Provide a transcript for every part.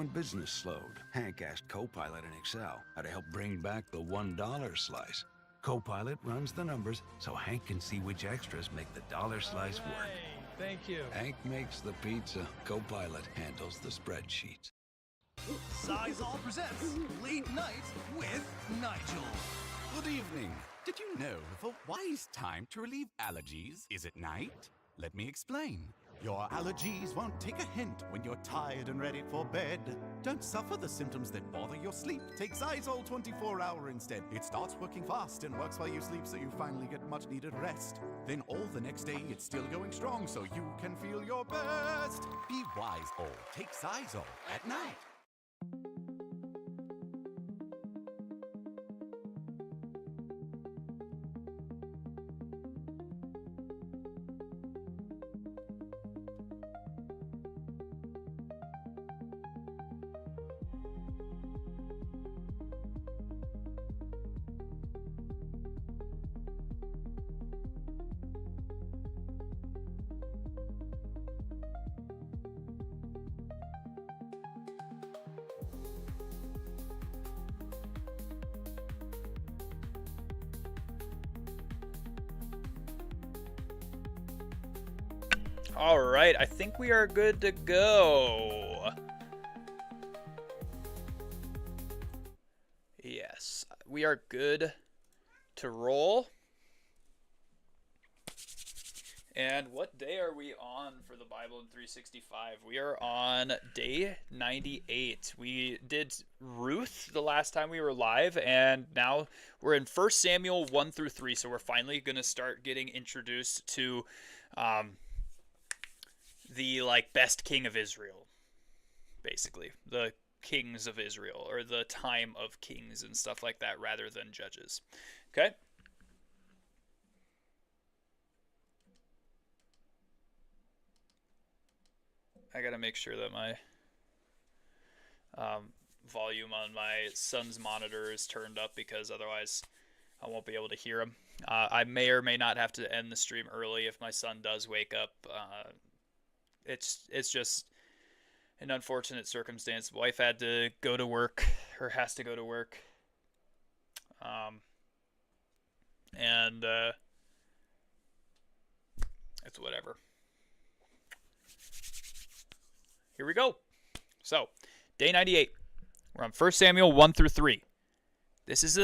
When business slowed, Hank asked Copilot in Excel how to help bring back the $1 slice. Copilot runs the numbers so Hank can see which extras make the dollar slice work. Thank you. Hank makes the pizza. Copilot handles the spreadsheets. Sizall presents Late Night with Nigel. Good evening. Did you know the wise time to relieve allergies is at night? Let me explain. Your allergies won't take a hint when you're tired and ready for bed. Don't suffer the symptoms that bother your sleep. Take Sizol 24-hour instead. It starts working fast and works while you sleep, so you finally get much needed rest. Then all the next day it's still going strong, so you can feel your best. Be wise, all. Take Sizol at night. All right, I think we are good to go. Yes, we are good to roll. And what day are we on for the Bible in 365? We are on day 98. We did Ruth the last time we were live, and now we're in 1 Samuel 1 through 3. So we're finally going to start getting introduced to the best king of Israel, basically the kings of Israel, or the time of kings and stuff like that, rather than judges. Okay. I gotta make sure that my volume on my son's monitor is turned up, because otherwise I won't be able to hear him. I may or may not have to end the stream early if my son does wake up. It's just an unfortunate circumstance. Wife had to go to work, or has to go to work, and it's whatever. Here we go. So, day 98. We're on 1 Samuel 1 through 3. This is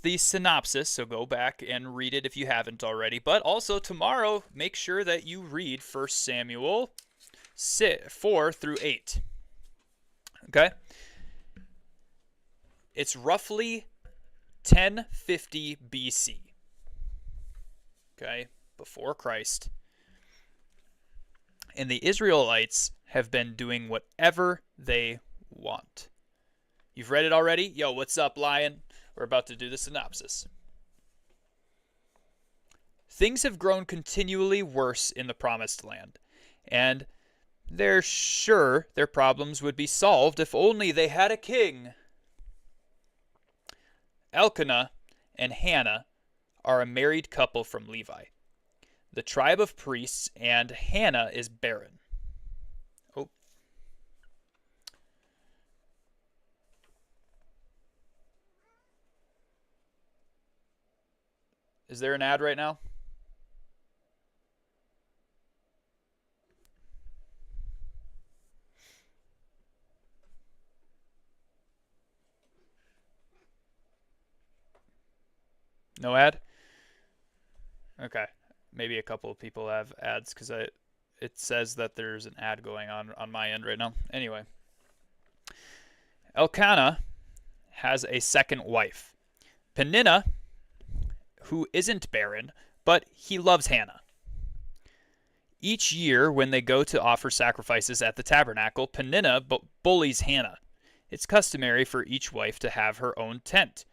the synopsis, so go back and read it if you haven't already. But also tomorrow, make sure that you read 1 Samuel 4 through 8. Okay? It's roughly 1050 BC. Okay? Before Christ. And the Israelites have been doing whatever they want. You've read it already? Yo, what's up, Lion? We're about to do the synopsis. Things have grown continually worse in the Promised Land, and they're sure their problems would be solved if only they had a king. Elkanah and Hannah are a married couple from Levi, the tribe of priests, and Hannah is barren. Oh. Is there an ad right now? No ad? Okay. Maybe a couple of people have ads, because it says that there's an ad going on my end right now. Anyway. Elkanah has a second wife, Peninnah, who isn't barren, but he loves Hannah. Each year, when they go to offer sacrifices at the tabernacle, Peninnah bullies Hannah. It's customary for each wife to have her own tent.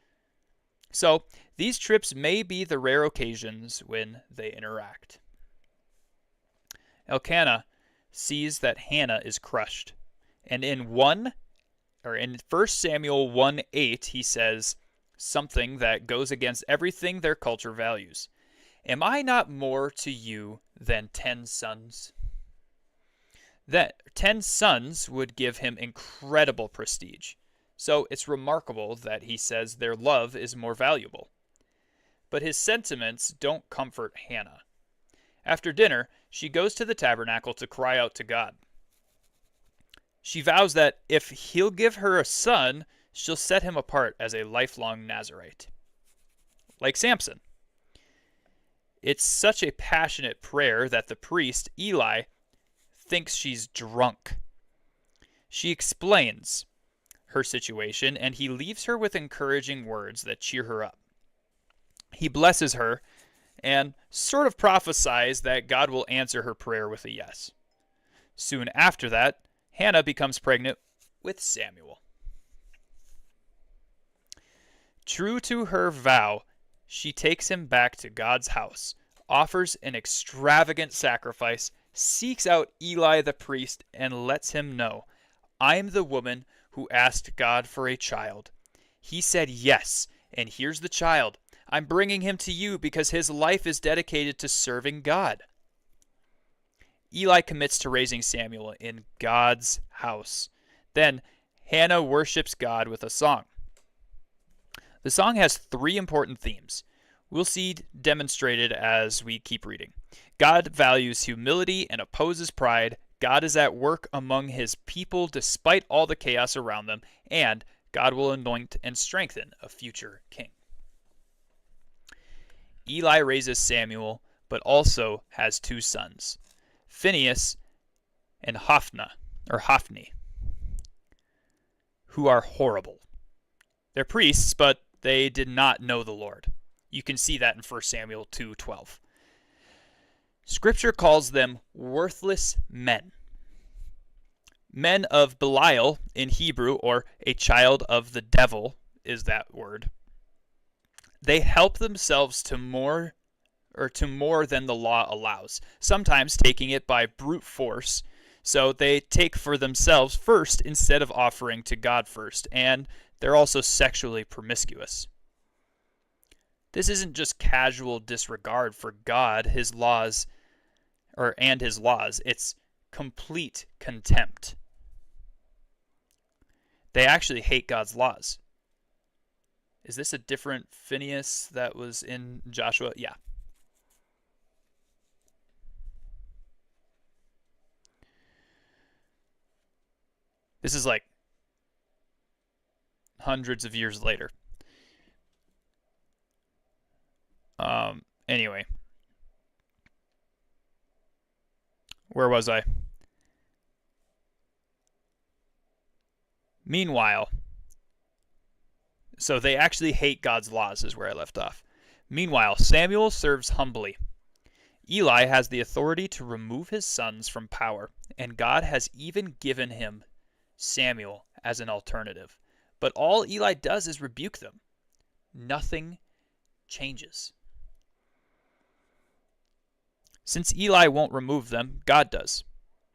So, these trips may be the rare occasions when they interact. Elkanah sees that Hannah is crushed, and in 1 Samuel 1:8 he says something that goes against everything their culture values. Am I not more to you than 10 sons? That 10 sons would give him incredible prestige. So it's remarkable that he says their love is more valuable. But his sentiments don't comfort Hannah. After dinner, she goes to the tabernacle to cry out to God. She vows that if he'll give her a son, she'll set him apart as a lifelong Nazirite. Like Samson. It's such a passionate prayer that the priest, Eli, thinks she's drunk. She explains her situation, and he leaves her with encouraging words that cheer her up. He blesses her and sort of prophesies that God will answer her prayer with a yes. Soon after that, Hannah becomes pregnant with Samuel. True to her vow, she takes him back to God's house, offers an extravagant sacrifice, seeks out Eli the priest, and lets him know, "I'm the woman who asked God for a child. He said yes, and here's the child. I'm bringing him to you because his life is dedicated to serving God." Eli commits to raising Samuel in God's house. Then Hannah worships God with a song. The song has 3 important themes. We'll see demonstrated as we keep reading. God values humility and opposes pride. God is at work among his people despite all the chaos around them, and God will anoint and strengthen a future king. Eli raises Samuel, but also has 2 sons, Phinehas and Hophni, who are horrible. They're priests, but they did not know the Lord. You can see that in 1 Samuel 2:12. Scripture calls them worthless men. Men of Belial in Hebrew, or a child of the devil is that word. They help themselves to more than the law allows, sometimes taking it by brute force. So they take for themselves first instead of offering to God first, and they're also sexually promiscuous. This isn't just casual disregard for God, his laws, and his laws. It's complete contempt. They actually hate God's laws. Is this a different Phinehas that was in Joshua? Yeah. This is like hundreds of years later. Anyway. Where was I? Meanwhile, so they actually hate God's laws is where I left off. Meanwhile, Samuel serves humbly. Eli has the authority to remove his sons from power, and God has even given him Samuel as an alternative. But all Eli does is rebuke them. Nothing changes. Since Eli won't remove them, God does.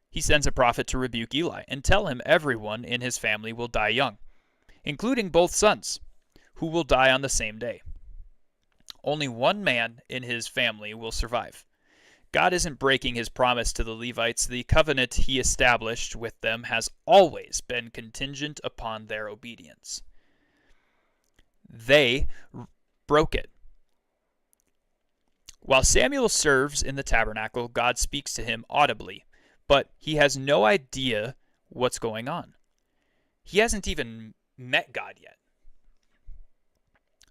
He sends a prophet to rebuke Eli and tell him everyone in his family will die young, including both sons, who will die on the same day. Only one man in his family will survive. God isn't breaking his promise to the Levites. The covenant he established with them has always been contingent upon their obedience. They broke it. While Samuel serves in the tabernacle, God speaks to him audibly, but he has no idea what's going on. He hasn't even met God yet.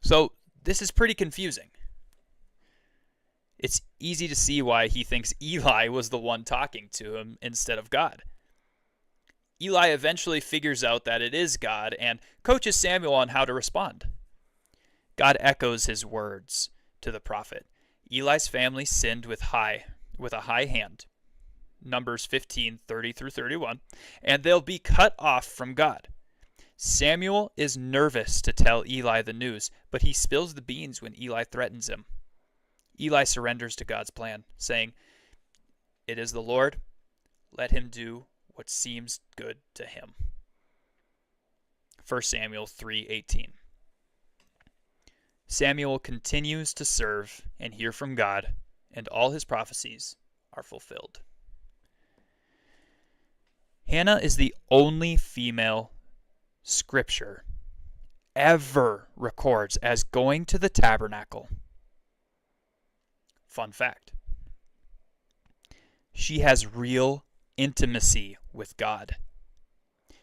So this is pretty confusing. It's easy to see why he thinks Eli was the one talking to him instead of God. Eli eventually figures out that it is God and coaches Samuel on how to respond. God echoes his words to the prophet. Eli's family sinned with a high hand. Numbers 15:30-31, and they'll be cut off from God. Samuel is nervous to tell Eli the news, but he spills the beans when Eli threatens him. Eli surrenders to God's plan, saying, "It is the Lord. Let him do what seems good to him." 1 Samuel 3:18. Samuel continues to serve and hear from God, and all his prophecies are fulfilled. Hannah is the only female scripture ever records as going to the tabernacle. Fun fact. She has real intimacy with God.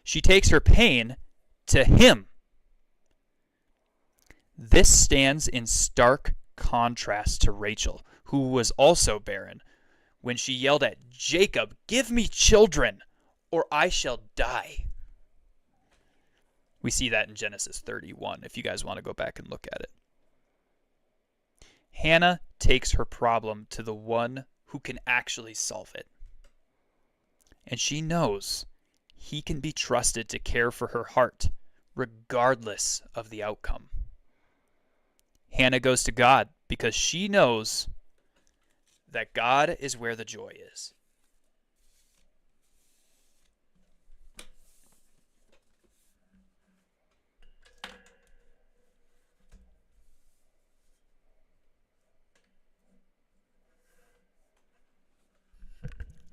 She takes her pain to Him. This stands in stark contrast to Rachel, who was also barren, when she yelled at Jacob, "Give me children, or I shall die." We see that in Genesis 31, if you guys want to go back and look at it. Hannah takes her problem to the one who can actually solve it. And she knows He can be trusted to care for her heart, regardless of the outcome. Hannah goes to God because she knows that God is where the joy is.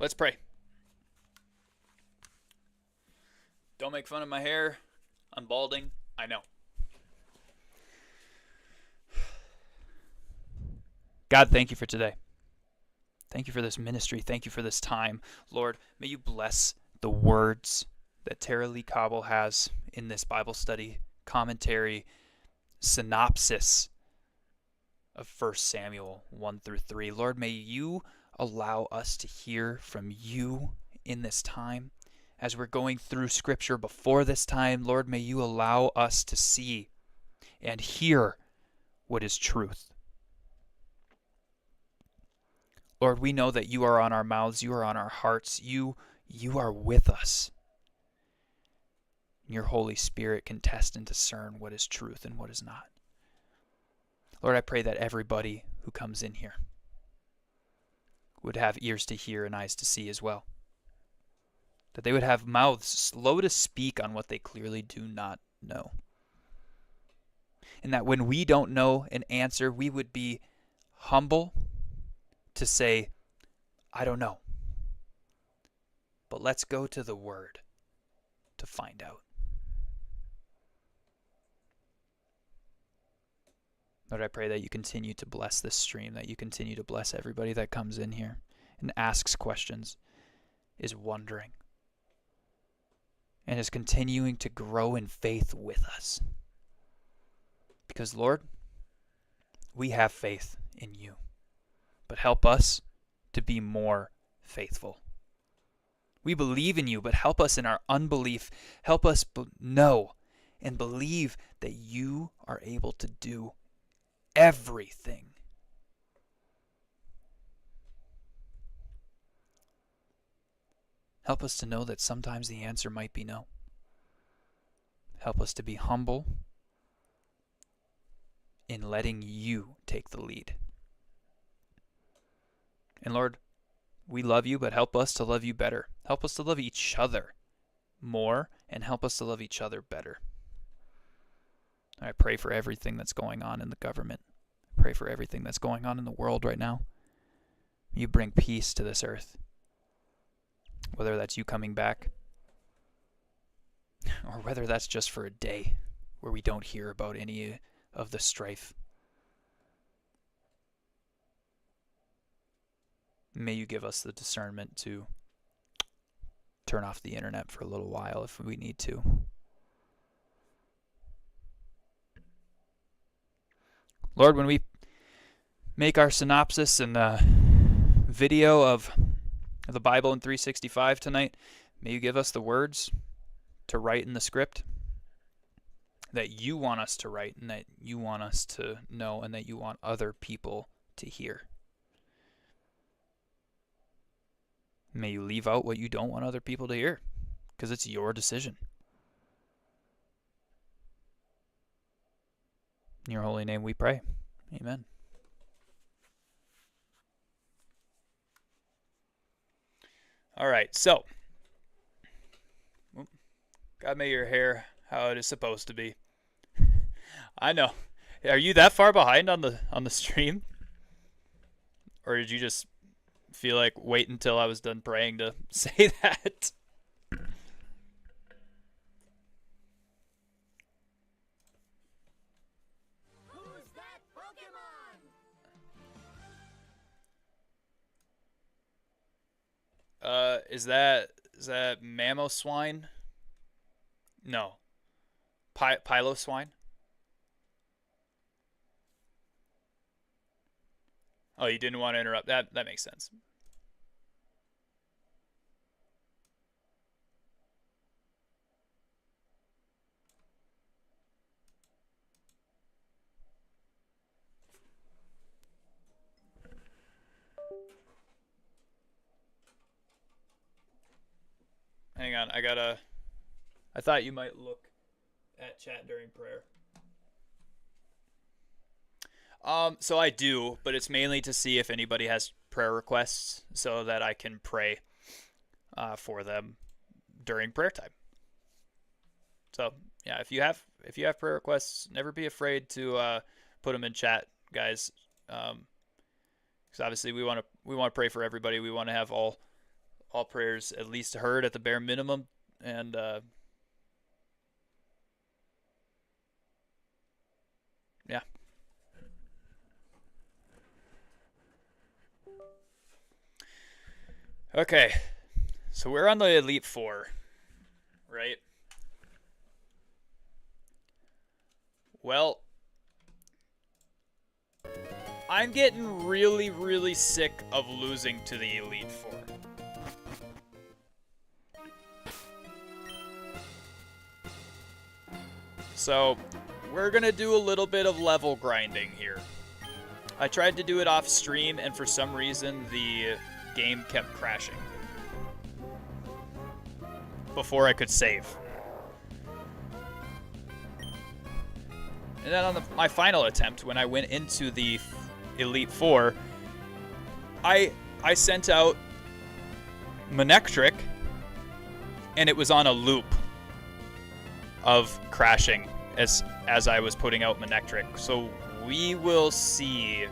Let's pray. Don't make fun of my hair. I'm balding. I know. God, thank you for today. Thank you for this ministry. Thank you for this time. Lord, may you bless the words that Tara Lee Cobble has in this Bible study, commentary, synopsis of 1 Samuel 1 through 3. Lord, may you allow us to hear from you in this time. As we're going through Scripture before this time, Lord, may you allow us to see and hear what is truth. Lord, we know that you are on our mouths, you are on our hearts, you are with us. Your Holy Spirit can test and discern what is truth and what is not. Lord, I pray that everybody who comes in here would have ears to hear and eyes to see as well. That they would have mouths slow to speak on what they clearly do not know. And that when we don't know an answer, we would be humble to say, I don't know. But let's go to the Word to find out. Lord, I pray that you continue to bless this stream, that you continue to bless everybody that comes in here and asks questions, is wondering, and is continuing to grow in faith with us. Because, Lord, we have faith in you, but help us to be more faithful. We believe in you, but help us in our unbelief. Help us know and believe that you are able to do everything. Help us to know that sometimes the answer might be no. Help us to be humble in letting you take the lead. And Lord, we love you, but help us to love you better. Help us to love each other more, and help us to love each other better. I pray for everything that's going on in the government. I pray for everything that's going on in the world right now. You bring peace to this earth. Whether that's you coming back, or whether that's just for a day where we don't hear about any of the strife. May you give us the discernment to turn off the internet for a little while if we need to. Lord, when we make our synopsis and video of the Bible in 365 tonight, may you give us the words to write in the script that you want us to write and that you want us to know and that you want other people to hear. May you leave out what you don't want other people to hear, because it's your decision. In your holy name we pray. Amen. All right, so God made your hair how it is supposed to be. I know. Are you that far behind on the stream? Or did you just feel like wait until I was done praying to say that? Is that mammo swine? No. Pilo swine? Oh, you didn't want to interrupt. That makes sense. Hang on, I thought you might look at chat during prayer. So I do, but it's mainly to see if anybody has prayer requests so that I can pray for them during prayer time. So yeah, if you have prayer requests, never be afraid to put them in chat, guys. Because obviously we want to pray for everybody. We want to have all prayers at least heard at the bare minimum, and yeah. Okay, so we're on the Elite Four, right? Well, I'm getting really, really sick of losing to the Elite Four. So, we're gonna do a little bit of level grinding here. I tried to do it off stream, and for some reason, the game kept crashing before I could save. And then on my final attempt, when I went into the Elite Four, I sent out Manectric, and it was on a loop of crashing as I was putting out Manectric. So we will see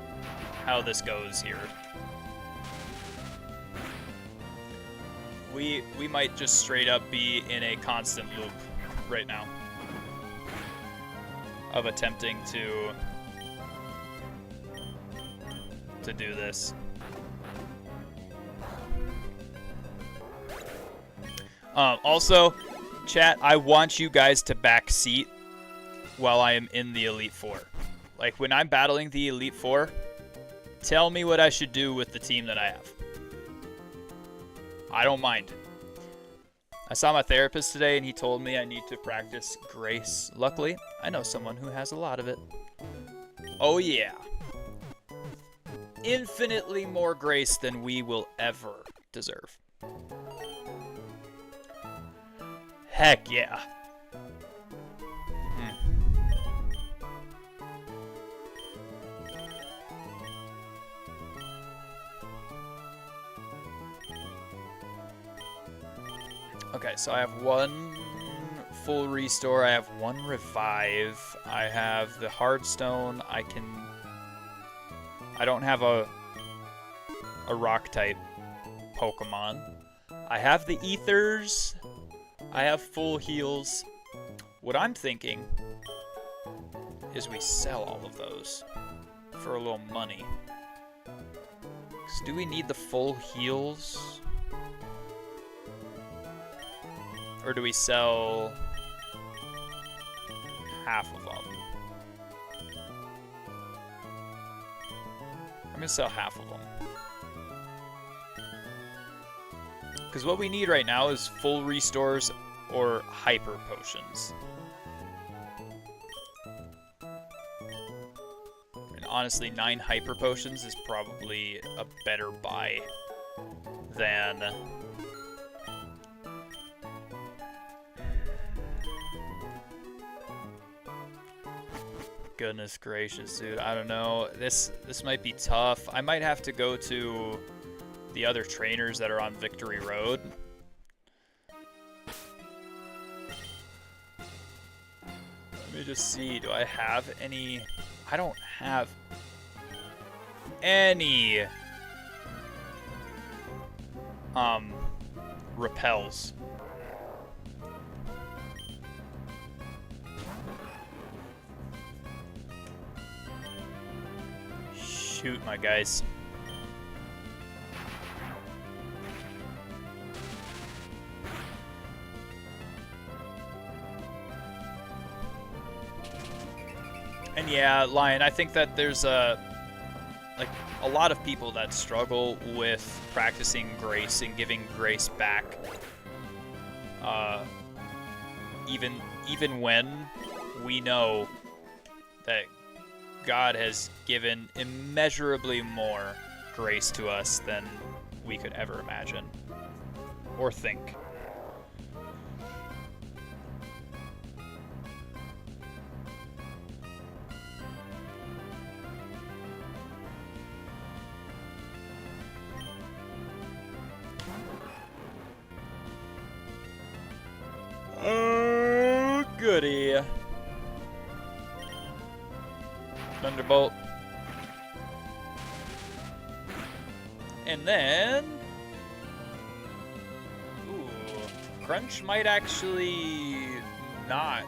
how this goes here. We might just straight up be in a constant loop right now of attempting to do this. Also, chat, I want you guys to backseat while I am in the Elite Four. Like, when I'm battling the Elite Four, tell me what I should do with the team that I have. I don't mind. I saw my therapist today, and he told me I need to practice grace. Luckily, I know someone who has a lot of it. Oh yeah. Infinitely more grace than we will ever deserve. Heck yeah. Okay, so I have one full restore, I have one revive, I have the hardstone, I don't have a rock type Pokemon. I have the ethers, I have full heals. What I'm thinking is we sell all of those for a little money. 'Cause do we need the full heals? Or do we sell half of them? I'm gonna sell half of them. Because what we need right now is full restores or hyper potions. And honestly, 9 hyper potions is probably a better buy than goodness gracious, dude. I don't know. This might be tough. I might have to go to the other trainers that are on Victory Road. Let me just see. Do I have any? I don't have any repels. Shoot, my guys. And yeah, Lion, I think that there's a lot of people that struggle with practicing grace and giving grace back. Even when we know that God has given immeasurably more grace to us than we could ever imagine or think. Oh, goody. Thunderbolt. And then... Ooh, Crunch might actually not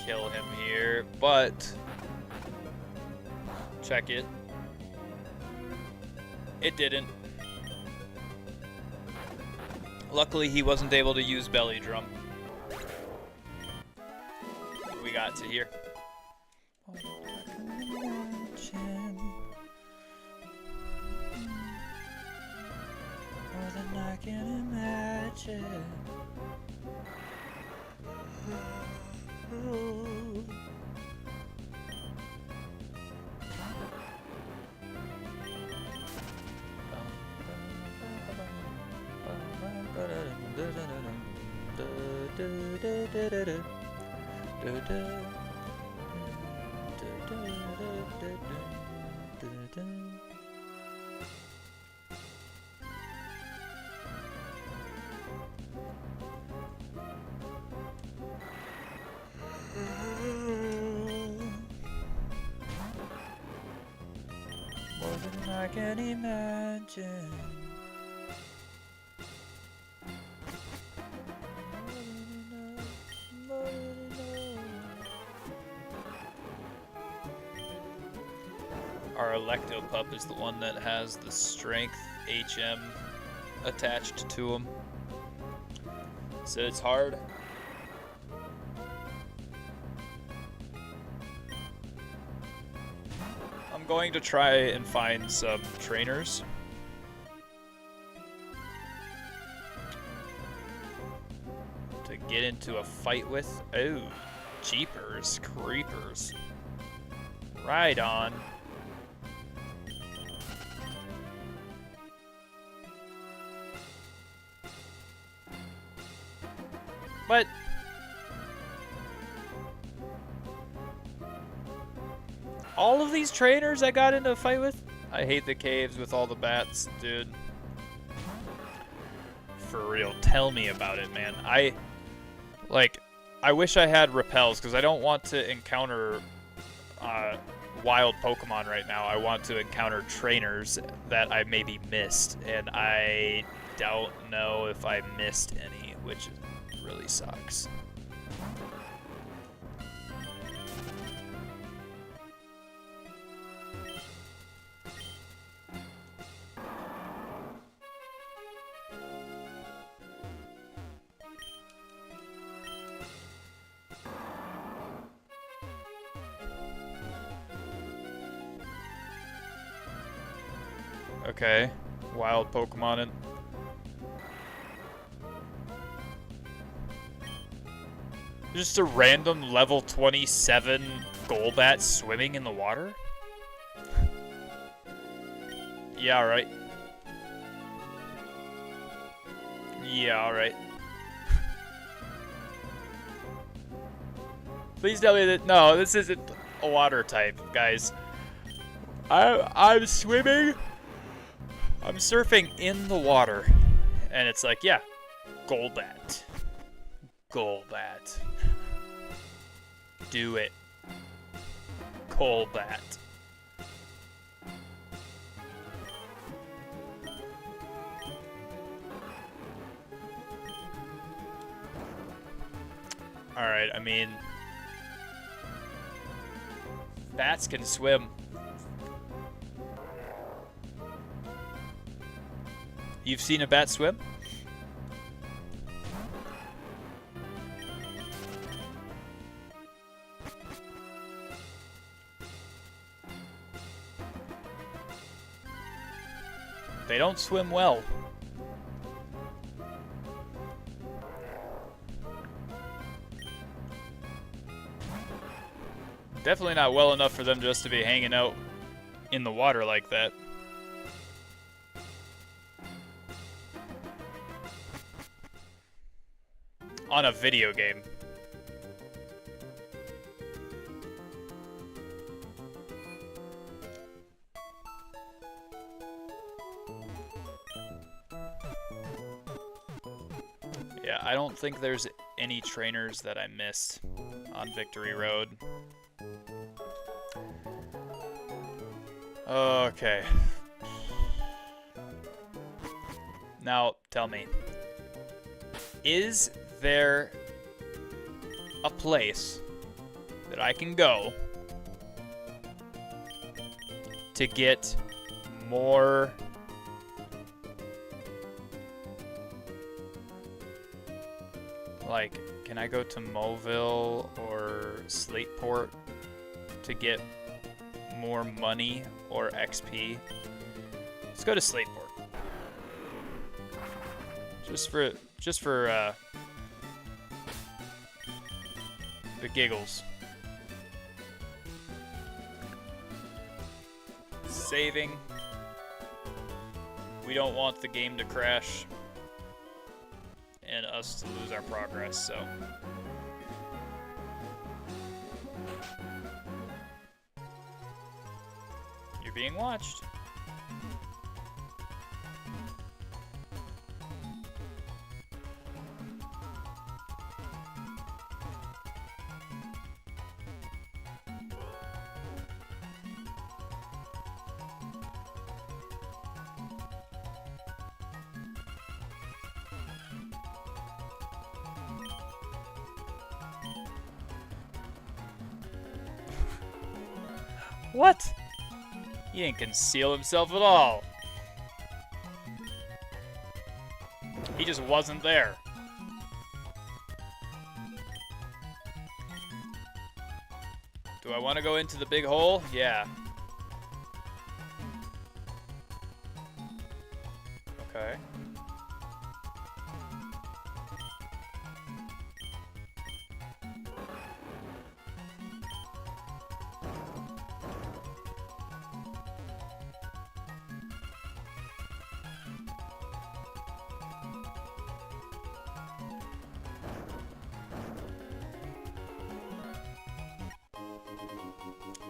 kill him here, but... Check it. It didn't. Luckily, he wasn't able to use Belly Drum. We got to here. More than I can imagine. More than I can imagine. Our Electopup is the one that has the strength HM attached to him. So it's hard. I'm going to try and find some trainers. To get into a fight with. Oh, jeepers, creepers. Right on. But all of these trainers I got into a fight with? I hate the caves with all the bats, dude. For real, tell me about it, man. I wish I had repels, because I don't want to encounter wild Pokemon right now. I want to encounter trainers that I maybe missed, and I don't know if I missed any, which really sucks. Okay, wild Pokemon and just a random level 27 Golbat swimming in the water? Yeah, alright. Yeah, alright. Please tell me that no, this isn't a water type, guys. I'm swimming. I'm surfing in the water. And it's like, yeah, Golbat. Golbat. Do it. Golbat. Alright, I mean... bats can swim. You've seen a bat swim? don't swim well. Definitely not well enough for them just to be hanging out in the water like that. On a video game. Yeah, I don't think there's any trainers that I missed on Victory Road. Okay. Now, tell me. Is there a place that I can go to get more like, can I go to Mobile or Slateport to get more money or XP? Let's go to Slateport. Just for the giggles. Saving. We don't want the game to crash and us to lose our progress, so. You're being watched. What? He didn't conceal himself at all. He just wasn't there. Do I want to go into the big hole? Yeah. Okay.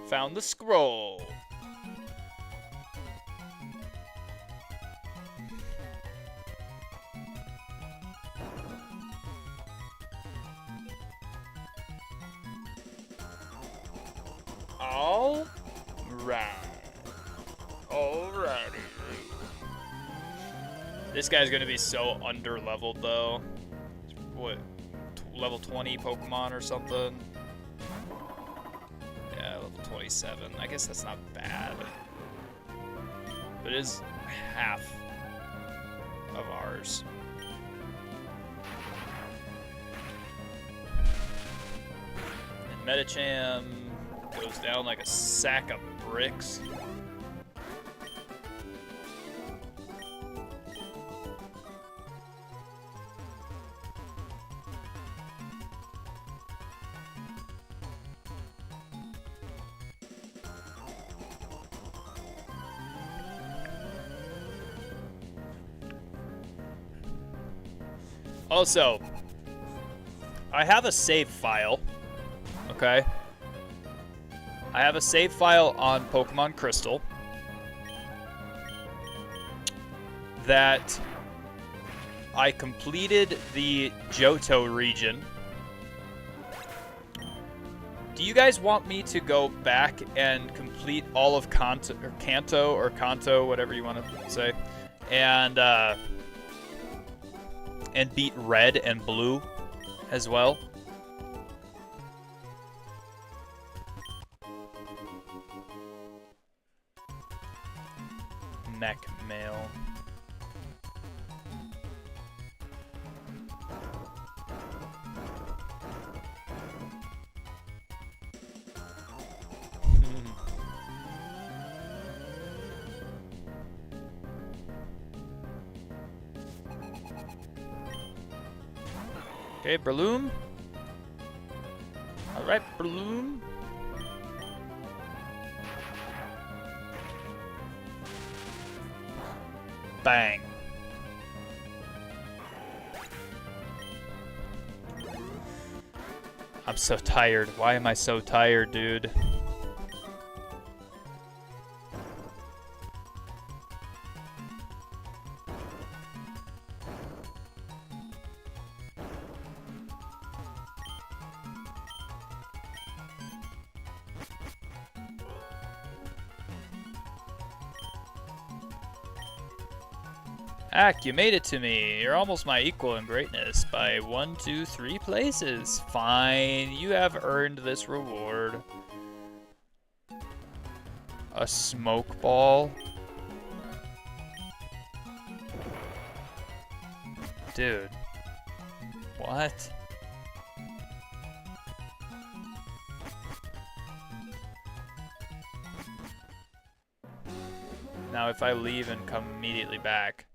Found the scroll. All right. Alrighty. This guy's gonna be so under-leveled though. What? Level 20 Pokemon or something? 27. I guess that's not bad. But it is half of ours. And Metacham goes down like a sack of bricks. Also, I have a save file, okay? I have a save file on Pokemon Crystal that I completed the Johto region. Do you guys want me to go back and complete all of Kanto, whatever you want to say, and beat Red and Blue as well? Mech Mail. Okay, Breloom. Alright, Breloom. Bang. I'm so tired. Why am I so tired, dude? Ack, you made it to me. You're almost my equal in greatness by 1, 2, 3 places. Fine, you have earned this reward. A smoke ball? Dude. What? Now if I leave and come immediately back,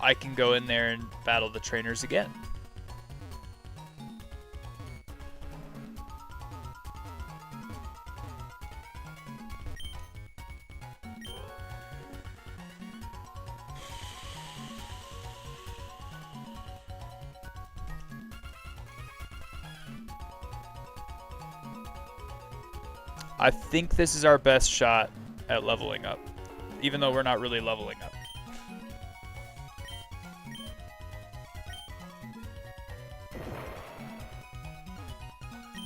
I can go in there and battle the trainers again. I think this is our best shot at leveling up, even though we're not really leveling up.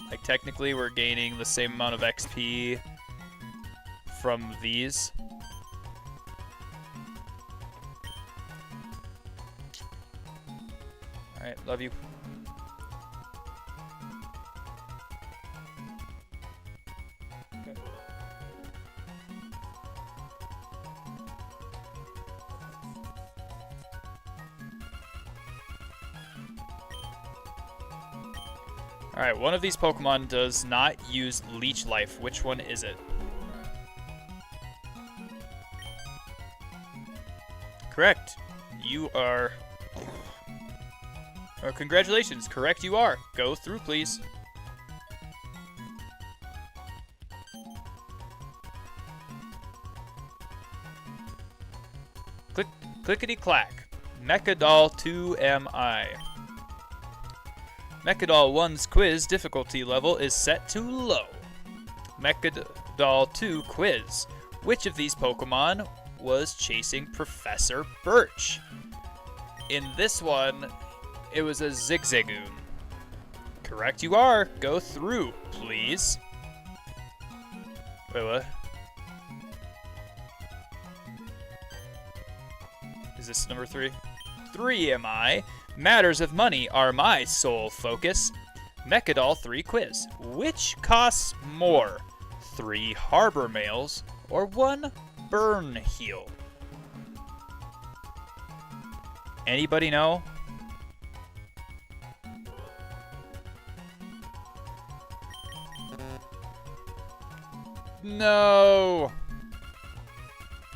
Like, technically, we're gaining the same amount of XP from these. Alright, love you. Okay. Alright, one of these Pokemon does not use Leech Life. Which one is it? Correct. You are... Oh, congratulations. Correct you are. Go through, please. Clickety-clack. Mechadol 2 MI. Mechadol 1's quiz difficulty level is set to low. Mechadol 2 quiz. Which of these Pokemon was chasing Professor Birch? In this one, it was a Zigzagoon. Correct you are. Go through, please. Wait, what? Is this number 3? 3 am I. Matters of money are my sole focus. Mechadol 3 quiz. Which costs more? 3 harbor mails or 1 burn heal? Anybody know? No!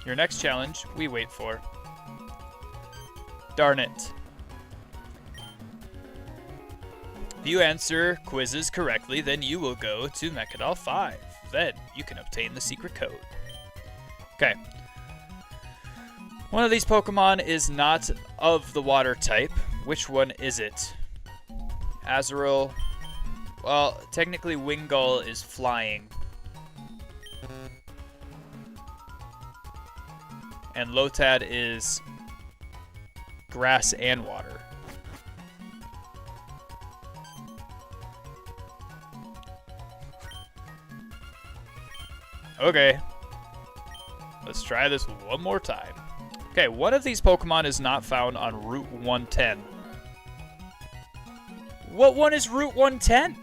Your next challenge, we wait for. Darn it. If you answer quizzes correctly, then you will go to Mechadol 5. Then you can obtain the secret code. Okay. One of these Pokemon is not of the water type. Which one is it? Azurill. Well, technically Wingull is flying. And Lotad is grass and water. Okay. Let's try this one more time. Okay, one of these Pokemon is not found on Route 110. What one is Route 110?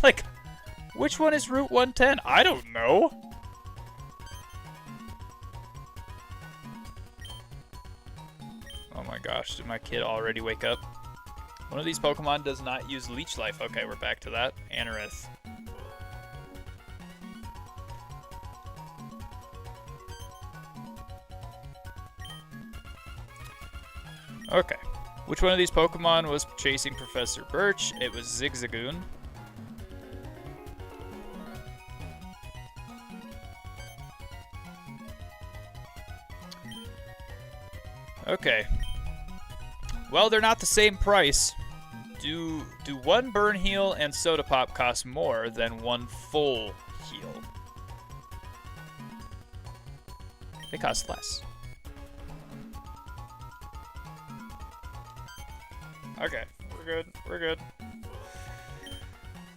Like, which one is Route 110? I don't know. Oh my gosh, did my kid already wake up? One of these Pokemon does not use Leech Life. Okay, we're back to that. Anorith. Okay. Which one of these Pokemon was chasing Professor Birch? It was Zigzagoon. Okay. Well, they're not the same price. Do one burn heal and soda pop cost more than one full heal? They cost less. Okay, we're good. We're good.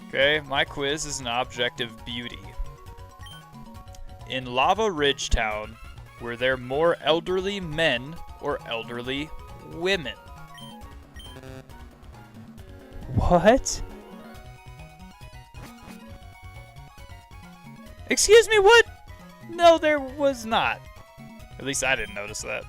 Okay, my quiz is an object of beauty. In Lava Ridge Town, were there more elderly men or elderly women? What? Excuse me, what? No, there was not. At least I didn't notice that.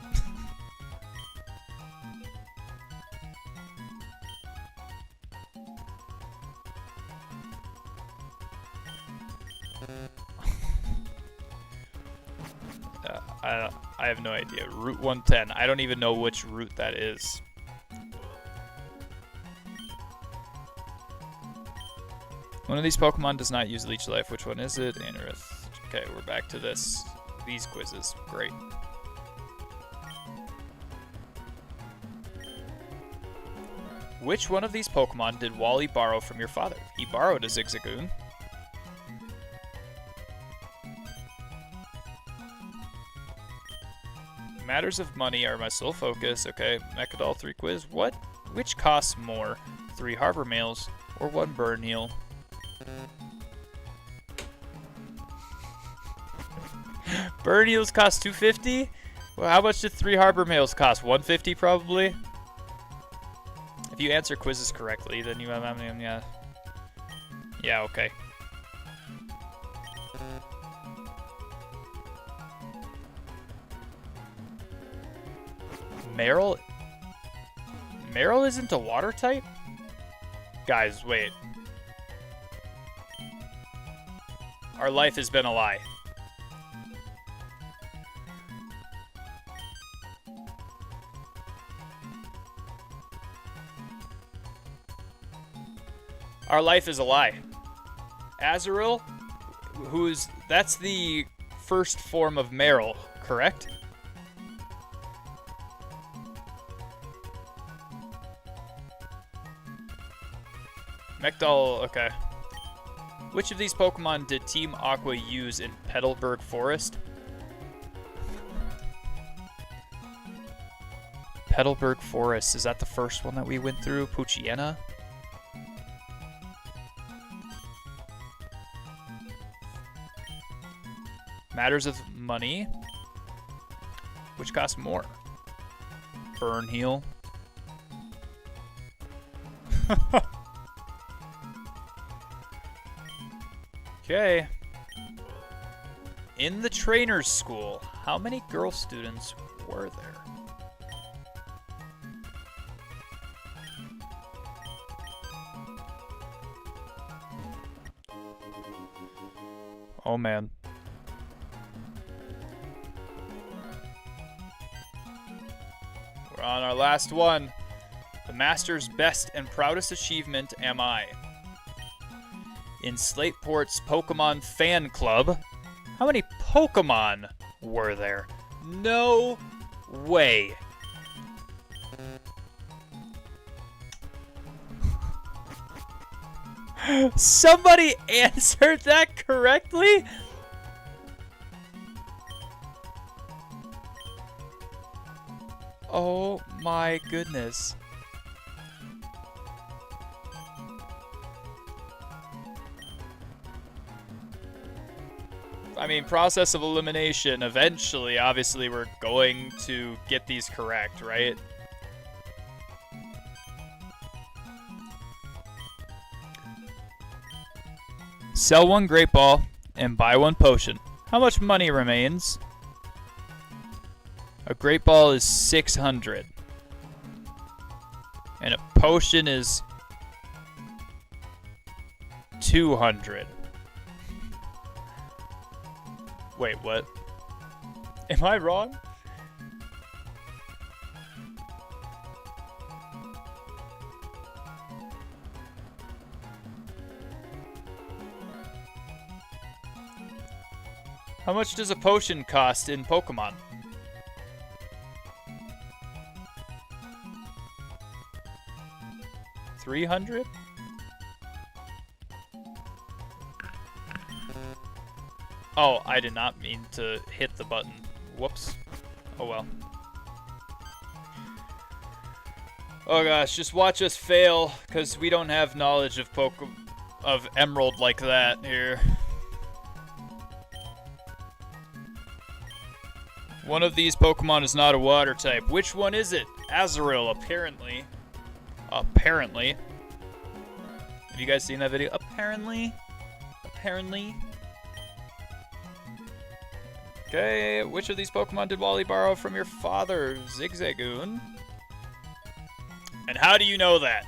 I have no idea. Route 110. I don't even know which route that is. One of these Pokemon does not use Leech Life. Which one is it? Anorith. Okay, we're back to these quizzes. Great. Which one of these Pokemon did Wally borrow from your father? He borrowed a Zigzagoon. Matters of money are my sole focus. Okay, Mechadol 3 quiz. Which costs more? 3 Harbor Mails or 1 Burn Heal? Burn Heals cost $250? Well, how much did 3 Harbor Mails cost? $150 probably? If you answer quizzes correctly, then you have, yeah. Yeah, okay. Meryl isn't a water type? Guys, wait. Our life has been a lie. Our life is a lie. Azurill, that's the first form of Meryl, correct? Mechadol, okay. Which of these Pokemon did Team Aqua use in Petalburg Forest? Petalburg Forest, is that the first one that we went through? Poochyena? Matters of money. Which costs more? Burn Heal. Okay. In the trainer's school, how many girl students were there? Oh man. We're on our last one. The Master's best and proudest achievement am I. In Slateport's Pokemon Fan Club, how many Pokemon were there? No way. Somebody answered that correctly? Oh my goodness. I mean, process of elimination, eventually, obviously, we're going to get these correct, right? Sell 1 Great Ball and buy 1 potion. How much money remains? A Great Ball is 600. And a potion is 200. Wait, what? Am I wrong? How much does a potion cost in Pokemon? $300? Oh, I did not mean to hit the button. Whoops. Oh well. Oh gosh, just watch us fail, because we don't have knowledge of Emerald like that here. One of these Pokemon is not a water type. Which one is it? Azurill, apparently. Apparently. Have you guys seen that video? Apparently. Apparently. Okay, which of these Pokemon did Wally borrow from your father? Zigzagoon. And how do you know that?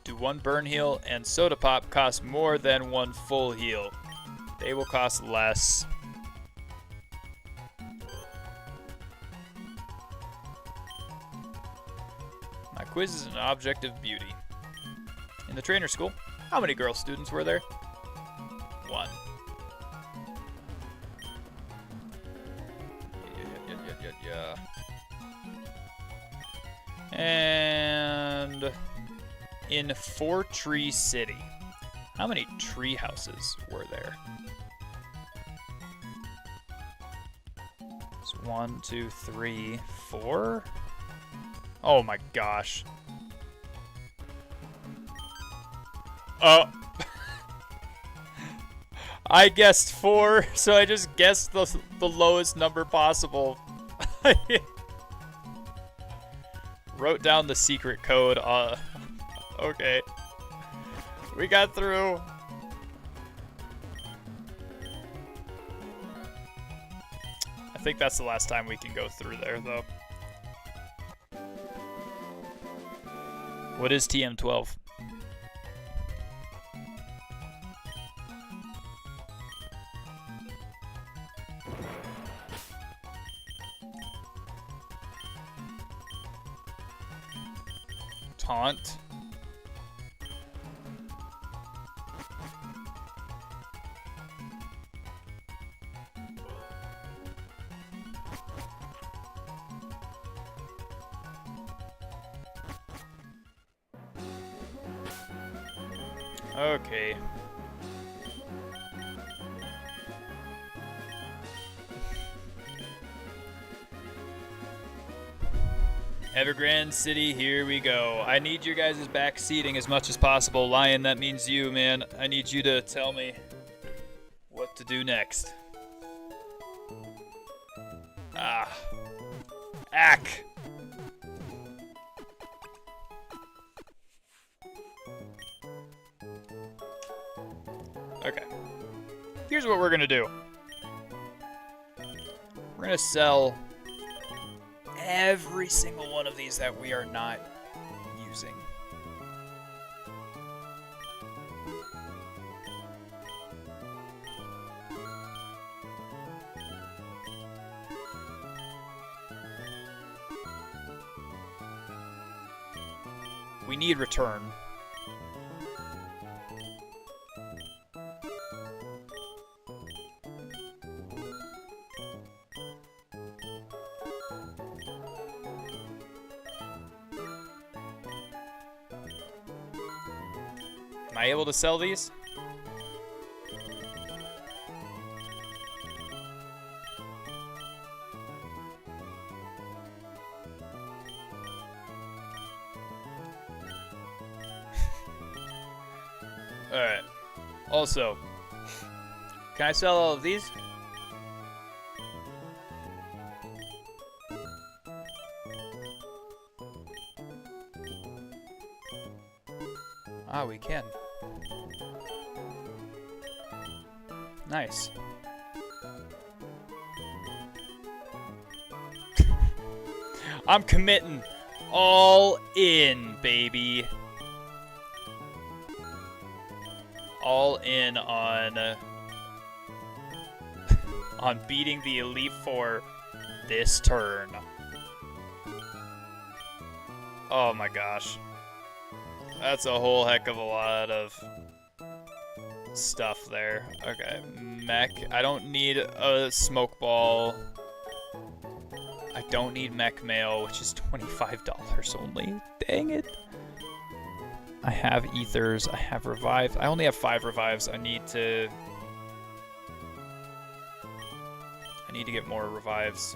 Do one burn heal and soda pop cost more than one full heal? They will cost less. My quiz is an object of beauty. In the trainer school, how many girl students were there? 1. Yeah. And in Four Tree City, how many tree houses were there? It's 1, 2, 3, 4. Oh my gosh. Oh. I guessed 4, so I just guessed the lowest number possible. Wrote down the secret code. Okay. We got through. I think that's the last time we can go through there, though. What is TM12? Taunt. Okay. Evergrande City, here we go. I need your guys' back seating as much as possible. Lion, that means you, man. I need you to tell me what to do next. Ah. Ack. Okay. Here's what we're gonna do. We're gonna sell every single one of these that we are not using. We need return. Am I able to sell these? Alright. Also, can I sell all of these? Ah, we can. Nice. I'm committing all in, baby. All in on on beating the Elite Four this turn. Oh my gosh. That's a whole heck of a lot of stuff there. Okay, mech. I don't need a smoke ball. I don't need mech mail, which is $25 only. Dang it. I have ethers. I have revive. I only have 5 revives. I need to get more revives.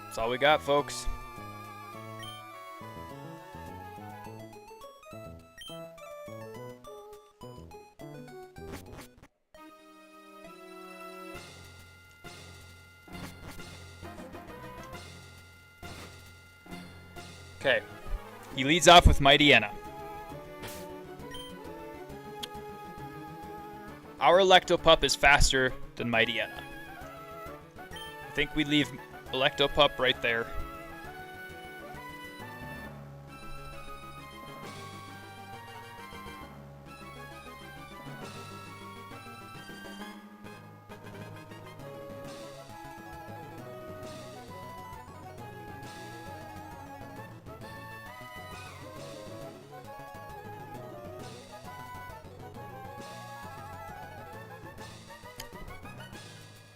That's all we got, folks. Okay. He leads off with Mighty Enna. Our Electopup is faster than Mighty Enna. I think we leave Electopup right there.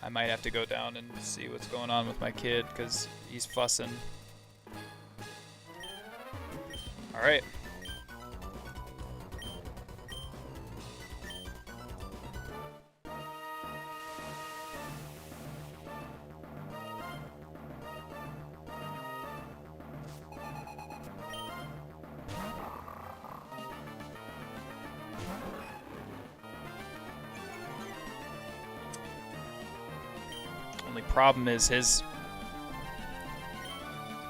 I might have to go down and see what's going on with my kid because he's fussing. All right. Only problem is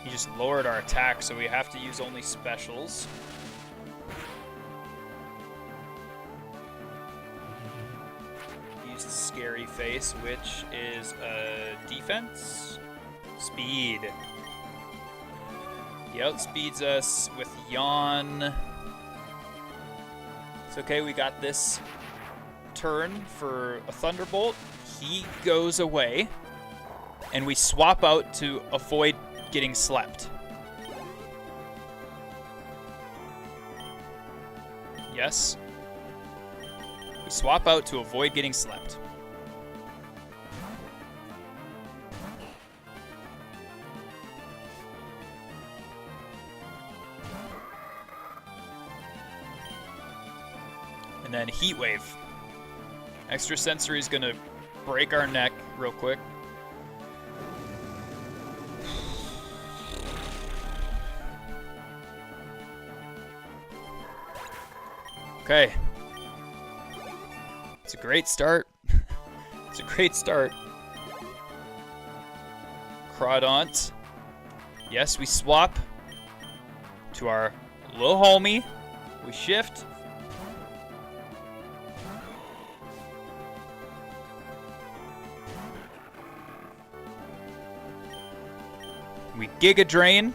he just lowered our attack, so we have to use only specials. He used Scary Face, which is defense, speed. He outspeeds us with Yawn. It's okay, we got this turn for a Thunderbolt. He goes away. And we swap out to avoid getting slept. Yes. We swap out to avoid getting slept. And then Heat Wave. Extra Sensory is going to break our neck real quick. Okay. It's a great start. It's a great start. Crawdaunt. Yes, we swap to our little homie. We shift. We Giga Drain.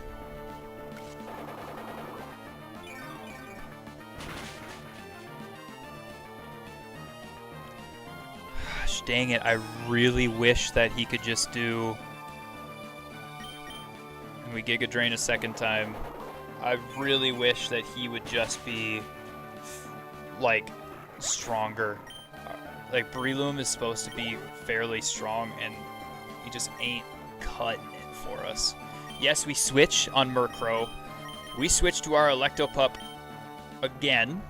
Dang it, I really wish that he could just do... And we Giga Drain a second time. I really wish that he would just be, like, stronger. Like, Breloom is supposed to be fairly strong, and he just ain't cutting it for us. Yes, we switch on Murkrow. We switch to our Electopup again.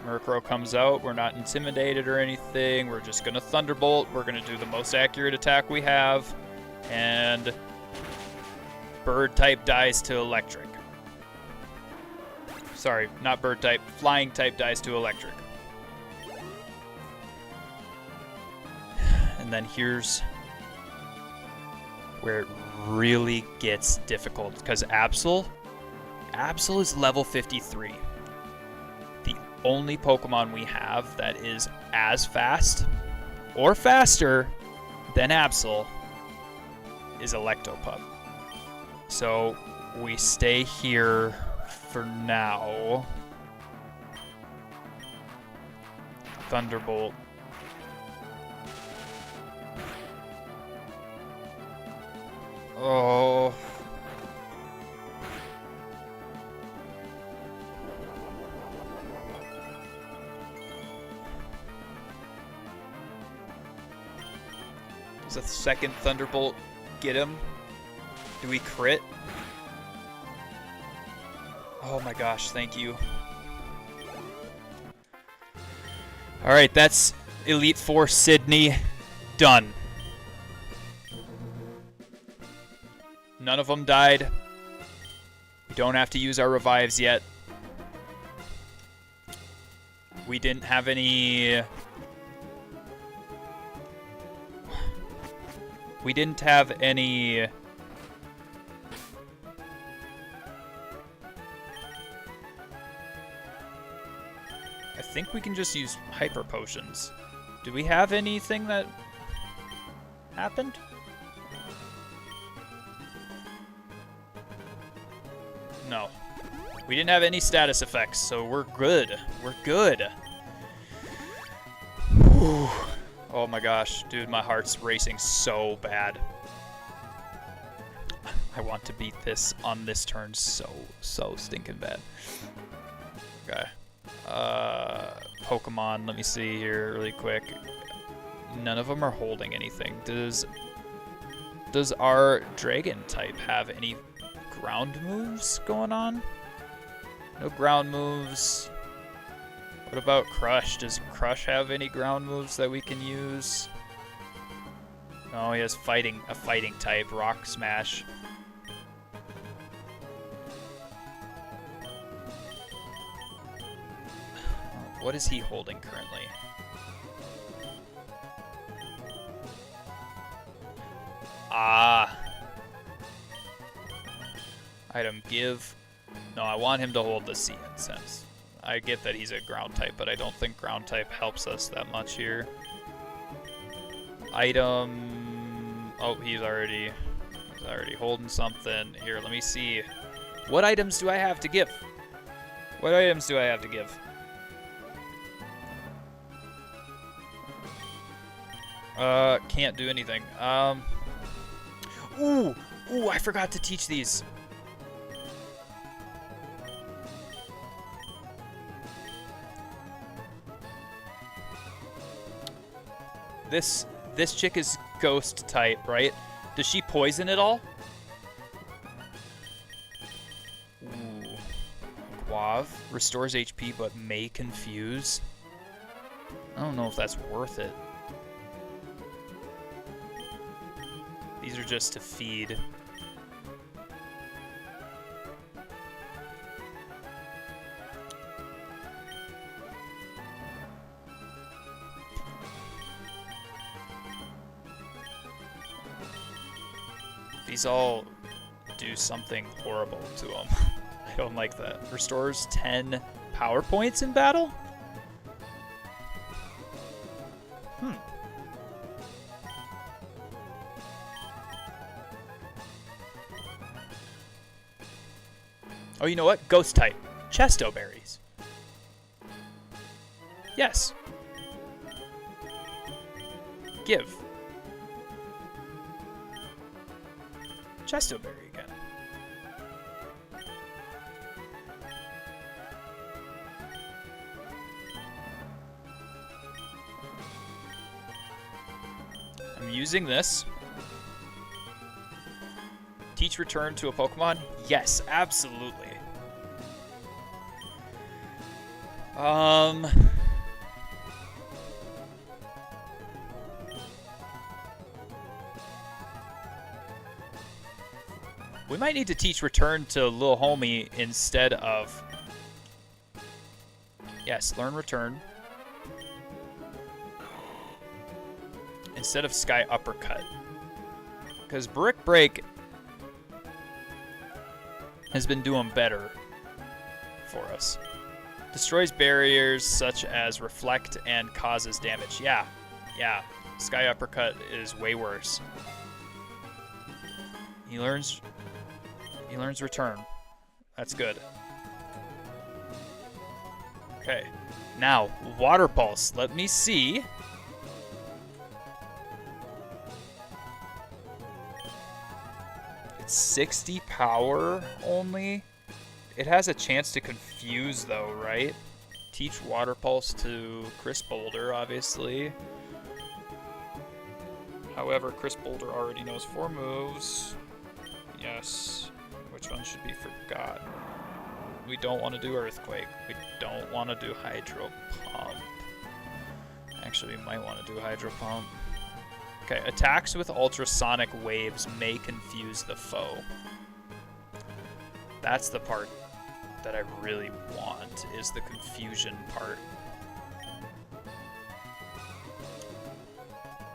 Murkrow comes out. We're not intimidated or anything. We're just going to Thunderbolt. We're going to do the most accurate attack we have. And Bird type dies to electric. Sorry, not bird type. Flying type dies to electric. And then here's where it really gets difficult, because Absol is level 53. The only Pokemon we have that is as fast or faster than Absol is Electopup. So we stay here for now. Thunderbolt. Oh. Does a second Thunderbolt get him? Do we crit? Oh my gosh, thank you. Alright, that's Elite Four Sydney done. None of them died. We don't have to use our revives yet. We didn't have any... We didn't have any... I think we can just use hyper potions. Do we have anything that happened? No. We didn't have any status effects, so we're good. We're good. Whew. Oh my gosh, dude, my heart's racing so bad. I want to beat this on this turn so stinking bad. Okay. Pokemon, let me see here really quick. None of them are holding anything. Does our dragon type have any ground moves going on? No ground moves. What about Crush? Does Crush have any ground moves that we can use? No, he has a fighting type, Rock Smash. What is he holding currently? Ah. Item give. No, I want him to hold the Sea Incense. I get that he's a ground type, but I don't think ground type helps us that much here. Item... Oh, he's already holding something. Here, let me see. What items do I have to give? What items do I have to give? Can't do anything. Ooh, I forgot to teach these. This chick is ghost type, right? Does she poison it all? Ooh. Guave restores HP but may confuse. I don't know if that's worth it. These are just to feed. These all do something horrible to them. I don't like that. Restores 10 power points in battle? Oh, you know what? Ghost type. Chesto berries. Yes. Give. Chesto berry again. I'm using this. Teach return to a Pokemon? Yes, absolutely. We might need to teach return to Lil Homie instead of... Yes, learn return. Instead of Sky Uppercut. Because Brick Break has been doing better for us. Destroys barriers such as Reflect and causes damage. Yeah. Sky Uppercut is way worse. He learns return. That's good. Okay. Now, Water Pulse. Let me see. It's 60 power only. It has a chance to confuse though, right? Teach Water Pulse to Chris Boulder, obviously. However, Chris Boulder already knows 4 moves. Yes. Which one should be forgotten? We don't want to do Earthquake. We don't want to do Hydro Pump. Actually, we might want to do Hydro Pump. Okay, attacks with ultrasonic waves may confuse the foe. That's the part that I really want, is the confusion part.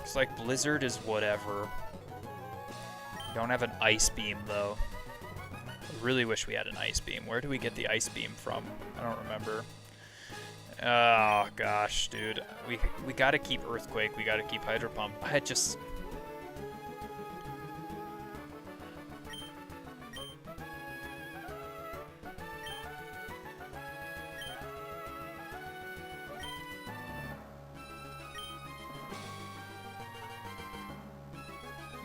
It's like Blizzard is whatever. Don't have an Ice Beam, though. I really wish we had an Ice Beam. Where do we get the Ice Beam from? I don't remember. Oh, gosh, dude. We gotta keep Earthquake. We gotta keep Hydro Pump. I just...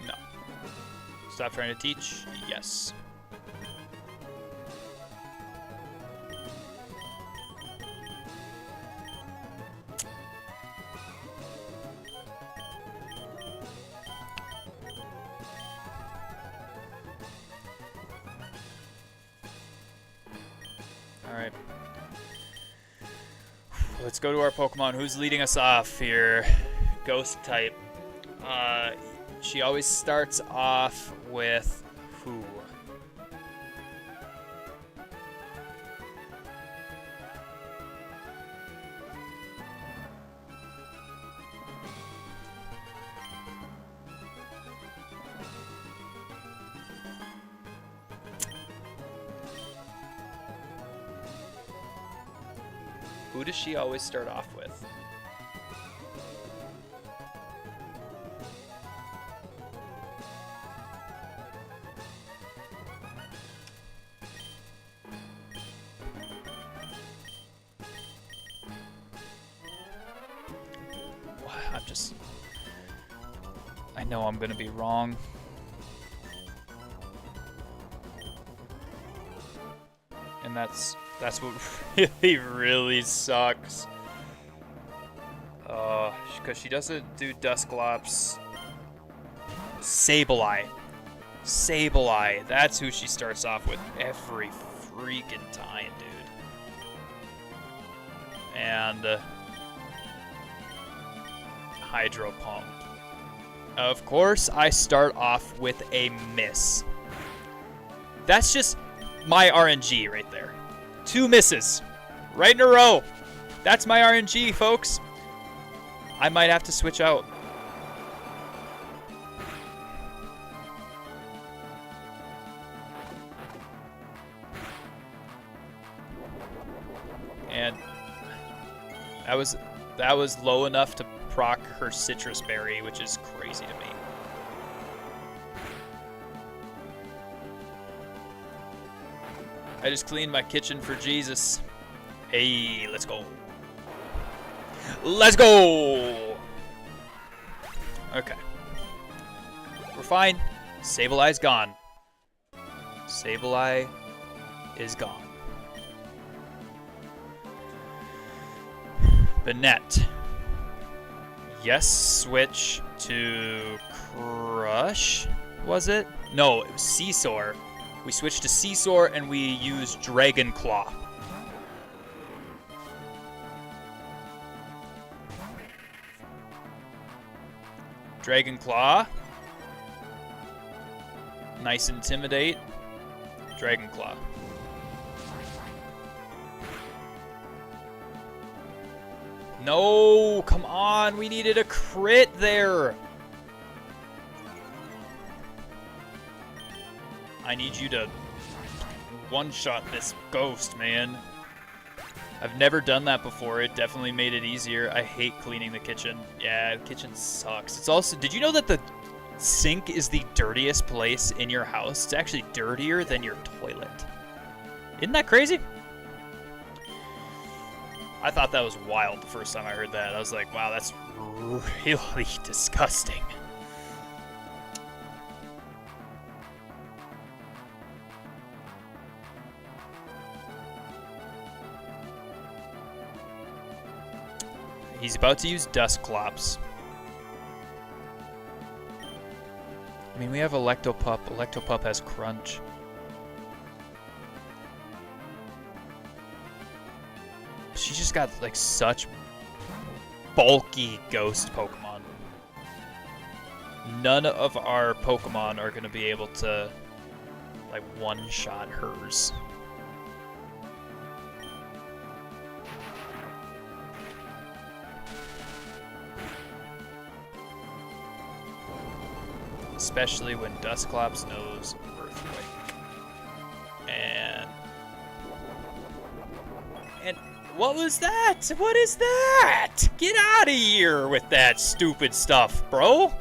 No. Stop trying to teach? Yes. Alright. Let's go to our Pokemon. Who's leading us off here? Ghost type. She always starts off with who? Who does she always start off with? I know I'm gonna be wrong. And that's what really sucks. Because she doesn't do Dusclops. Sableye. Sableye. That's who she starts off with every freaking time, dude. And Hydro Pump. Of course, I start off with a miss. That's just my RNG right there. 2 misses. Right in a row. That's my RNG, folks. I might have to switch out. And that was low enough to proc her Citrus Berry, which is crazy to me. I just cleaned my kitchen for Jesus. Hey, let's go. Let's go! Okay. We're fine. Sableye's gone. Sableye is gone. Banette. Yes, switch to Crush, was it? No, it was Seesaw. We switched to Seesaw and we used Dragon Claw. Dragon Claw. Nice Intimidate. Dragon Claw. No, come on. We needed a crit there. I need you to one-shot this ghost, man. I've never done that before. It definitely made it easier. I hate cleaning the kitchen. Yeah, the kitchen sucks. It's also, did you know that the sink is the dirtiest place in your house? It's actually dirtier than your toilet. Isn't that crazy? I thought that was wild the first time I heard that. I was like, wow, that's really disgusting. He's about to use Dustclops. I mean, we have Electopup. Electopup has Crunch. She just got, like, such bulky ghost Pokemon. None of our Pokemon are going to be able to, like, one-shot hers. Especially when Dustclops knows Earthquake. And what was that? What is that? Get out of here with that stupid stuff, bro.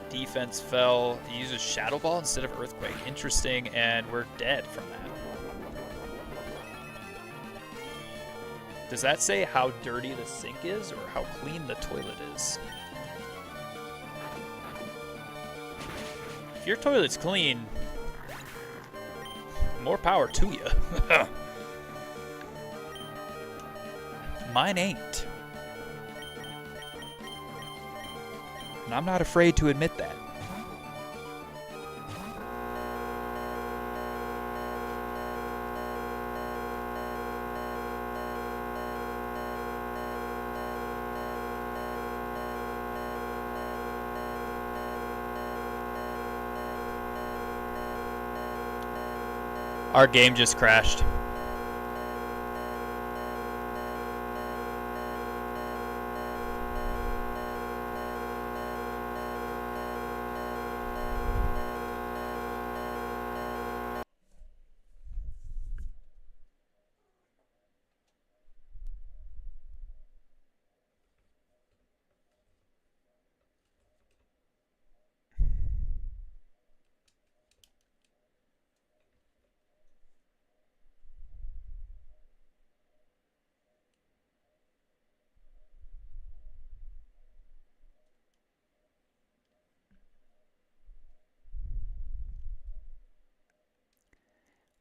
Defense fell. He uses Shadow Ball instead of Earthquake. Interesting, and we're dead from that. Does that say how dirty the sink is or how clean the toilet is? If your toilet's clean, more power to you. Mine ain't. And I'm not afraid to admit that. Our game just crashed.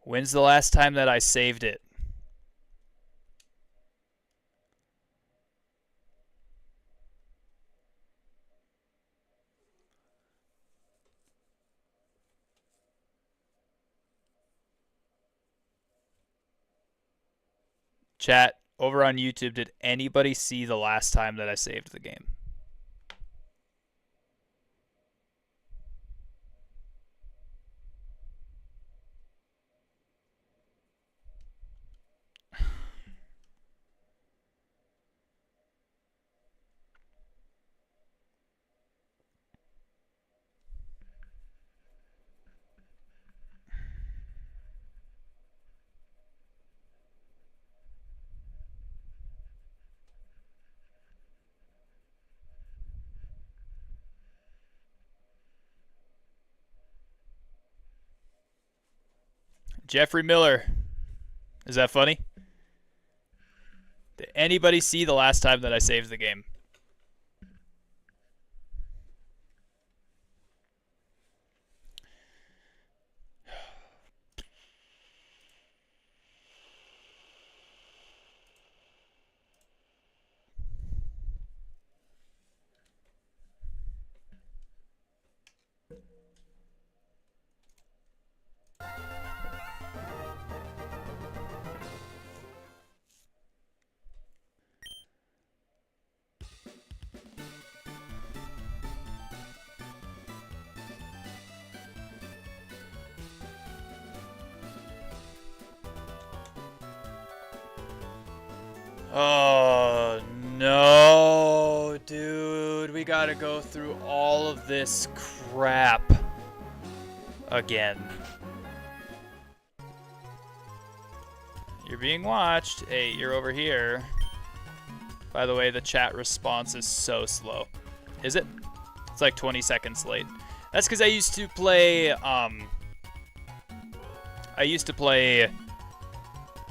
When's the last time that I saved it? Chat, over on YouTube, did anybody see the last time that I saved the game? Jeffrey Miller. Is that funny? Did anybody see the last time that I saved the game? Oh, no, dude. We gotta go through all of this crap again. You're being watched. Hey, you're over here. By the way, the chat response is so slow. Is it? It's like 20 seconds late. That's because I used to play,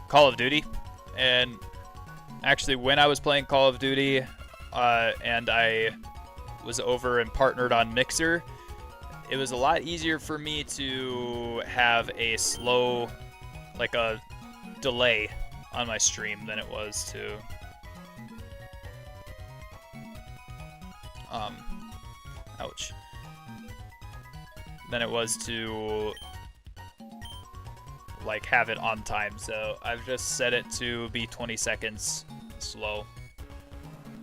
Call of Duty. And actually, when I was playing Call of Duty, and I was over and partnered on Mixer, it was a lot easier for me to have a slow, like a delay on my stream than it was to ouch, than it was to like have it on time. So I've just set it to be 20 seconds slow.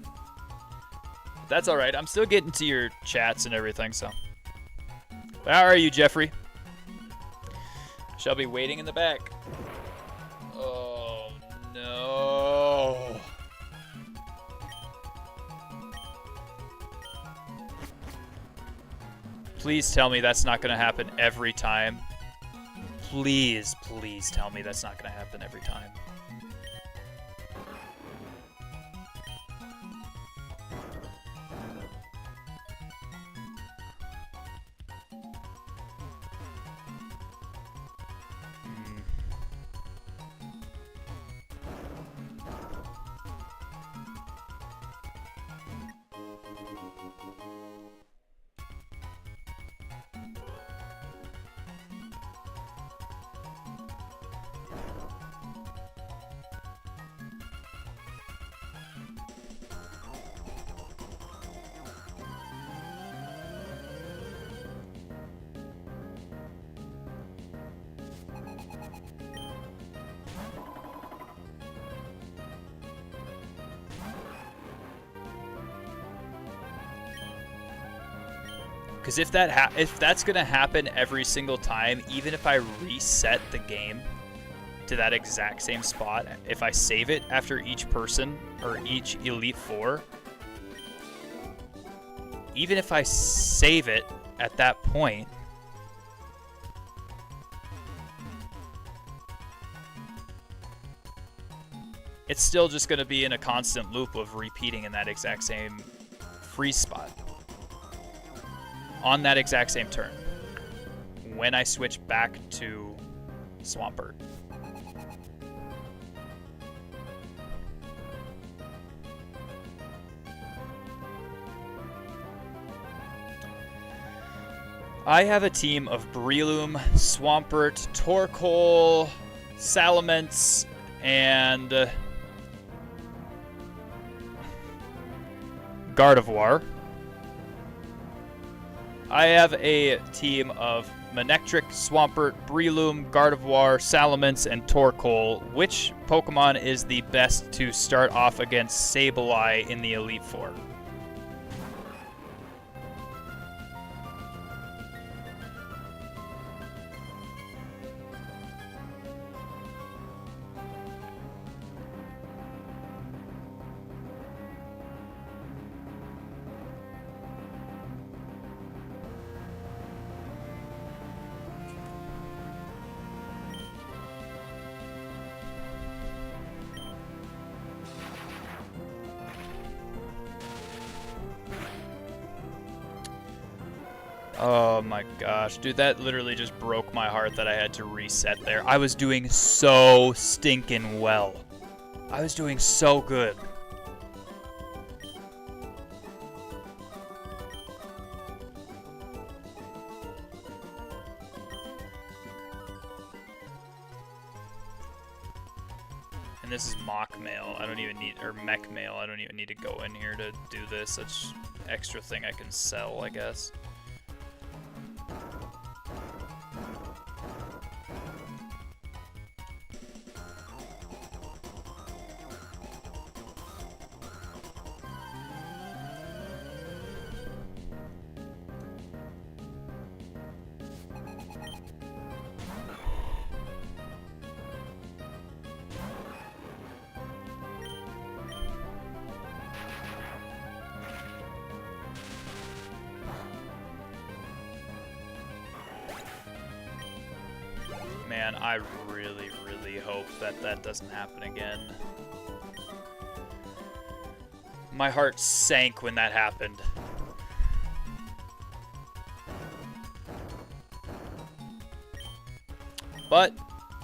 But that's all right. I'm still getting to your chats and everything. So how are you, Jeffrey? Shall be waiting in the back. Oh no. Please tell me that's not going to happen every time. Please, please tell me that's not going to happen every time. Because if that's gonna happen every single time, even if I reset the game to that exact same spot, if I save it after each person or each Elite Four, even if I save it at that point, it's still just gonna be in a constant loop of repeating in that exact same freeze spot. On that exact same turn when I switch back to Swampert. I have a team of Breloom, Swampert, Torkoal, Salamence, and Gardevoir. I have a team of Manectric, Swampert, Breloom, Gardevoir, Salamence, and Torkoal. Which Pokemon is the best to start off against Sableye in the Elite Four? Oh my gosh, dude, that literally just broke my heart that I had to reset there. I was doing so stinking well. I was doing so good. And this is mock mail. I don't even need, or mech mail. I don't even need to go in here to do this. That's extra thing I can sell, I guess. man, I really, really hope that that doesn't happen again. My heart sank when that happened. But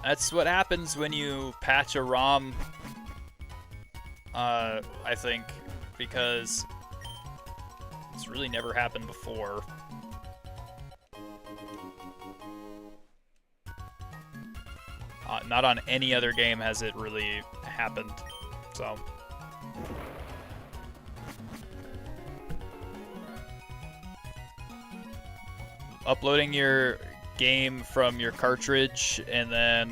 that's what happens when you patch a ROM, I think, because it's really never happened before. Not on any other game has it really happened, so. Uploading your game from your cartridge and then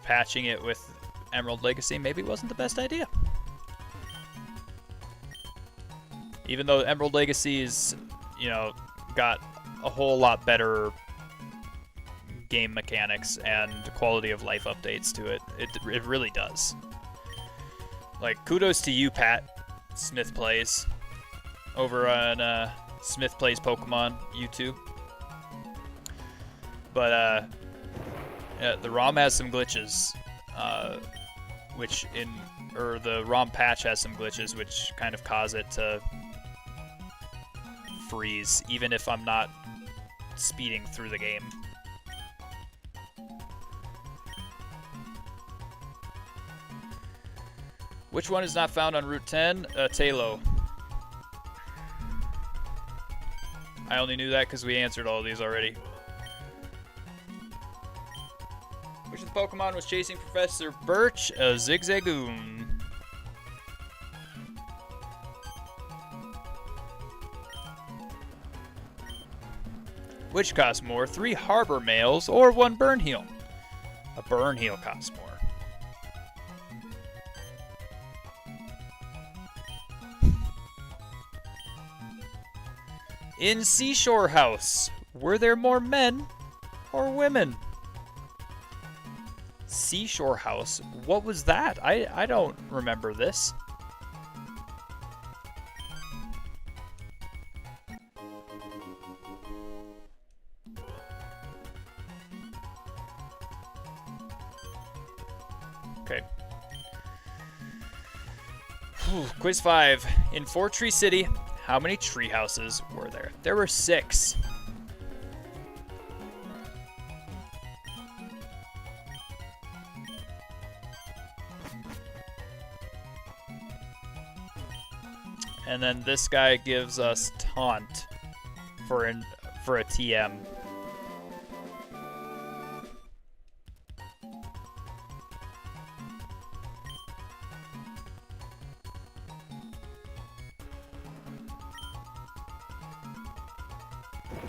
patching it with Emerald Legacy maybe wasn't the best idea. Even though Emerald Legacy's, you know, got a whole lot better game mechanics and quality of life updates to it. It really does. Like, kudos to you, Pat Smith Plays, over on Smith Plays Pokemon YouTube. But yeah, the ROM has some glitches, the ROM patch has some glitches which kind of cause it to freeze, even if I'm not speeding through the game. Which one is not found on Route 10? Talo. I only knew that because we answered all of these already. Which of the Pokemon was chasing Professor Birch? A Zigzagoon. Which costs more, 3 Harbor Mails or 1 Burnheel? A Burnheel costs more. In Seashore House, were there more men or women? Seashore House? What was that? I don't remember this. Okay. Quiz 5. In Four Tree City, how many tree houses were there? There were 6. And then this guy gives us taunt for a TM.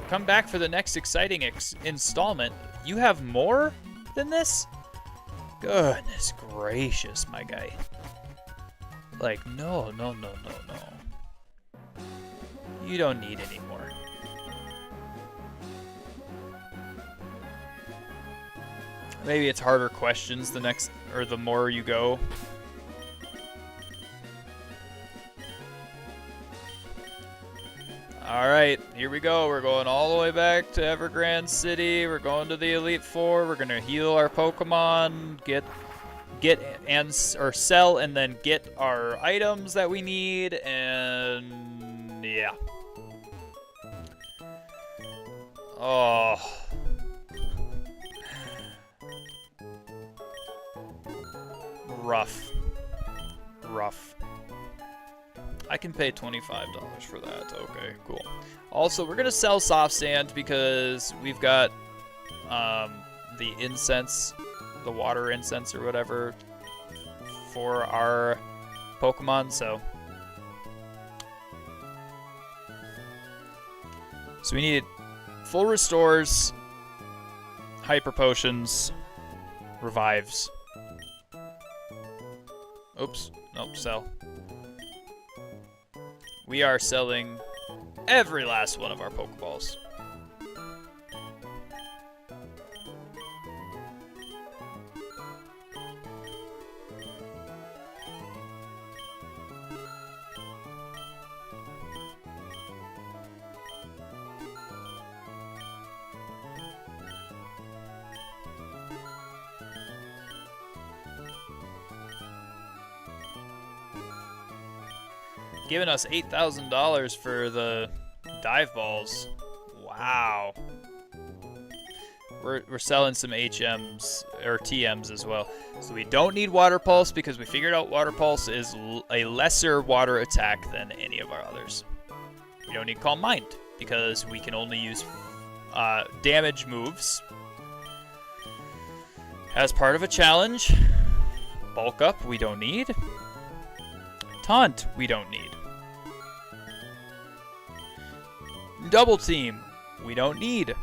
Come back for the next exciting installment. You have more than this? Goodness gracious, my guy. Like, no. You don't need any more. Maybe it's harder questions the more you go. Alright, here we go. We're going all the way back to Evergrande City. We're going to the Elite Four. We're gonna heal our Pokemon, sell and then get our items that we need, and yeah. Oh. Rough. I can pay $25 for that. Okay, cool. Also, we're gonna sell soft sand because we've got the incense, the water incense or whatever for our Pokemon, so we need full restores, hyper potions, revives. Oops, nope, sell. We are selling every last one of our Pokeballs. giving us $8,000 for the dive balls. Wow. We're selling some HMs or TMs as well. So we don't need Water Pulse because we figured out Water Pulse is a lesser water attack than any of our others. We don't need Calm Mind because we can only use damage moves as part of a challenge. Bulk Up we don't need. Taunt we don't need. Double Team we don't need.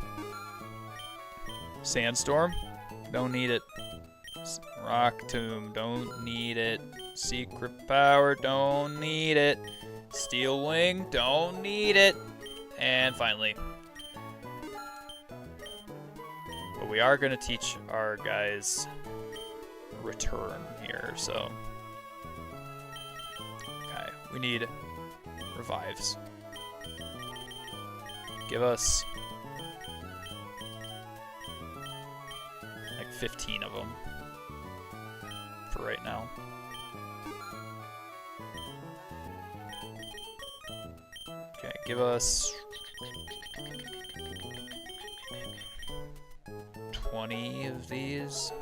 Sandstorm, don't need it. Rock Tomb, don't need it. Secret Power, don't need it. Steel Wing, don't need it. And finally, but we are going to teach our guys Return here, so. Okay, we need revives. Give us 15 of them for right now. Okay, give us 20 of these.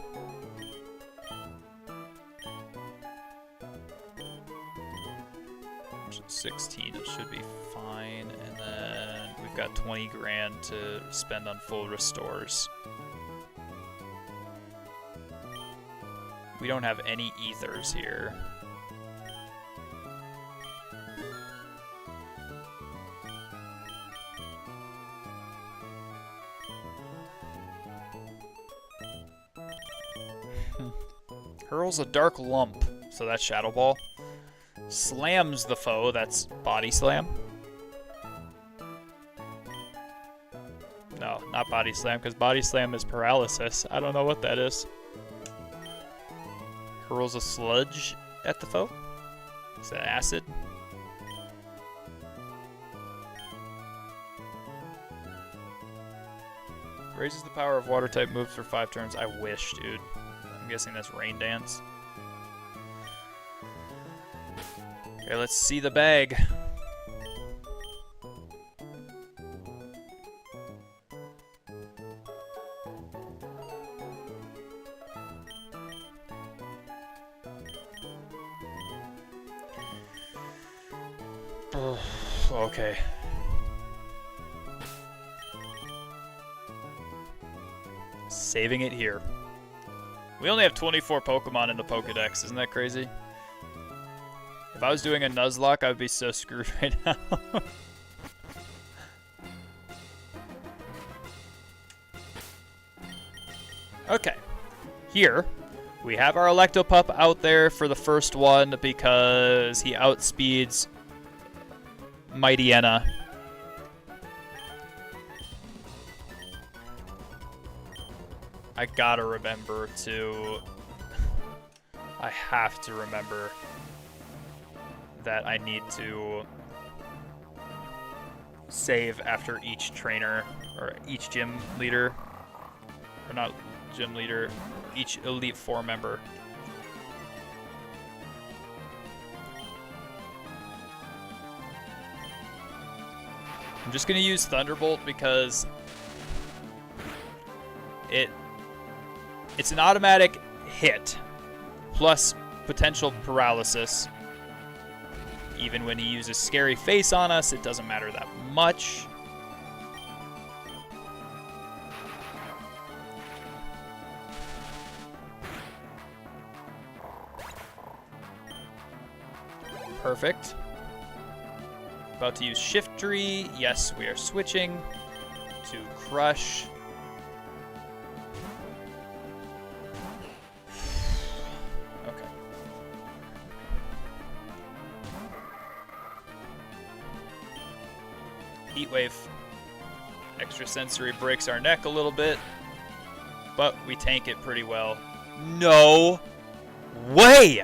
Which is 16, it should be fine. And then we've got 20 grand to spend on full restores. We don't have any ethers here. Hurls a dark lump, so that's Shadow Ball. Slams the foe, that's Body Slam. No, not Body Slam, because Body Slam is paralysis. I don't know what that is. Hurls a sludge at the foe. Is that acid? Raises the power of water type moves for 5 turns. I wish, dude. I'm guessing that's Rain Dance. Okay, let's see the bag. Okay. Saving it here. We only have 24 Pokemon in the Pokedex. Isn't that crazy? If I was doing a Nuzlocke, I would be so screwed right now. Okay. Here, we have our Electopup out there for the first one because he outspeeds Mightyena. I gotta remember to... I have to remember that I need to save after each trainer, or each gym leader, or not gym leader, each Elite Four member. I'm just gonna use Thunderbolt because it's an automatic hit, plus potential paralysis. Even when he uses Scary Face on us, it doesn't matter that much. Perfect. About to use Shiftry. Yes, we are switching to Crush. Okay. Heat Wave. Extrasensory breaks our neck a little bit, but we tank it pretty well. No way!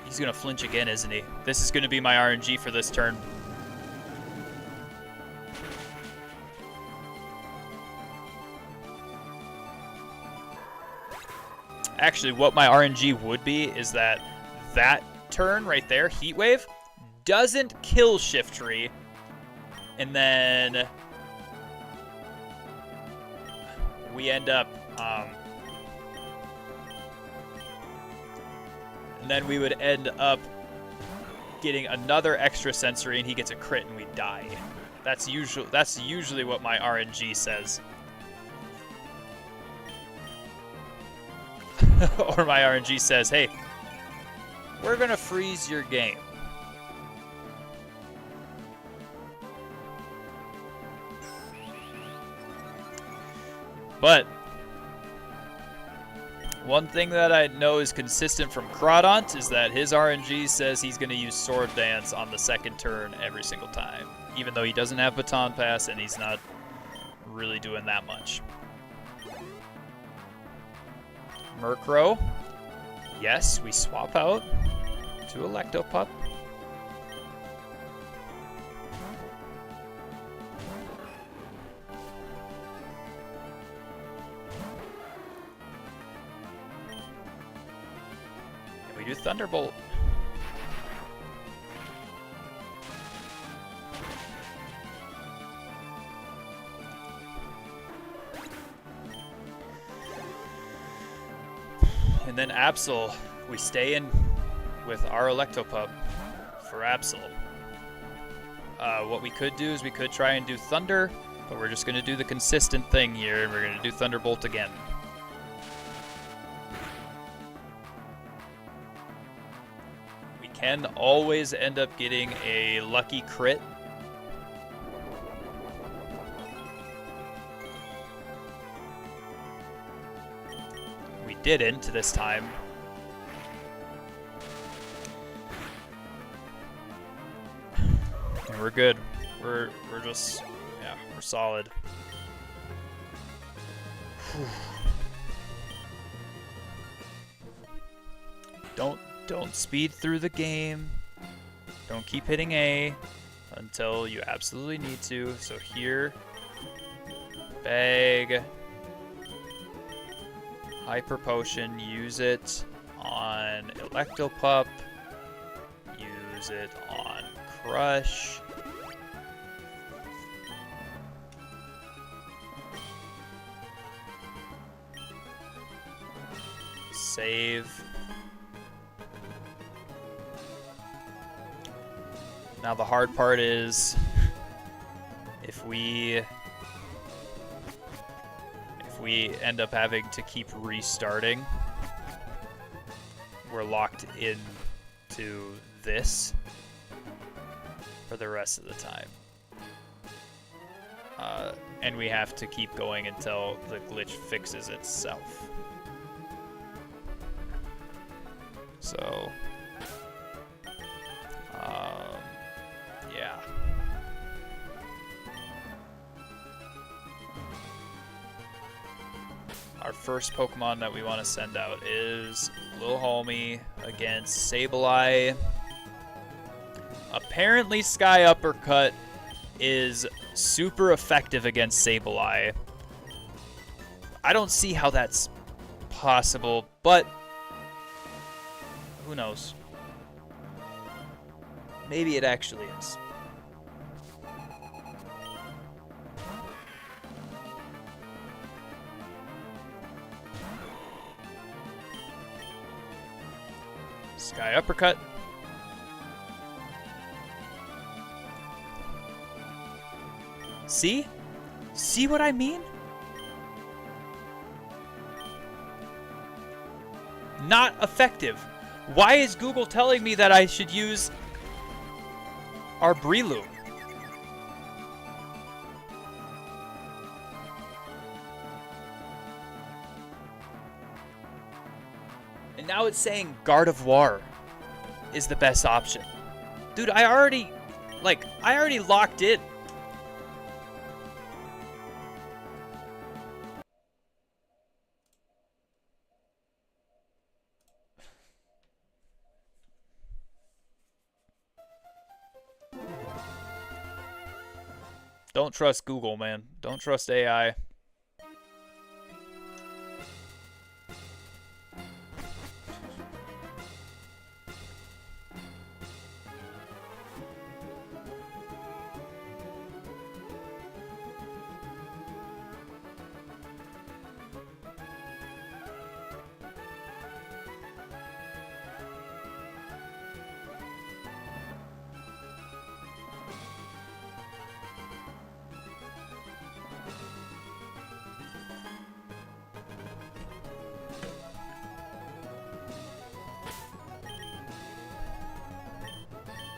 He's gonna flinch again, isn't he? This is gonna be my RNG for this turn. Actually, what my RNG would be is that turn right there, Heat Wave, doesn't kill Shiftry, and then we end up, and then we would end up getting another extra sensory, and he gets a crit, and we die. That's usually what my RNG says. Or my RNG says, hey, we're gonna freeze your game. But one thing that I know is consistent from Crawdont is that his RNG says he's going to use Sword Dance on the second turn every single time, even though he doesn't have Baton Pass and he's not really doing that much. Murkrow, yes, we swap out to Electopup. And we do Thunderbolt. And then Absol, we stay in with our Electopup for Absol. What we could do is we could try and do Thunder, but we're just going to do the consistent thing here, and we're going to do Thunderbolt again. We can always end up getting a lucky crit. Didn't this time. And we're good. We're just, yeah, we're solid. Whew. Don't speed through the game. Don't keep hitting A until you absolutely need to. So here, bag. Hyper Potion, use it on Electopup, use it on Crush. Save. Now the hard part is if we end up having to keep restarting, we're locked into this for the rest of the time. And we have to keep going until the glitch fixes itself. So, yeah. Our first Pokemon that we want to send out is Lil Homie against Sableye. Apparently Sky Uppercut is super effective against Sableye. I don't see how that's possible, but who knows? Maybe it actually is. Sky Uppercut. See? See what I mean? Not effective. Why is Google telling me that I should use our Breloom? And now it's saying Gardevoir is the best option. Dude, I already locked in. Don't trust Google, man. Don't trust AI.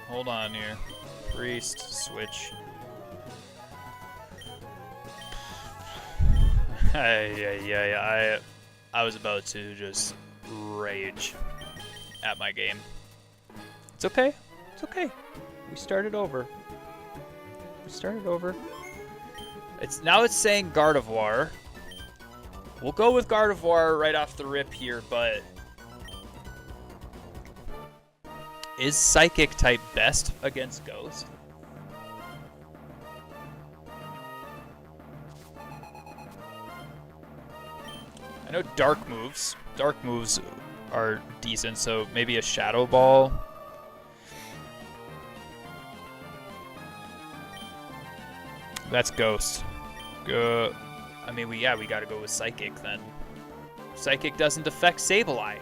Hold on here. Priest, switch. I was about to just rage at my game. It's okay. It's okay. We started over. It's saying Gardevoir. We'll go with Gardevoir right off the rip here, but is Psychic type best against Ghost? I know Dark moves. Dark moves are decent, so maybe a Shadow Ball. That's Ghost. I mean, we gotta go with Psychic then. Psychic doesn't affect Sableye.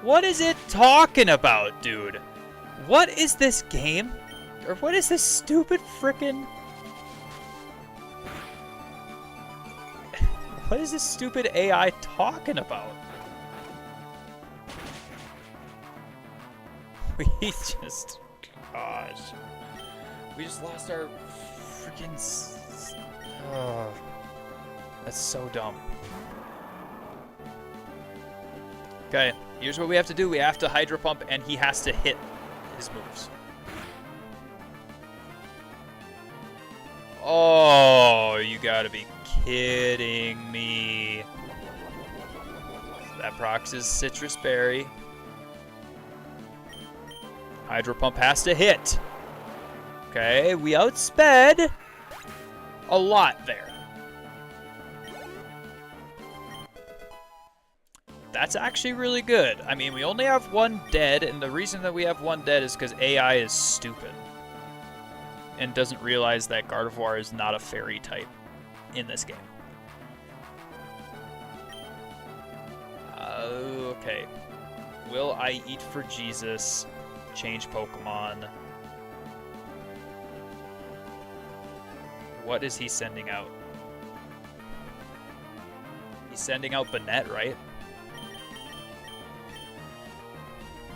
What is it talking about, dude? What is this game? Or what is this stupid frickin'... What is this stupid AI talking about? We just... Gosh. We just lost our freaking... That's so dumb. Okay, here's what we have to do. We have to Hydro Pump, and he has to hit his moves. Oh, you gotta be kidding me. That procs is Citrus Berry. Hydro Pump has to hit. Okay, we outsped a lot there. That's actually really good. I mean, we only have one dead, and the reason that we have one dead is because AI is stupid and doesn't realize that Gardevoir is not a fairy type in this game. Okay. Will I eat for Jesus? Change Pokemon. What is he sending out? He's sending out Banette, right?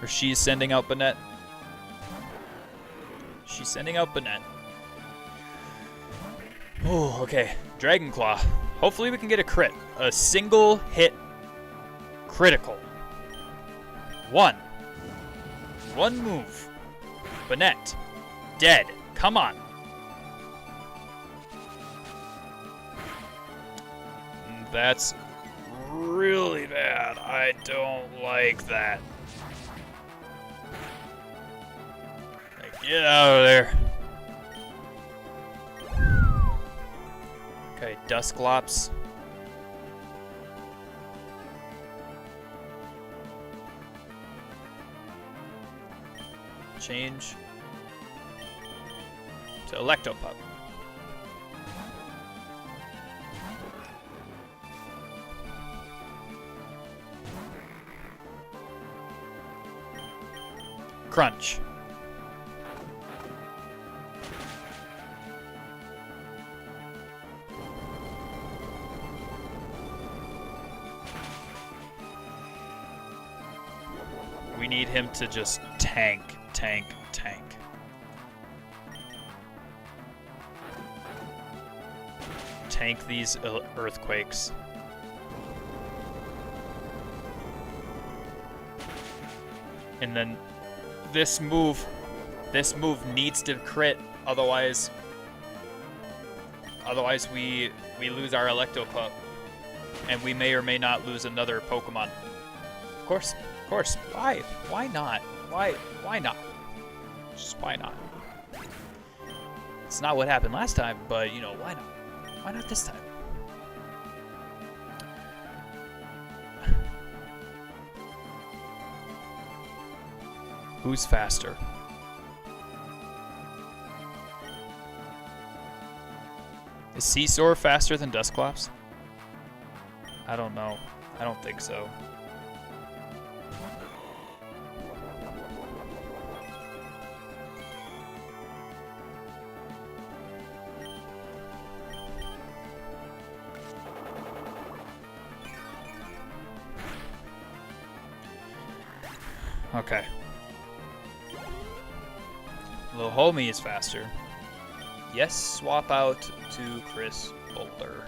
Or she's sending out Banette? She's sending out Banette. Oh, okay. Dragon Claw. Hopefully we can get a crit. A single hit critical. One move. Banette. Dead. Come on. That's really bad. I don't like that. Get out of there. Okay, Dusclops. Change to Electopup. Crunch. We need him to just tank. Tank these earthquakes. And then this move needs to crit, otherwise we lose our Electopup, and we may or may not lose another Pokemon. Of course. Why not? Why not? Just why not? It's not what happened last time, but you know, why not? Why not this time? Who's faster? Is Scizor faster than Dusclops? I don't know. I don't think so. Okay. Little homie is faster. Yes, swap out to Chris Boulder.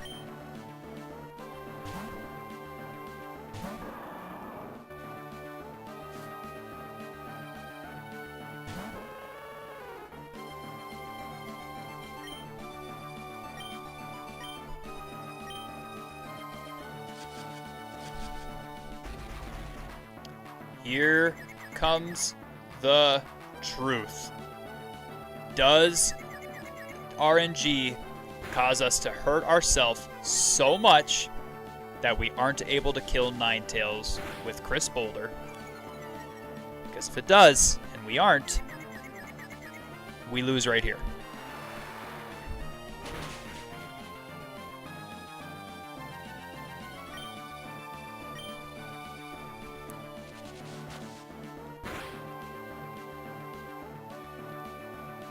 Here comes the truth. Does RNG cause us to hurt ourselves so much that we aren't able to kill Ninetales with Chris Boulder? Because if it does, and we aren't, we lose right here.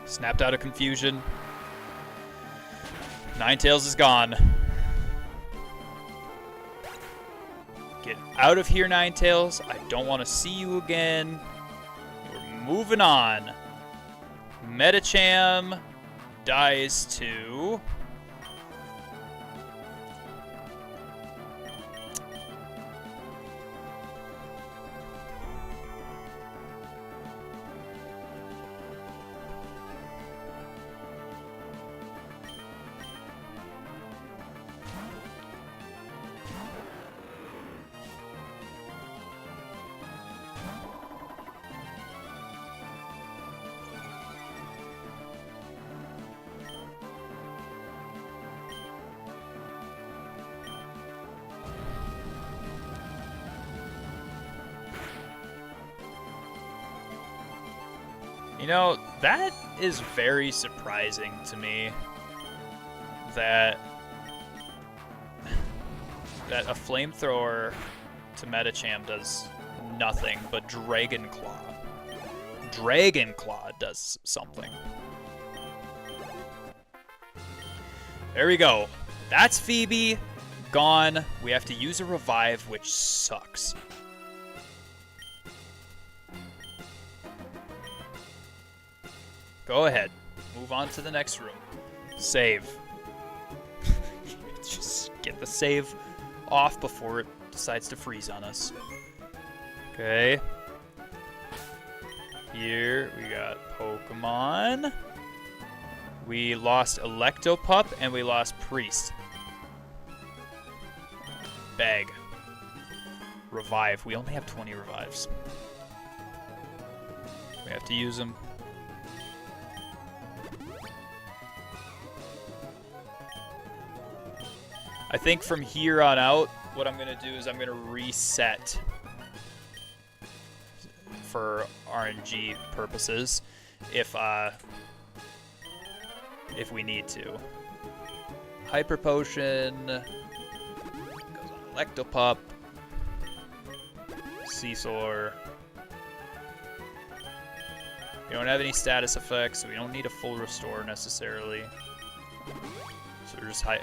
Snapped out of confusion. Ninetales is gone. Get out of here, Ninetales. I don't want to see you again. We're moving on. Metacham dies to... You know, that is very surprising to me that a flamethrower to Metacham does nothing but Dragon Claw. Dragon Claw does something. There we go. That's Phoebe gone. We have to use a revive, which sucks. Go ahead. Move on to the next room. Save. Just get the save off before it decides to freeze on us. Okay. Here we got Pokemon. We lost Electopup and we lost Priest. Bag. Revive. We only have 20 revives. We have to use them. I think from here on out, what I'm going to do is I'm going to reset for RNG purposes if we need to. Hyper Potion goes on Electopup, Seesaw. We don't have any status effects, so we don't need a full restore necessarily. So we're just high.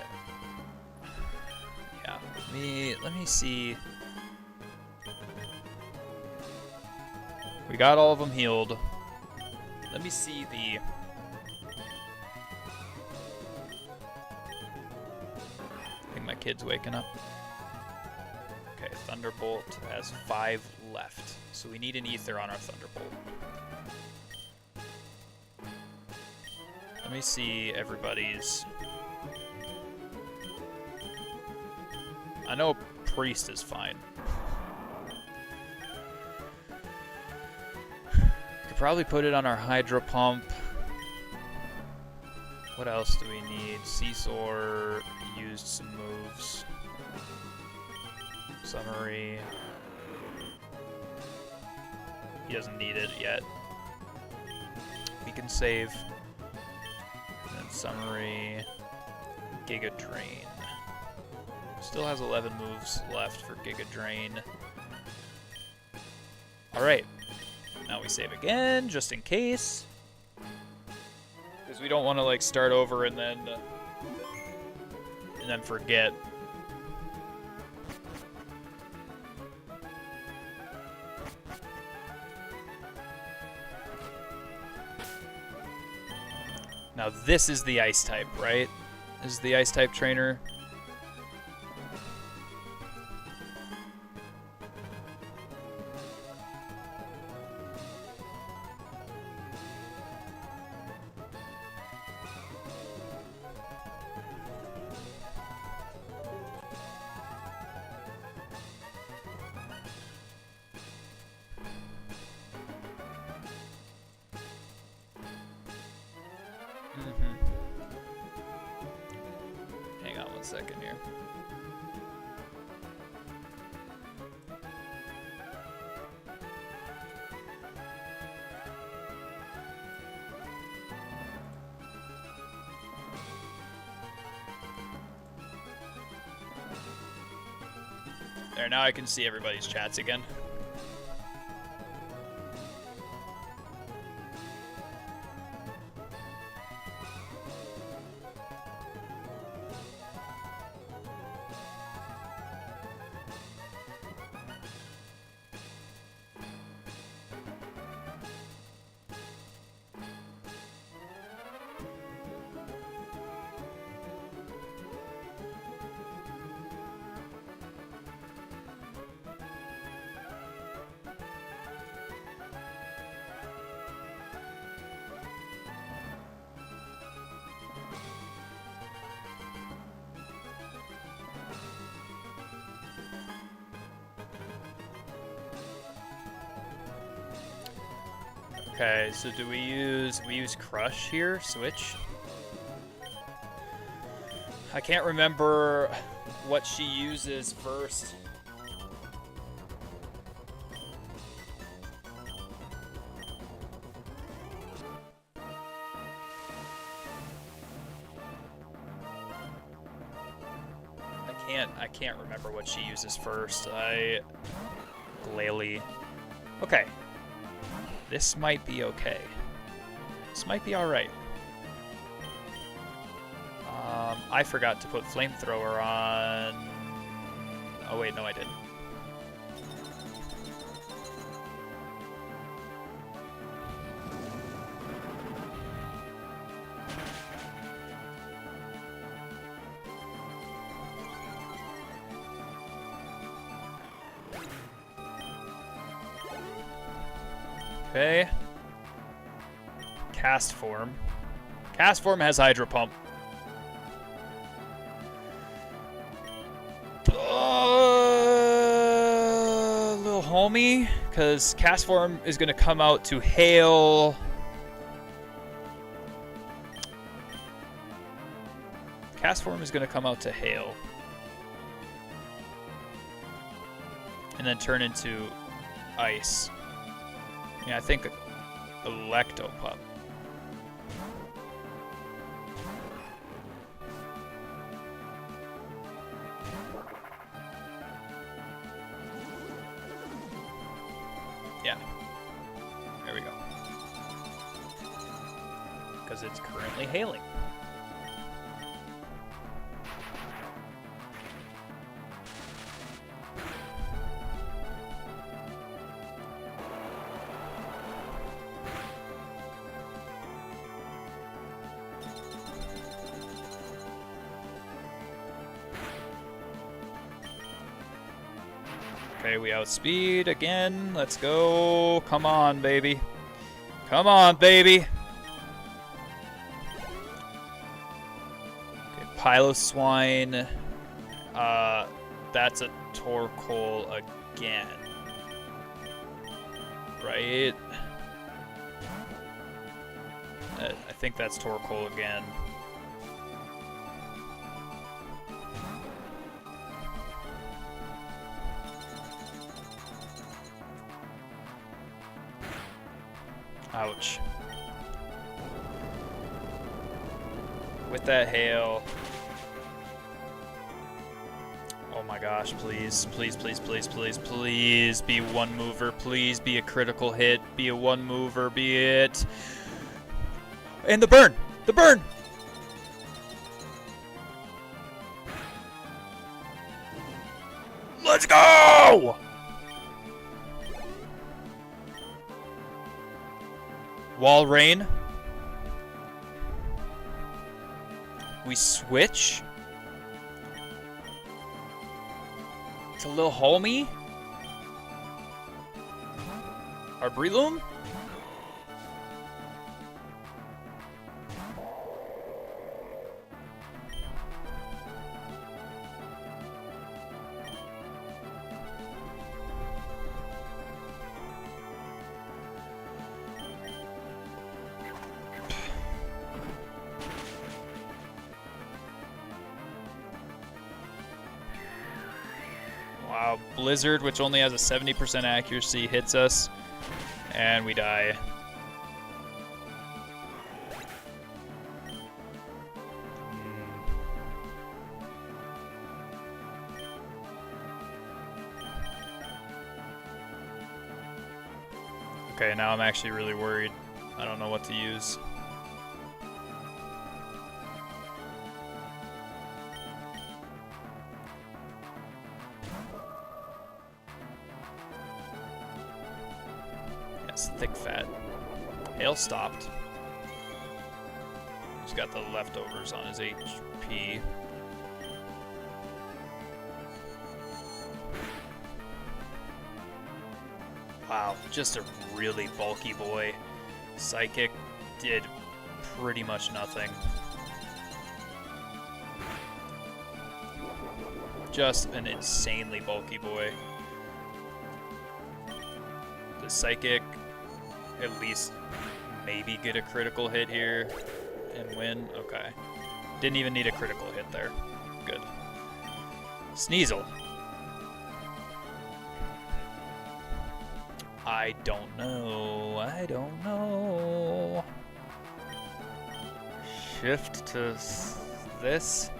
Let me see. We got all of them healed. Let me see the... I think my kid's waking up. Okay, Thunderbolt has 5 left. So we need an Ether on our Thunderbolt. Let me see everybody's... I know Priest is fine. Could probably put it on our Hydro Pump. What else do we need? Seesaw used some moves. Summary. He doesn't need it yet. We can save. And then Summary. Giga Drain. Still has 11 moves left for Giga Drain. Alright. Now we save again, just in case. Because we don't want to, like, start over and then forget. Now this is the ice type, right? This is the ice type trainer. Hang on one second here. There, now I can see everybody's chats again. Okay, so do we use Crush here? Switch? I can't remember what she uses first. I can't remember what she uses first. Glalie. Okay. This might be okay. This might be alright. I forgot to put Flamethrower on... Oh wait, no I didn't. Okay. Cast Form. Cast Form has Hydro Pump. Little homie, because Cast Form is going to come out to Hail. Cast Form is going to come out to Hail. And then turn into Ice. Yeah, I think Electopop. Yeah. There we go. Because it's currently hailing. Okay, we outspeed again. Let's go. Come on, baby. Come on, baby. Okay, Piloswine. That's a Torkoal again. Right? I think that's Torkoal again. Ouch. With that hail. Oh my gosh, please. Please, please, please, please, please be one mover. Please be a critical hit. Be a one mover. Be it. And the burn! The burn! Let's go! Wall Rain. We switch to Lil Homie? Our Breloom? Wow, Blizzard, which only has a 70% accuracy, hits us, and we die. Okay, now I'm actually really worried. I don't know what to use. Yes, thick fat. Hail stopped. He's got the leftovers on his HP. Wow, just a really bulky boy. Psychic did pretty much nothing. Just an insanely bulky boy. The Psychic at least maybe get a critical hit here and win. Okay. Didn't even need a critical hit there. Good. Sneasel. I don't know. I don't know. Shift to this.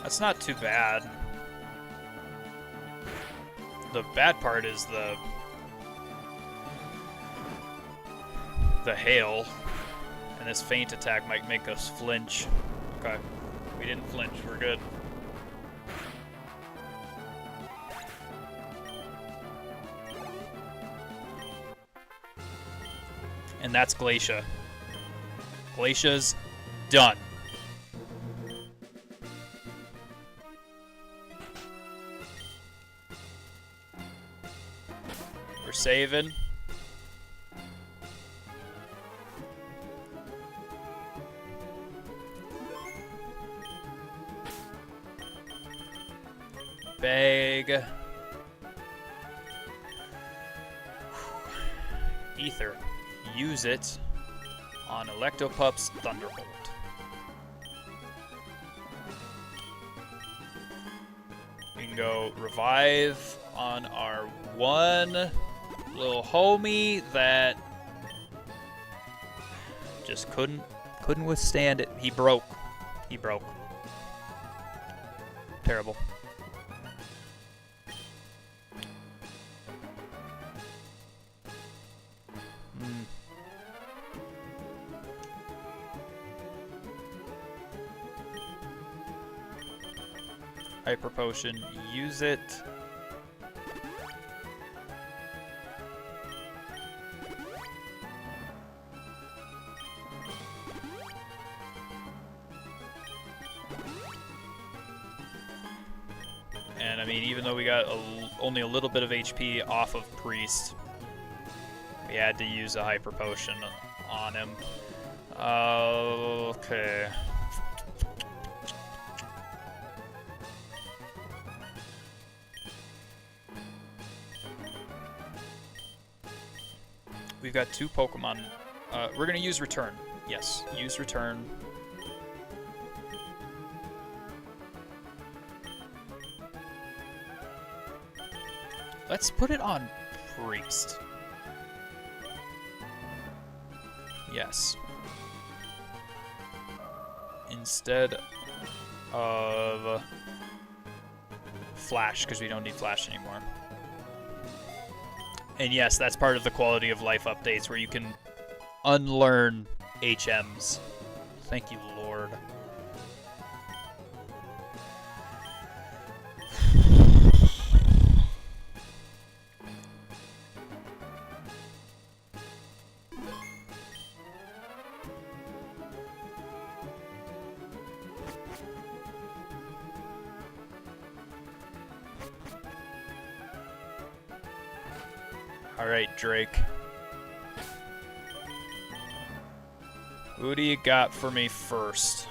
That's not too bad. The bad part is the hail, and this feint attack might make us flinch. Okay, we didn't flinch, we're good. And that's Glacia. Glacia's done. We're saving. Bag. Ether. Use it on Electopup's Thunderbolt. We can go revive on our one little homie that just couldn't withstand it. He broke. He broke. Terrible. Hyper Potion, use it. And I mean, even though we got only a little bit of HP off of Priest, we had to use a Hyper Potion on him. Okay. We've got two Pokemon. We're going to use Return. Yes, use Return. Let's put it on Priest. Yes. Instead of Flash, because we don't need Flash anymore. And yes, that's part of the quality of life updates, where you can unlearn HMs. Thank you, Lord. Alright, Drake. Who do you got for me first?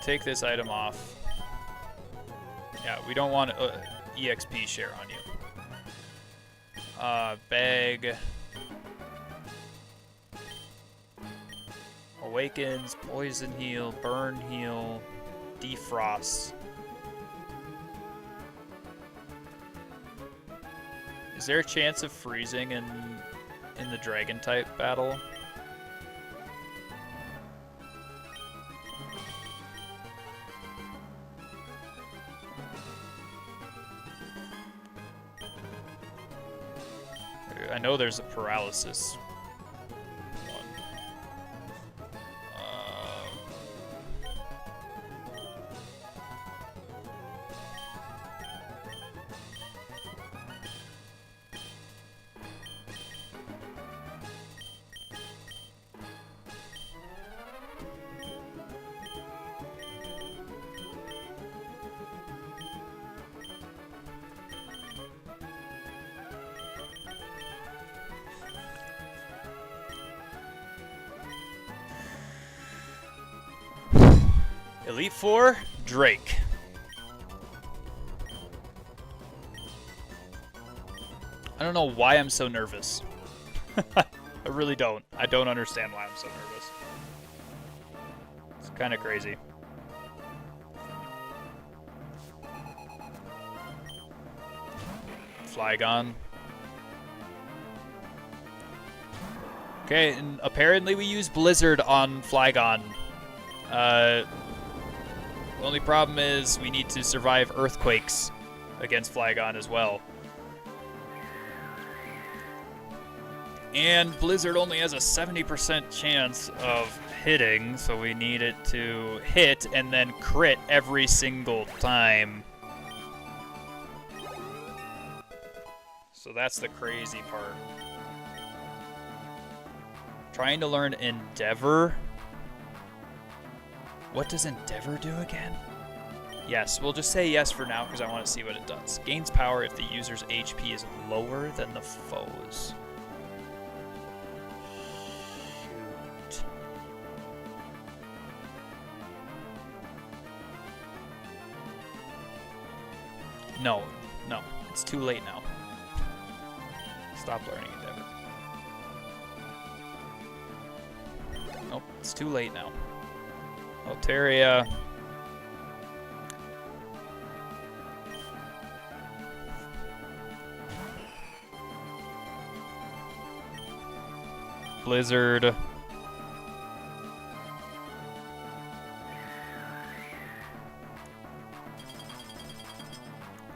Take this item off. Yeah, we don't want EXP share on you. Bag. Awakens, poison heal, burn heal, defrost. Is there a chance of freezing in the dragon type battle? I know there's a paralysis one. Elite Four, Drake. I don't know why I'm so nervous. I really don't. I don't understand why I'm so nervous. It's kind of crazy. Flygon. Okay, and apparently we use Blizzard on Flygon. The only problem is we need to survive earthquakes against Flygon as well. And Blizzard only has a 70% chance of hitting, so we need it to hit and then crit every single time. So that's the crazy part. Trying to learn Endeavor. What does Endeavor do again? Yes, we'll just say yes for now because I want to see what it does. Gains power if the user's HP is lower than the foe's. Shoot. No, it's too late now. Stop learning Endeavor. Nope, it's too late now. Altaria. Blizzard.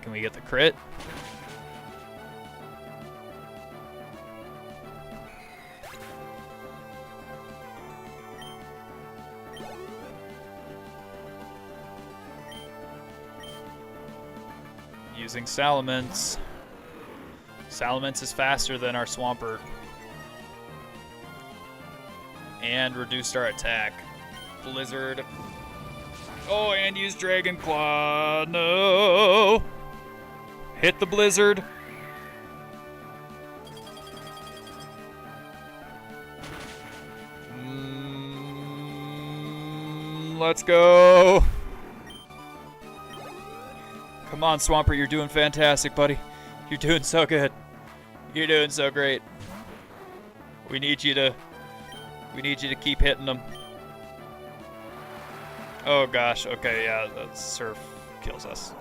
Can we get the crit? using Salamence. Salamence is faster than our Swampert. And reduced our attack. Blizzard. Oh, and use Dragon Claw. No! Hit the Blizzard. Let's go. Come on, Swampert, you're doing fantastic, buddy. You're doing so good. You're doing so great. We need you to keep hitting them. Oh gosh, okay, yeah, the surf kills us.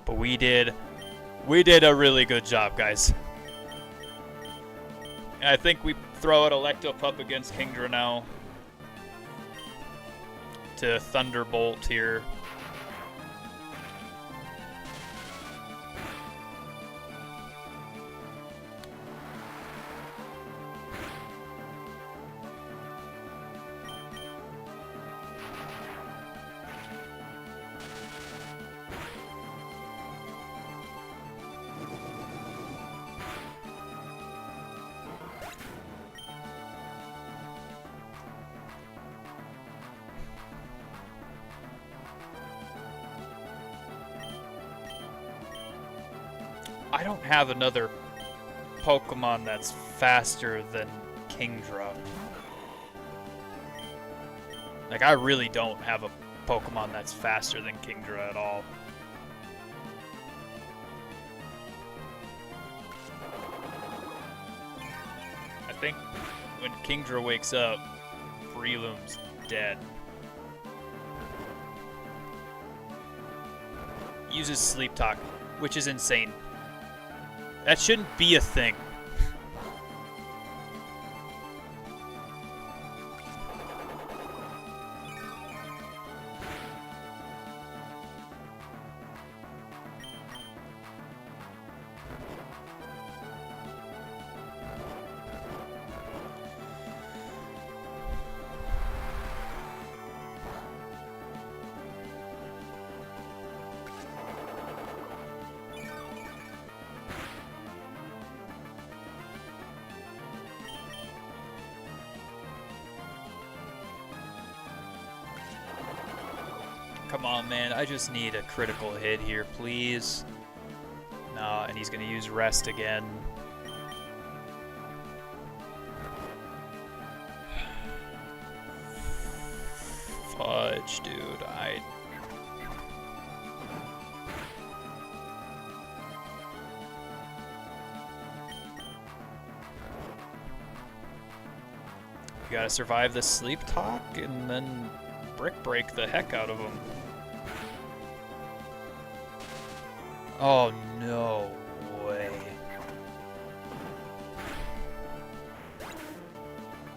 But we did a really good job, guys. I think we throw out Electopup against Kingdra now. To Thunderbolt here. I don't have another Pokemon that's faster than Kingdra. Like, I really don't have a Pokemon that's faster than Kingdra at all. I think when Kingdra wakes up, Breloom's dead. Uses Sleep Talk, which is insane. That shouldn't be a thing. Come on, man. I just need a critical hit here, please. No, and he's going to use Rest again. Fudge, dude. You gotta survive the Sleep Talk and then Brick Break the heck out of him. Oh, no way.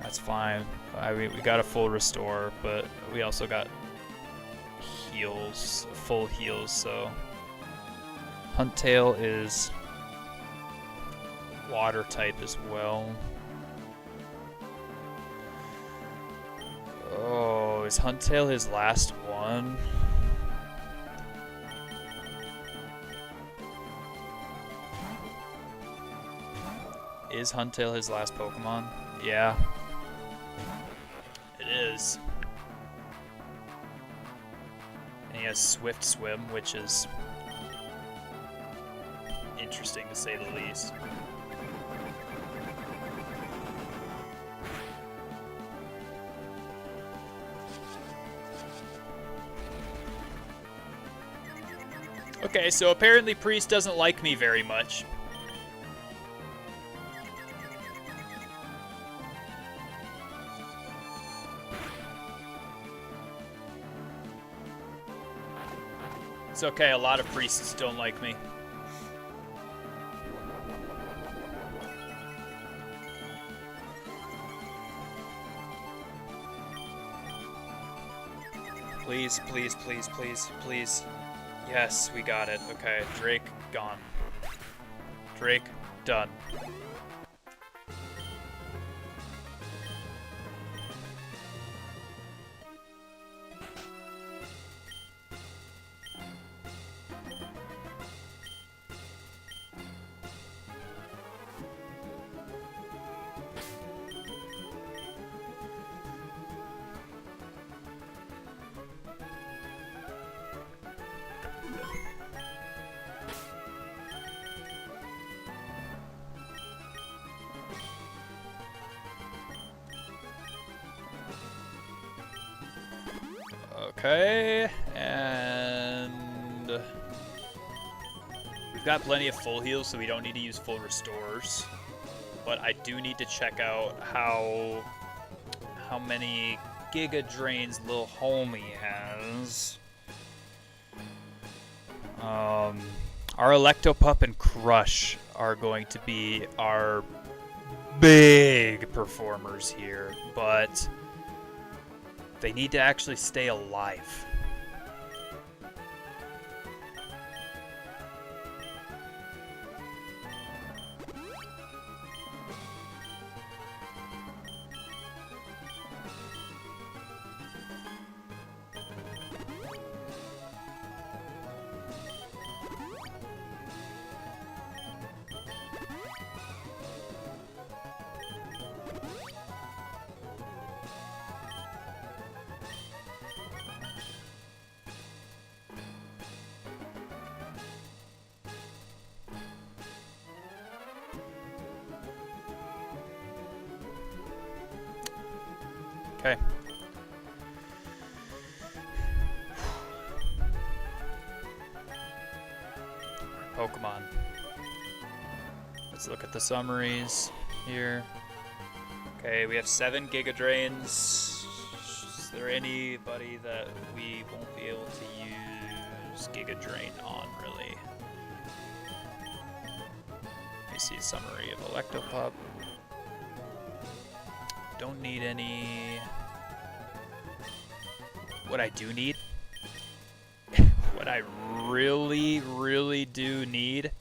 That's fine. I mean, we got a full restore, but we also got heals, full heals, so... Huntail is water type as well. Oh, is Huntail his last one? Is Huntail his last Pokemon? Yeah. It is. And he has Swift Swim, which is interesting to say the least. Okay, so apparently Priest doesn't like me very much. It's okay, a lot of priests don't like me. Please, please, please, please, please. Yes, we got it. Okay, Drake gone. Drake done. Okay, and we've got plenty of full heals, so we don't need to use full restores. But I do need to check out how many Giga Drains Lil Homie has. Our Electopup and Crush are going to be our big performers here, but they need to actually stay alive. Okay. Pokemon. Let's look at the summaries here. Okay, we have 7 Giga Drains. Is there anybody that we won't be able to use Giga Drain on, really? Let me see a summary of Electopup. Don't need any. What I do need, what I really, really do need,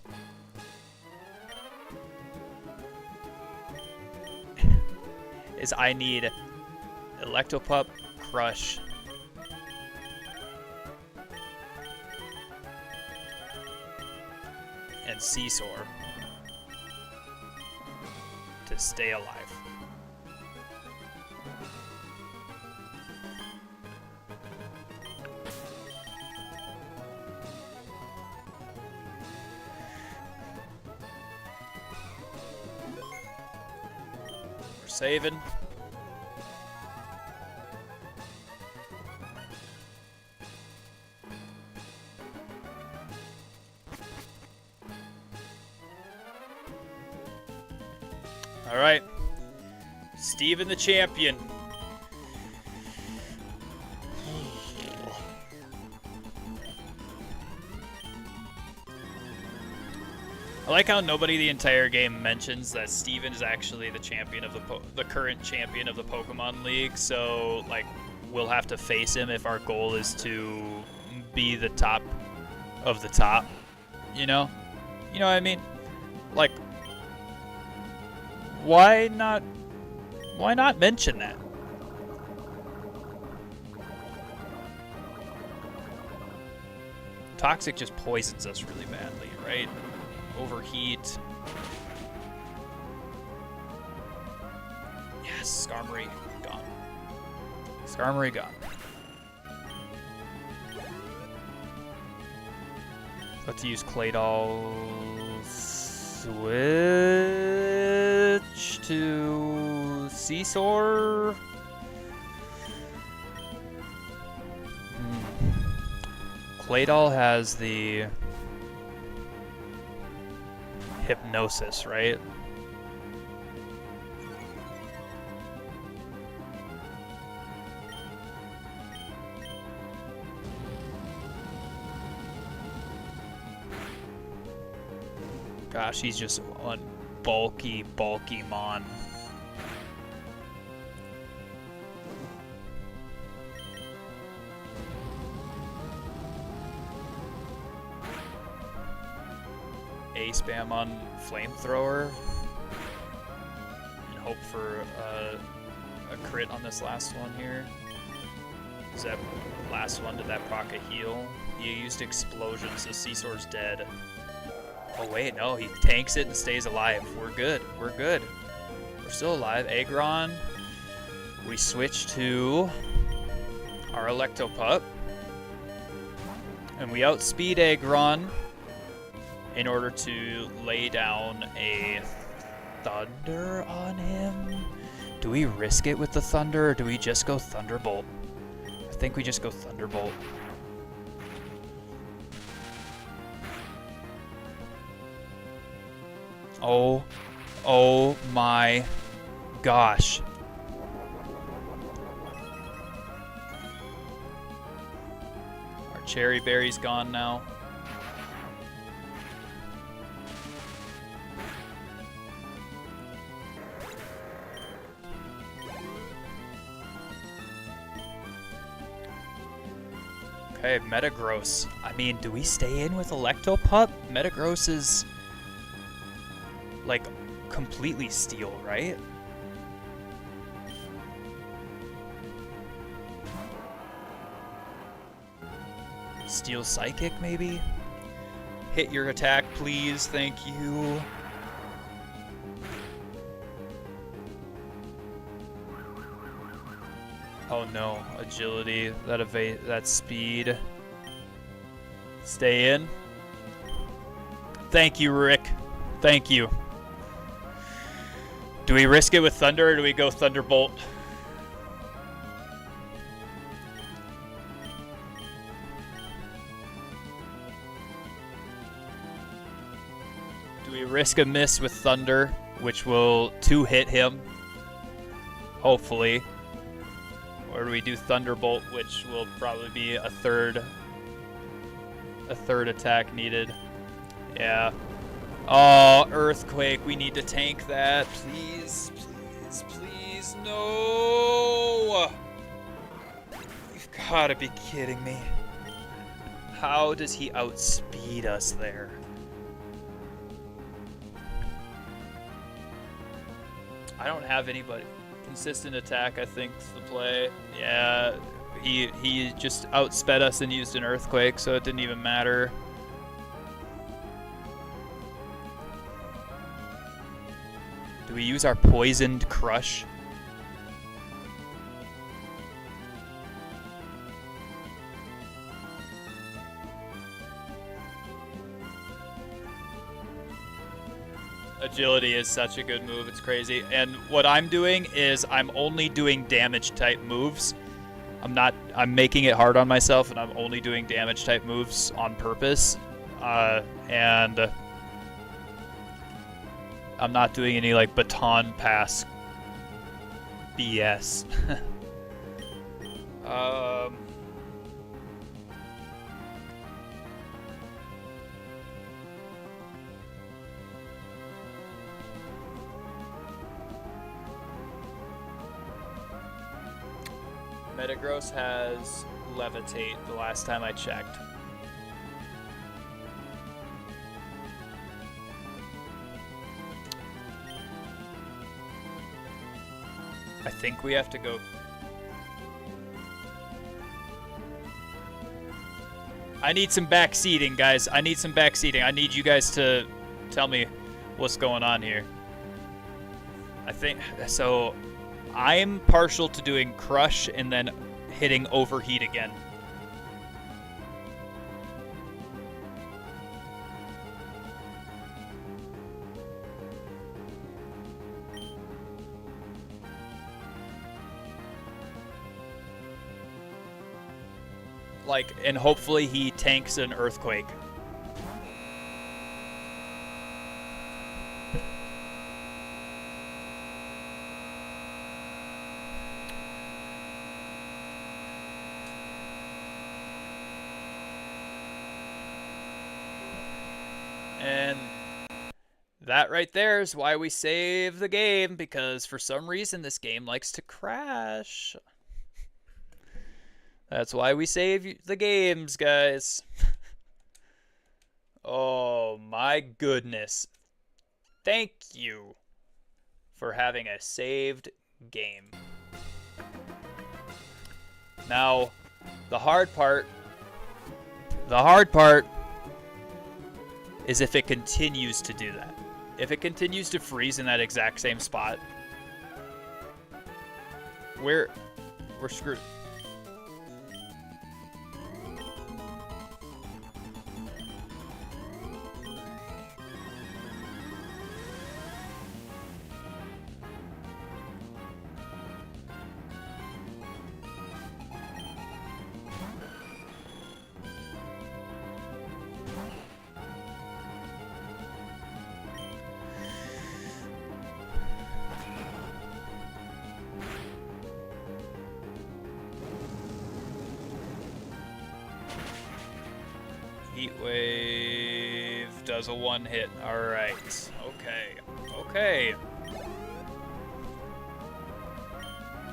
is I need Electopup, Crush, and Seesaw to stay alive. Saving. All right. Steven the champion. I like how nobody the entire game mentions that Steven is actually the champion of the current champion of the Pokemon League. So, like, we'll have to face him if our goal is to be the top of the top. You know? You know what I mean? Like, why not mention that? Toxic just poisons us really badly, right? Overheat. Yes, Skarmory gone. Skarmory gone. Let's use Claydol. Switch to Seesaw. Claydol has the Hypnosis, right? Gosh, he's just a bulky mon. A spam on Flamethrower and hope for a crit on this last one here. Is that last one? Did that proc a heal? He used Explosion, so Seesaw's dead. Oh wait, no, he tanks it and stays alive. We're good. We're good. We're still alive. Aggron. We switch to our Electopup. And we outspeed Aggron in order to lay down a Thunder on him. Do we risk it with the Thunder, or do we just go Thunderbolt? I I think we just go Thunderbolt. Oh my gosh. Our cherry berry's gone now. Okay, Metagross. I mean, do we stay in with Electopup? Metagross is like completely steel, right? Steel Psychic, maybe? Hit your attack, please. Thank you. Oh no, agility, that speed. Stay in. Thank you, Rick. Thank you. Do we risk it with Thunder or do we go Thunderbolt? Do we risk a miss with Thunder, which will 2-hit him? Hopefully. Or do we do Thunderbolt, which will probably be a third attack needed? Yeah. Oh, Earthquake. We need to tank that. Please, please, please. No! You've got to be kidding me. How does he outspeed us there? I don't have anybody. Consistent attack, I think, is the play. Yeah, he just outsped us and used an Earthquake, so it didn't even matter. Do we use our Poisoned Crush? Agility is such a good move, it's crazy. And what I'm doing is I'm only doing damage type moves. I'm making it hard on myself and I'm only doing damage type moves on purpose. And I'm not doing any like baton pass BS. Metagross has Levitate the last time I checked. I think we have to go. I need some back seating, guys. I need some back seating. I need you guys to tell me what's going on here. I think so. I'm partial to doing Crush and then hitting Overheat again. Like, and hopefully he tanks an Earthquake. And that right there is why we save the game, because for some reason this game likes to crash. That's why we save the games, guys. Oh my goodness. Thank you for having a saved game. Now, the hard part is if it continues to do that. If it continues to freeze in that exact same spot, we're screwed. Heat Wave does a 1-hit. Alright. Okay. Okay.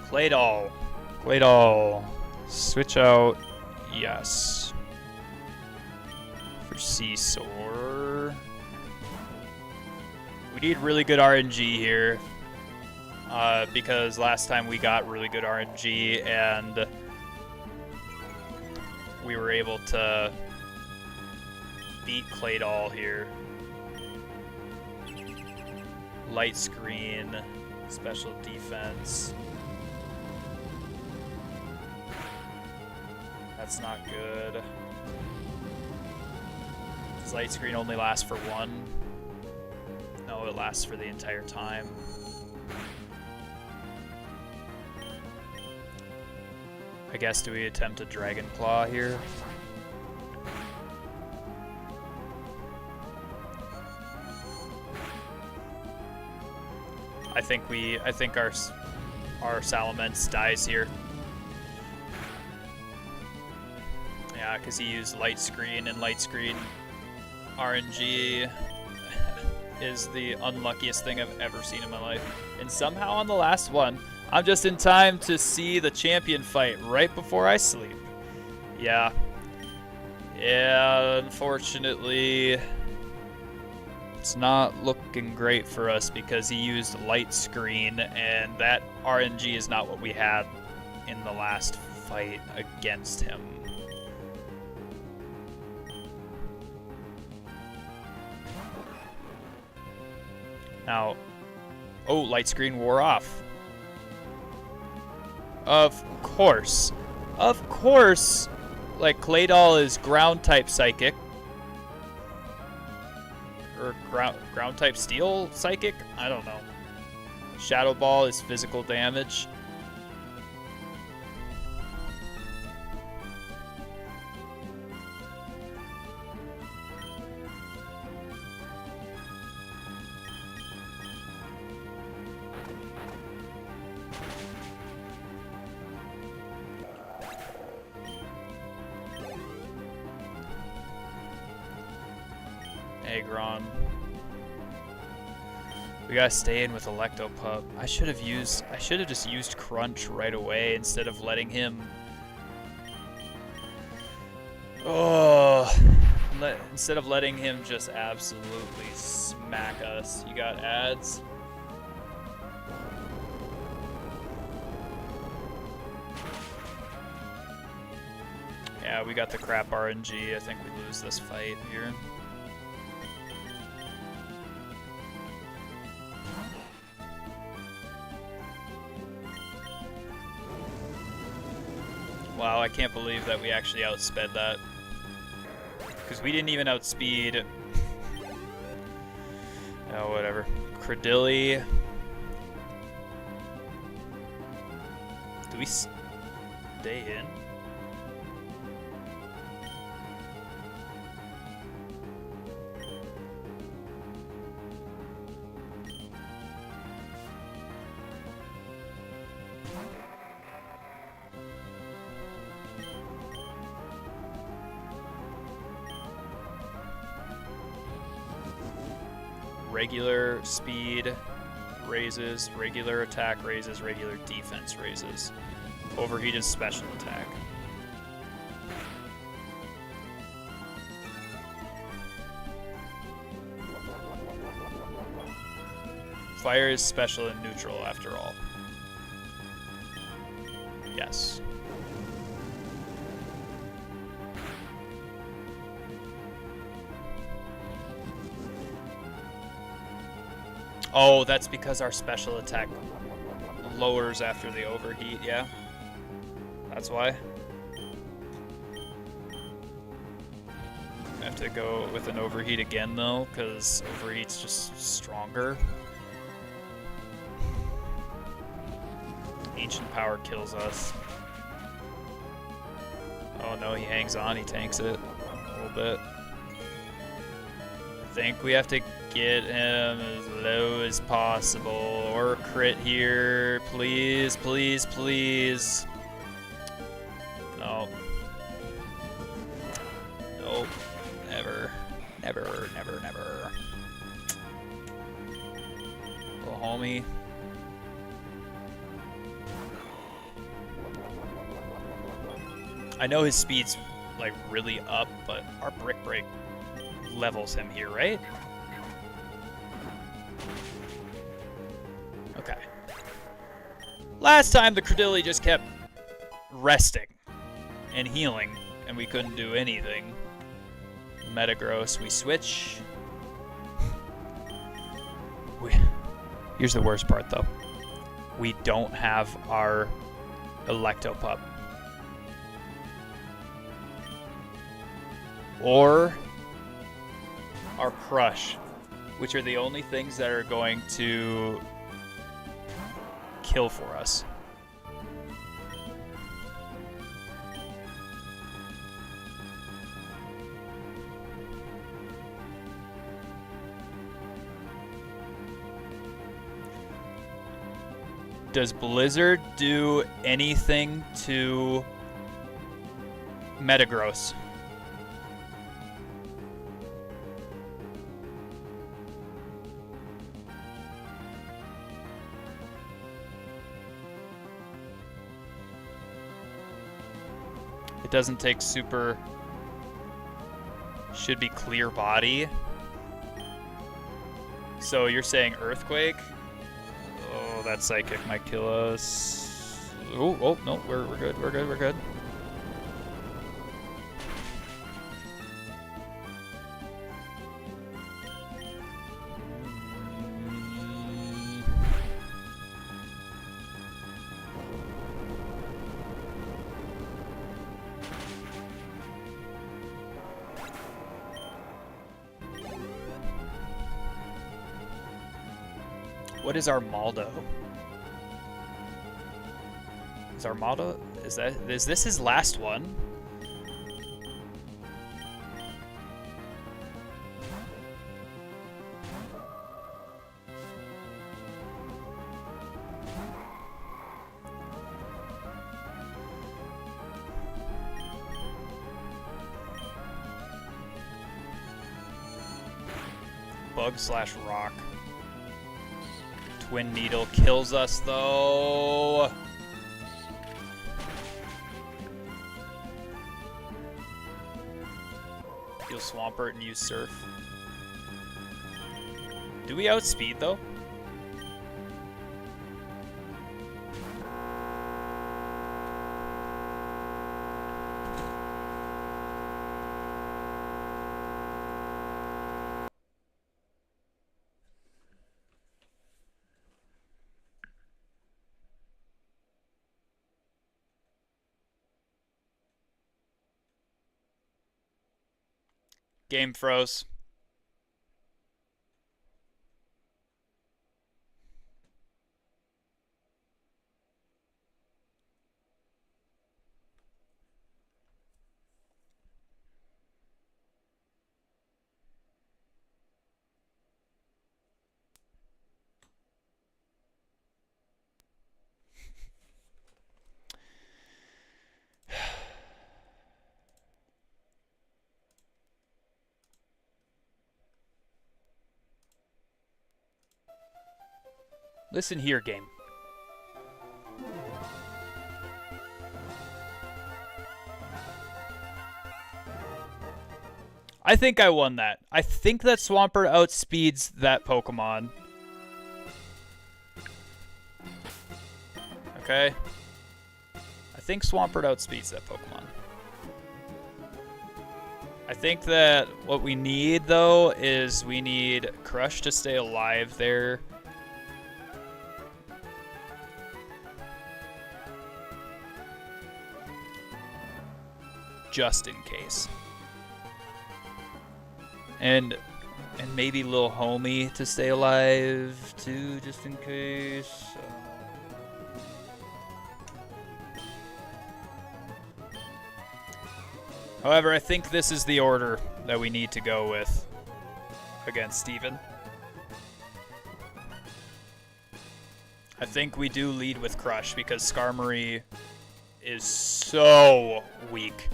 Claydol. Claydol. Switch out. Yes. For Seesaw. We need really good RNG here. Because last time we got really good RNG and we were able to beat Claydol here. Light screen, special defense. That's not good. Does light screen only last for 1? No, it lasts for the entire time. I guess, do we attempt a Dragon Claw here? I think our Salamence dies here. Yeah, because he used Light Screen, and Light Screen RNG is the unluckiest thing I've ever seen in my life. And somehow on the last one, I'm just in time to see the champion fight right before I sleep. Yeah. Yeah, unfortunately, it's not looking great for us because he used Light Screen, and that RNG is not what we had in the last fight against him. Now, oh, Light Screen wore off. Of course. Of course, like, Claydol is ground-type Psychic. Or ground-type Steel Psychic? I don't know. Shadow Ball is physical damage. Aggron. We gotta stay in with Electopup. I should have just used Crunch right away instead of letting him. Instead of letting him just absolutely smack us. You got ads? Yeah, we got the crap RNG. I think we lose this fight here. Wow, I can't believe that we actually outsped that. Because we didn't even outspeed... Oh, whatever. Credilli. Do we stay in? Regular speed raises, regular attack raises, regular defense raises. Overheated special attack. Fire is special and neutral after all. Yes. Oh, that's because our special attack lowers after the overheat, yeah? That's why. I have to go with an overheat again, though, because overheat's just stronger. Ancient Power kills us. Oh no, he hangs on, he tanks it a little bit. I think we have to get him as low as possible, or crit here, please, please, please. No. Nope. Never, never, never. Little homie. I know his speed's like really up, but our Brick Break levels him here, right? Okay. Last time the Credilli just kept resting and healing, and we couldn't do anything. Metagross, we switch. Here's the worst part, though. We don't have our Electopup. Or our Crush, which are the only things that are going to kill for us. Does Blizzard do anything to Metagross? It doesn't take super. Should be clear body. So you're saying Earthquake? Oh, that Psychic might kill us. Oh, no, we're good, we're good, we're good. What is Armaldo? Is Armaldo, is this his last one? Bug/rock. Twin Needle kills us, though. Heal Swampert and use Surf. Do we outspeed, though? Game froze. Listen here, game. I think I won that. I think that Swampert outspeeds that Pokemon. Okay. I think Swampert outspeeds that Pokemon. I think that what we need, though, is we need Crush to stay alive there. Just in case. And maybe Lil Homie to stay alive too, just in case. However, I think this is the order that we need to go with against Steven. I think we do lead with Crush because Skarmory is so weak.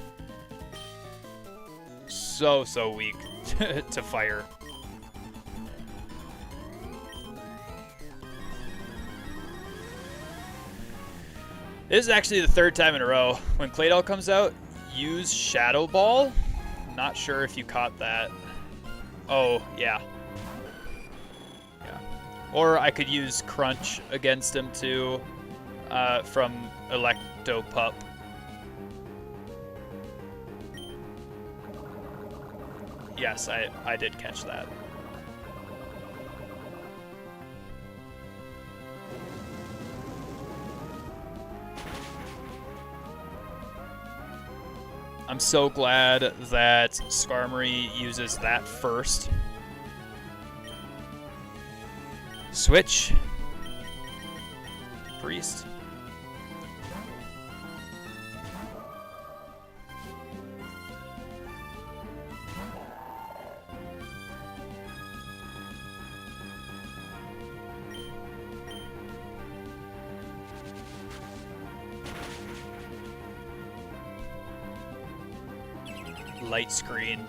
So weak to fire. This is actually the 3rd time in a row. When Claydol comes out, use Shadow Ball. Not sure if you caught that. Oh, yeah. Yeah. Or I could use Crunch against him too, from Electopup. Yes, I did catch that. I'm so glad that Skarmory uses that first. Switch. Priest. Light screen.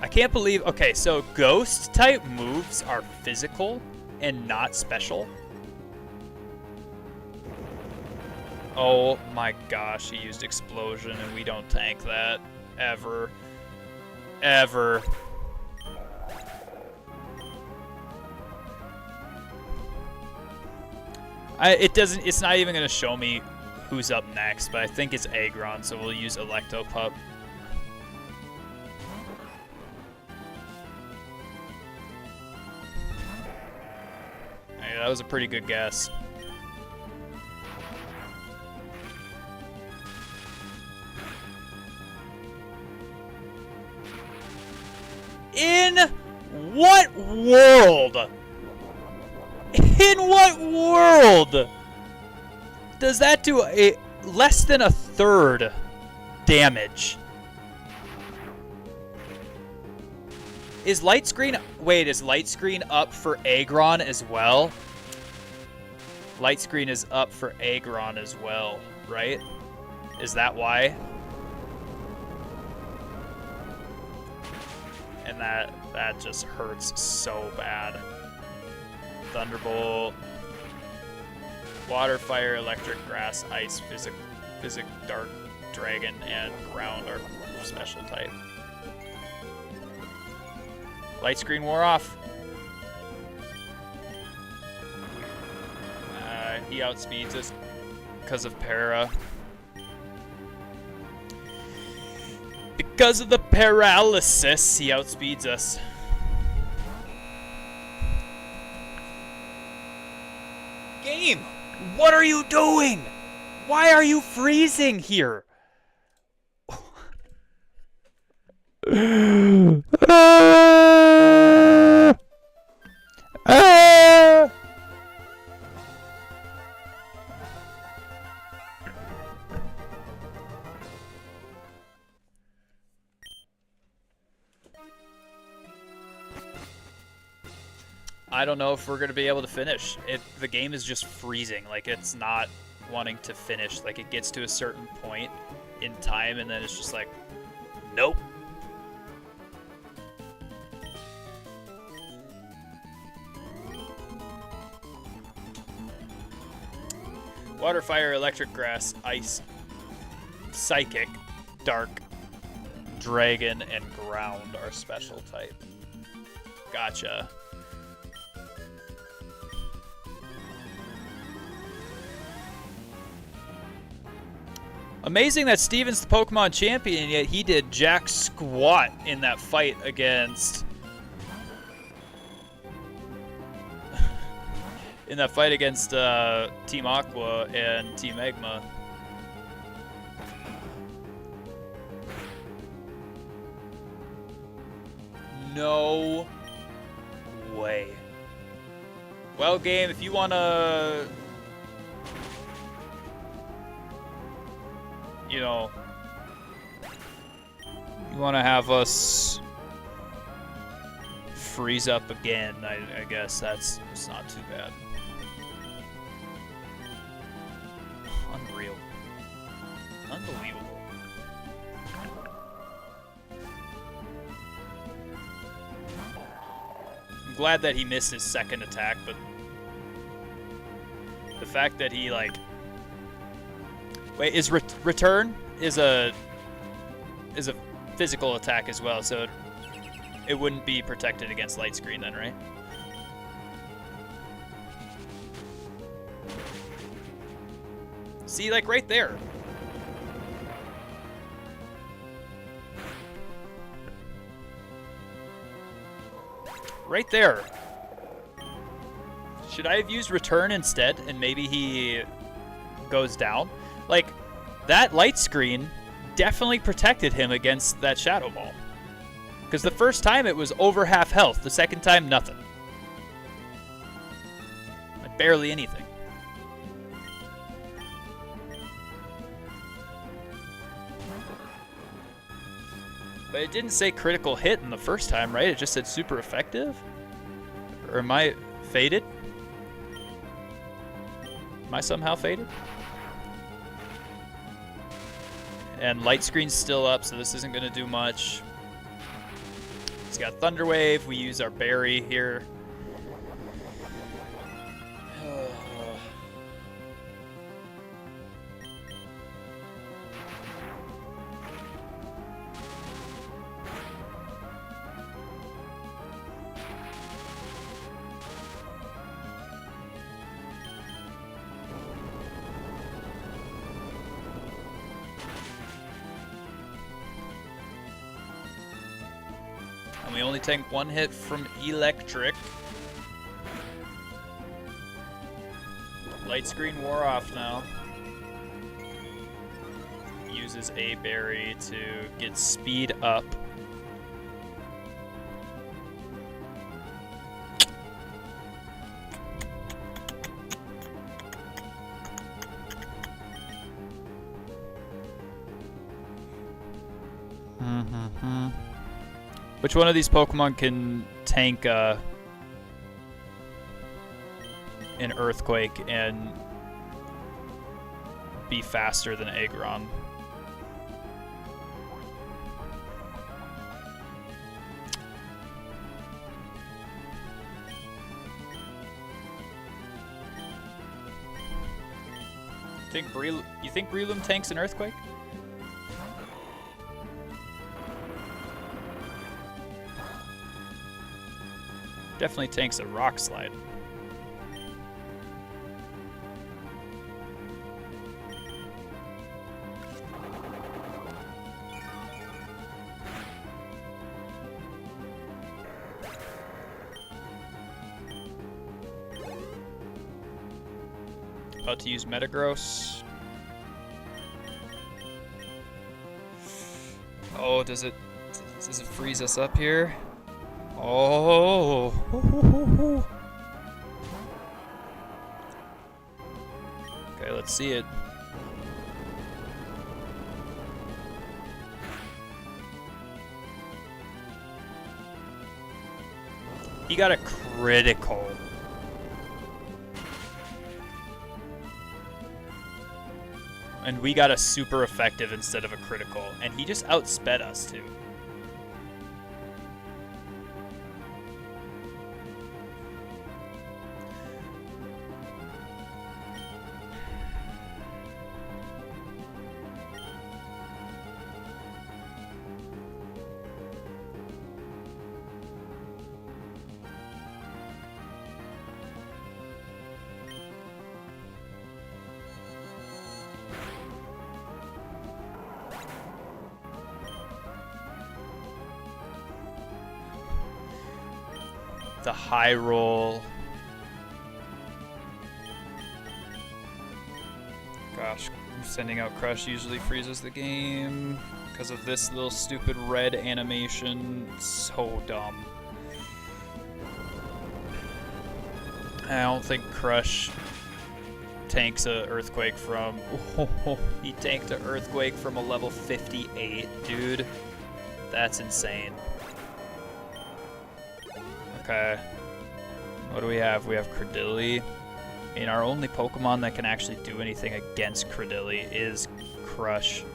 I can't believe... Okay, so ghost type moves are physical and not special. Oh my gosh, he used explosion and we don't tank that. Ever. Ever. It's not even gonna show me who's up next, but I think it's Aggron, so we'll use Electopup. Hey, that was a pretty good guess. In what world? In what world does that do a less than a third damage? Is Light Screen... Wait, is Light Screen up for Aggron as well? Light Screen is up for Aggron as well, right? Is that why? And that just hurts so bad. Thunderbolt. Water, Fire, Electric, Grass, Ice, Physic, Dark, Dragon, and Ground are special type. Light Screen wore off. He outspeeds us because of Para. Because of the paralysis, he outspeeds us. Game! What are you doing? Why are you freezing here? I don't know if we're going to be able to finish. The game is just freezing. Like, it's not wanting to finish. Like, it gets to a certain point in time, and then it's just like, nope. Water, Fire, Electric, Grass, Ice, Psychic, Dark, Dragon, and Ground are special type. Gotcha. Amazing that Steven's the Pokemon champion, yet he did jack squat in that fight against... in that fight against Team Aqua and Team Magma. No way. Well, game, if you want to... you know, you want to have us freeze up again, I guess it's not too bad. Unreal. Unbelievable. glad that he missed his second attack, but the fact that he like, wait, is return is a physical attack as well, so it wouldn't be protected against light screen then, right? See, like right there. Right there. Should I have used return instead and maybe he goes down? Like, that light screen definitely protected him against that Shadow Ball. Because the first time it was over half health, the second time nothing. Like barely anything. But it didn't say critical hit in the first time, right? It just said super effective? Or am I faded? Am I somehow faded? And light screen's still up, so this isn't going to do much. He's got Thunder Wave. We use our berry here. And we only take one hit from electric. Light screen wore off now. Uses a berry to get speed up. Which one of these Pokemon can tank an Earthquake and be faster than Aggron? You think Breloom tanks an Earthquake? Definitely tanks a Rock Slide. About to use Metagross. Oh, does it freeze us up here? Oh. Okay, let's see it. He got a critical. And we got a super effective instead of a critical. And he just outsped us too. The high roll. Gosh, sending out Crush usually freezes the game because of this little stupid red animation. So dumb. I don't think Crush tanks a Earthquake from... Oh, he tanked an Earthquake from a level 58, dude. That's insane. Okay. What do we have? We have Credilli. I mean, our only Pokemon that can actually do anything against Credilli is Crush.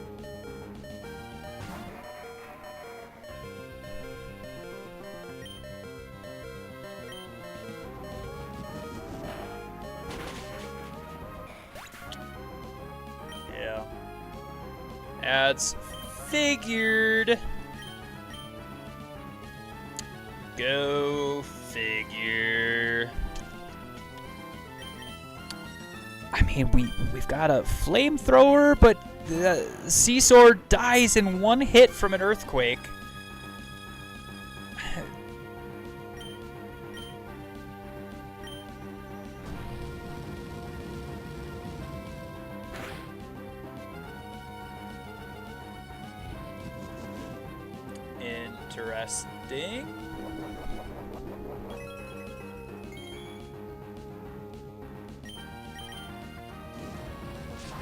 Ads figured. Go figure. I mean, we've got a flamethrower, but the sea sword dies in one hit from an earthquake. Interesting.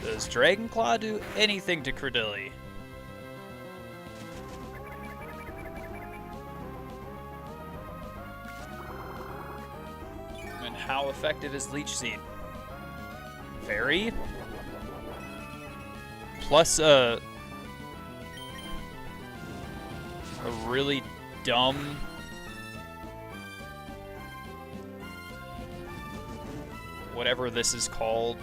Does Dragonclaw do anything to Credilli? And how effective is Leech Seed? Very. Plus a really dumb whatever this is called.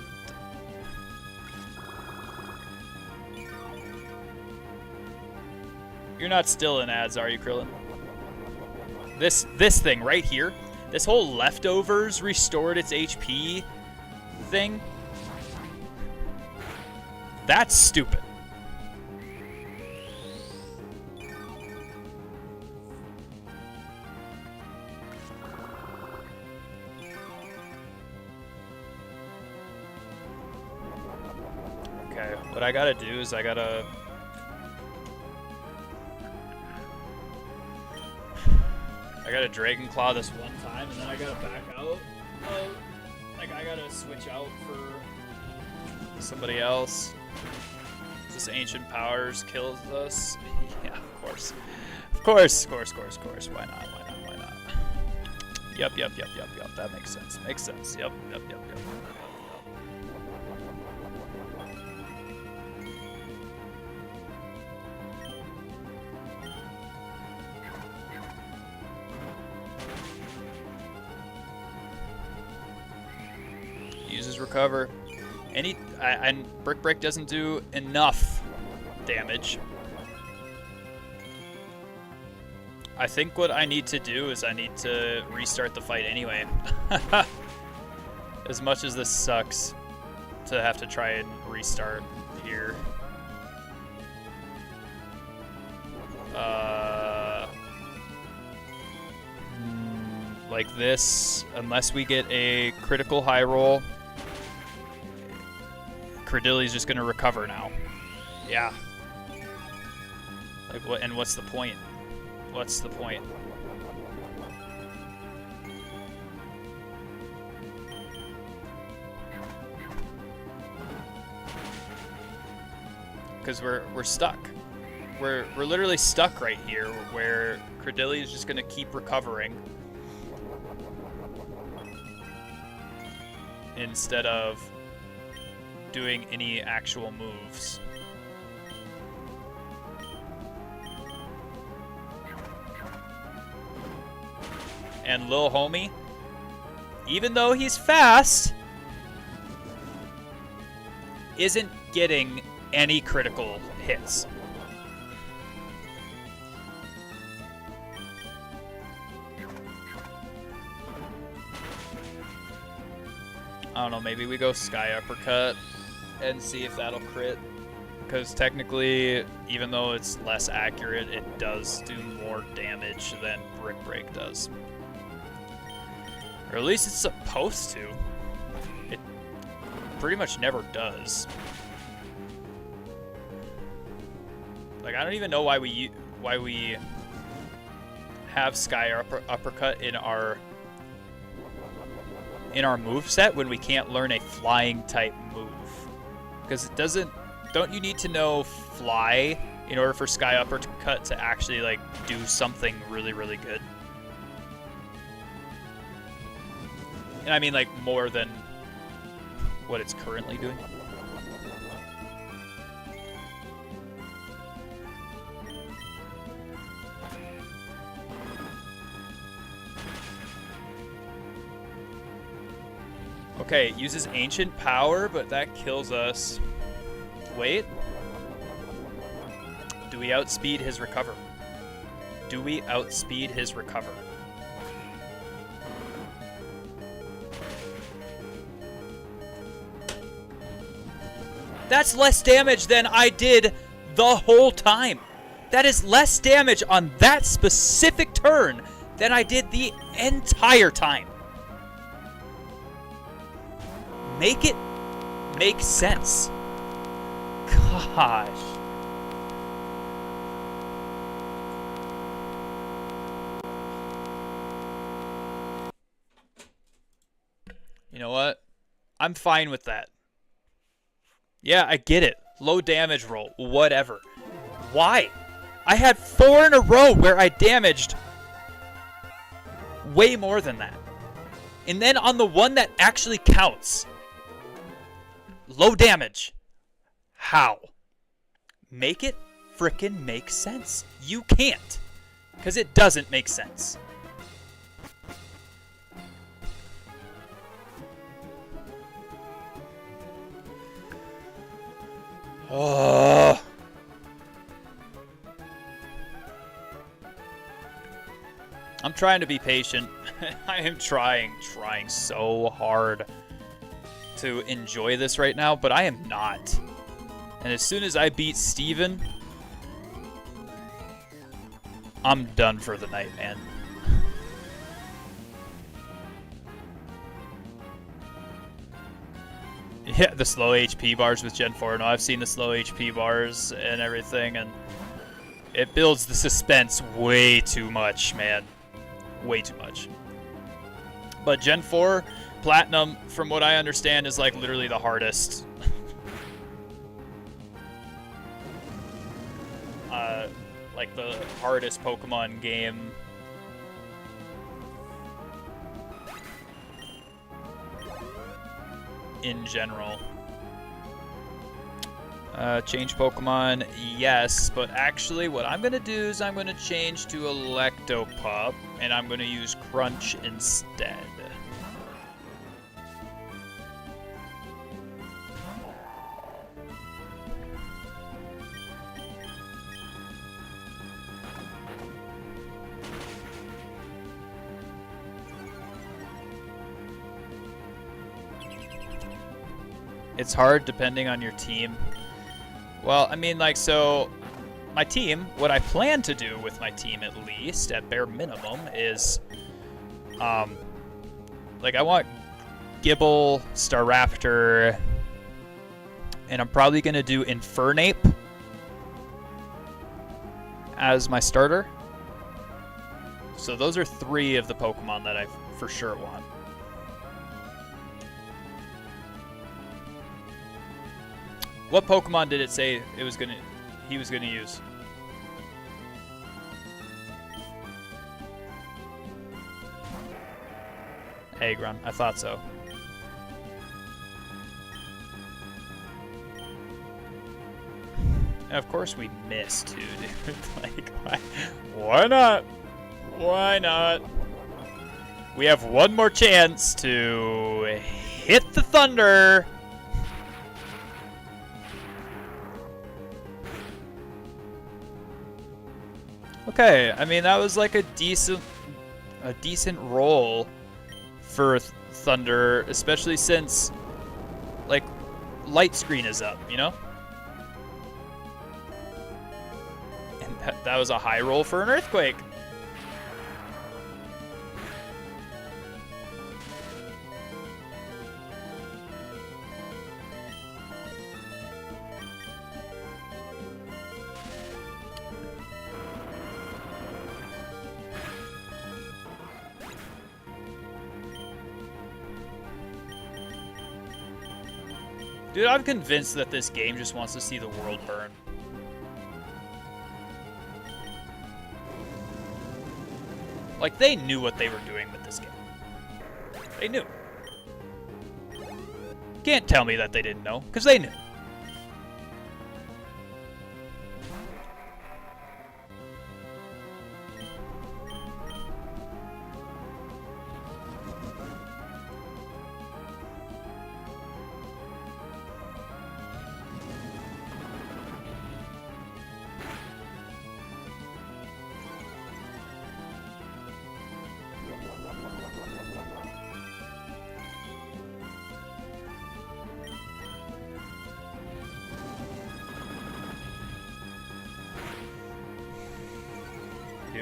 You're not still in ads, are you, Krillin? This thing right here, this whole leftovers restored its HP thing, that's stupid. Okay, what I gotta do is I gotta Dragon Claw this one time, and then I gotta back out. Oh, like I gotta switch out for somebody else. This Ancient Powers kills us. Yeah, of course. Of course. Why not? Why not? Yep. That makes sense. Yep. Uses recover. And Brick Break doesn't do enough damage. I think what I need to do is I need to restart the fight anyway. As much as this sucks to have to try and restart here. Like this, unless we get a critical high roll, Credilli's just gonna recover now. Yeah. Like what? And what's the point? What's the point? Because we're stuck. We're literally stuck right here, where Credilli is just gonna keep recovering instead of doing any actual moves. And Lil Homie, even though he's fast, isn't getting any critical hits. I don't know, maybe we go Sky Uppercut and see if that'll crit. Because technically, even though it's less accurate, it does do more damage than Brick Break does. Or at least it's supposed to. It pretty much never does. Like, I don't even know why we have Sky Uppercut in our moveset when we can't learn a flying type move. Because it doesn't... Don't you need to know Fly in order for Sky Uppercut to actually, like, do something really, really good? And I mean, like, more than what it's currently doing. Okay, it uses Ancient Power, but that kills us. Wait. Do we outspeed his recover? Do we outspeed his recover? That's less damage than I did the whole time. That is less damage on that specific turn than I did the entire time. Make it make sense. Gosh. You know what? I'm fine with that. Yeah, I get it. Low damage roll. Whatever. Why? I had 4 in a row where I damaged way more than that. And then on the one that actually counts, low damage. How? Make it frickin' make sense. You can't. Because it doesn't make sense. Oh. I'm trying to be patient. I am trying so hard to enjoy this right now, but I am not. And as soon as I beat Steven, I'm done for the night, man. Yeah, the slow HP bars with Gen 4. No, I've seen the slow HP bars and everything, and it builds the suspense way too much, man. Way too much. But Gen 4 Platinum, from what I understand, is like literally the hardest. Like the hardest Pokemon game. In general. Change Pokemon, yes, but actually what I'm going to do is I'm going to change to Electopup, and I'm going to use Crunch instead. It's hard depending on your team. Well, I mean, like, so my team, what I plan to do with my team, at least, at bare minimum, is, like, I want Gibble, Staraptor, and I'm probably going to do Infernape as my starter. So those are 3 of the Pokemon that I for sure want. What Pokemon did it say he was gonna use? Aggron, I thought so. And of course we missed too, dude. Like, why not? Why not? We have one more chance to hit the thunder. Okay, I mean, that was like a decent roll for Thunder, especially since, like, Light Screen is up, you know? And that was a high roll for an Earthquake. Dude, I'm convinced that this game just wants to see the world burn. Like, they knew what they were doing with this game. They knew. Can't tell me that they didn't know, because they knew.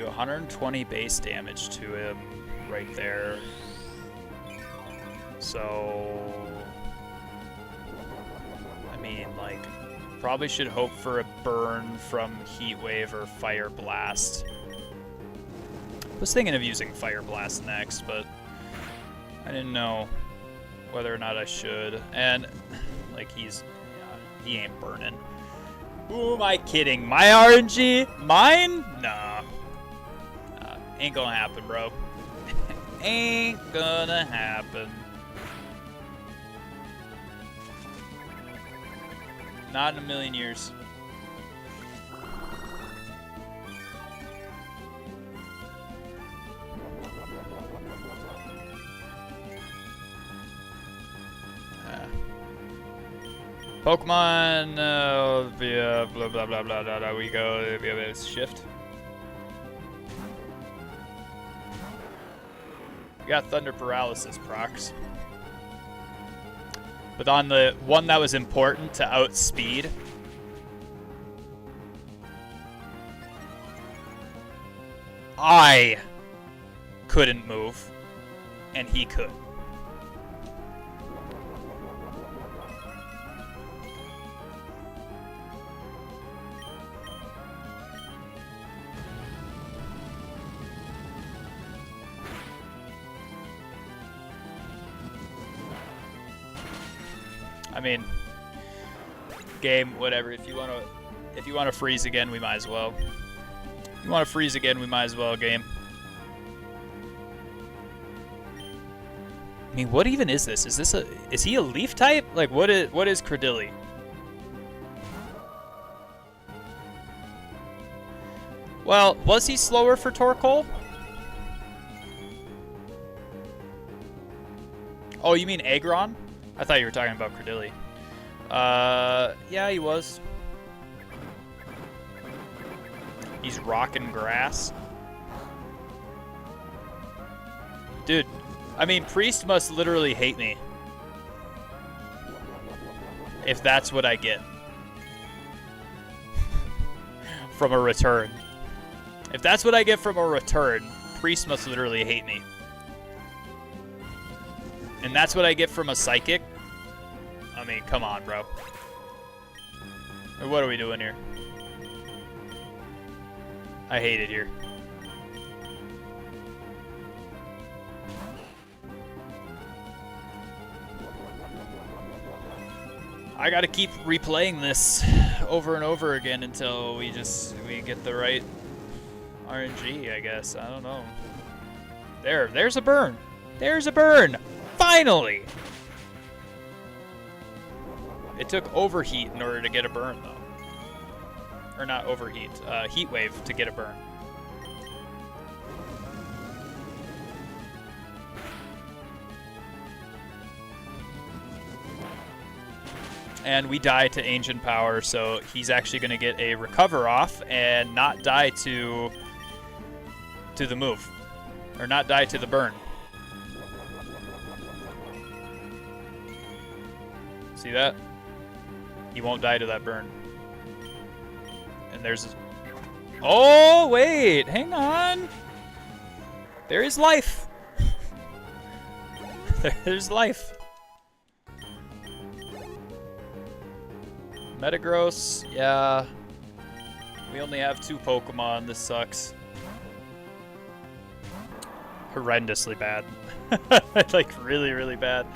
120 base damage to him right there. So, I mean, like, probably should hope for a burn from Heat Wave or Fire Blast. I was thinking of using Fire Blast next, but I didn't know whether or not I should. And, like, he ain't burning. Who am I kidding? My RNG? Mine? Nah. Ain't gonna happen, bro. Ain't gonna happen. Not in a million years. Pokemon, via blah blah blah blah blah. We go via shift. We got Thunder Paralysis procs. But on the one that was important to outspeed, I couldn't move, and he could. I mean, game, whatever. If you wanna freeze again, we might as well. If you wanna freeze again, we might as well, game. I mean, what even is this? Is he a leaf type? Like, what is Credilli? Well, was he slower for Torkoal? Oh, you mean Aggron? I thought you were talking about Credilli. Yeah, he was. He's rocking grass. Dude, I mean, Priest must literally hate me. If that's what I get. From a return. If that's what I get from a return, Priest must literally hate me. And that's what I get from a Psychic? I mean, come on, bro. What are we doing here? I hate it here. I gotta keep replaying this over and over again until we get the right RNG, I guess. I don't know. There's a burn. There's a burn. Finally! It took overheat in order to get a burn, though. Or not overheat, heat wave to get a burn. And we die to Ancient Power, so he's actually going to get a recover off and not die to the move. Or not die to the burn. See that? He won't die to that burn. And there's... Oh, wait! Hang on! There is life! There's life. Metagross, yeah. We only have 2 Pokemon. This sucks. Horrendously bad. Like, really, really bad.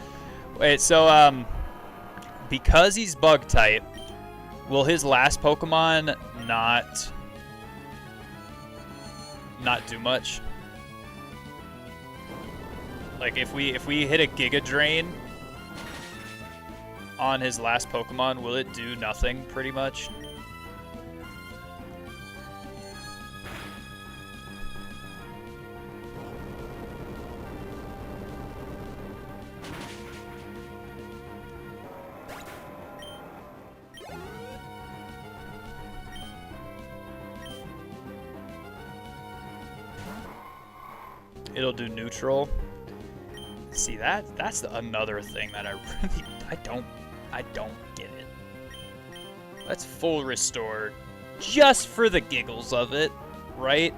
Wait, so, because he's bug type, will his last Pokemon not do much? Like if we hit a Giga Drain on his last Pokemon, will it do nothing pretty much? It'll do neutral. See, that's another thing that I don't get it. Let's full restore just for the giggles of it, right?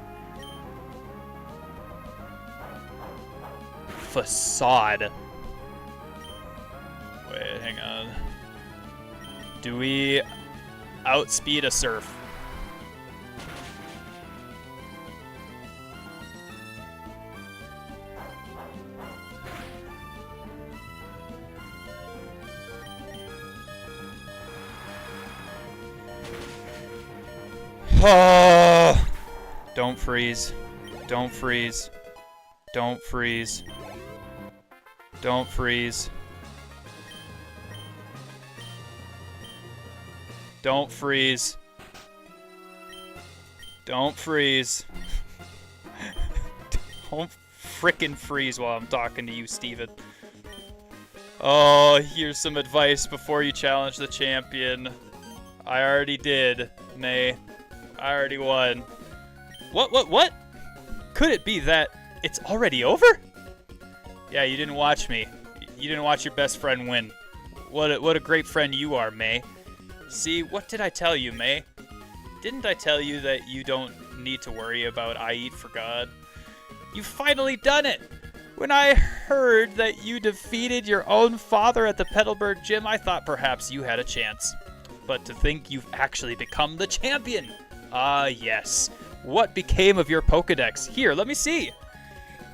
Facade. Wait, hang on. Do we outspeed a surf? Oh! Don't freeze. Don't freeze. Don't freeze. Don't freeze. Don't freeze. Don't freeze. Don't frickin' freeze while I'm talking to you, Steven. Oh, here's some advice before you challenge the champion. I already did, May. I already won. What? Could it be that it's already over? Yeah, you didn't watch me. You didn't watch your best friend win. What a great friend you are, May. See, what did I tell you, May? Didn't I tell you that you don't need to worry about I Eat for God? You've finally done it! When I heard that you defeated your own father at the Petalburg gym, I thought perhaps you had a chance. But to think you've actually become the champion! Ah, yes. What became of your Pokedex? Here, let me see.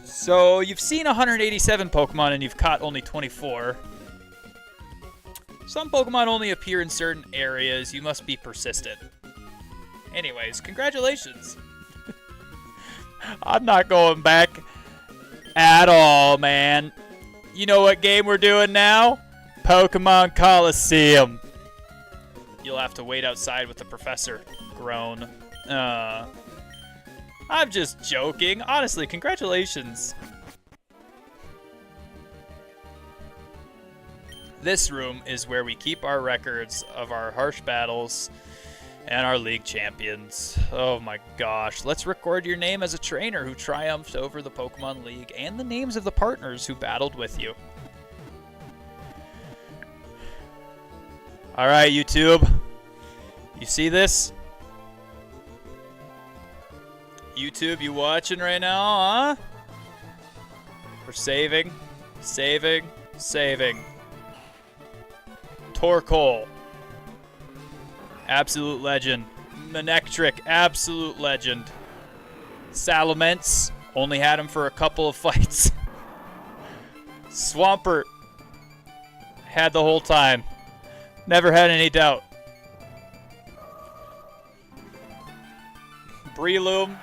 So, you've seen 187 Pokemon and you've caught only 24. Some Pokemon only appear in certain areas. You must be persistent. Anyways, congratulations. I'm not going back at all, man. You know what game we're doing now? Pokemon Coliseum. You'll have to wait outside with the professor. Groan. I'm just joking. Honestly, congratulations. This room is where we keep our records of our harsh battles and our league champions. Oh my gosh. Let's record your name as a trainer who triumphed over the Pokemon League and the names of the partners who battled with you. Alright, YouTube. You see this? YouTube, you watching right now, huh? We're saving. Torkoal. Absolute legend. Manectric, absolute legend. Salamence, only had him for a couple of fights. Swampert, had the whole time. Never had any doubt. Breloom,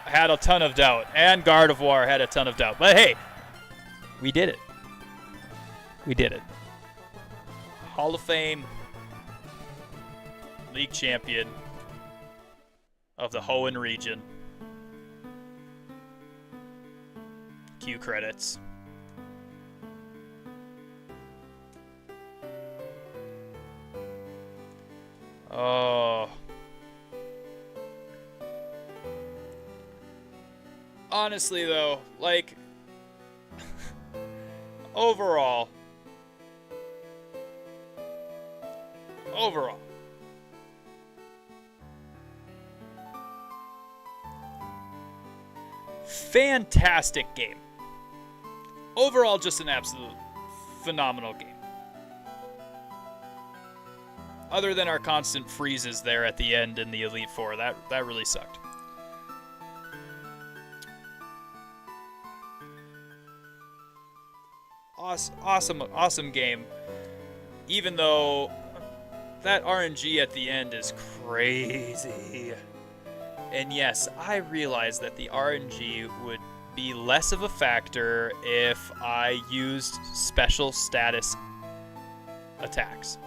had a ton of doubt. And Gardevoir had a ton of doubt. But hey, we did it. We did it. Hall of Fame league champion of the Hoenn region. Cue credits. Oh. Honestly, though, like, overall, fantastic game. Overall, just an absolute phenomenal game. Other than our constant freezes there at the end in the Elite Four, that really sucked. Awesome game. Even though that RNG at the end is crazy. And yes, I realize that the RNG would be less of a factor if I used special status attacks.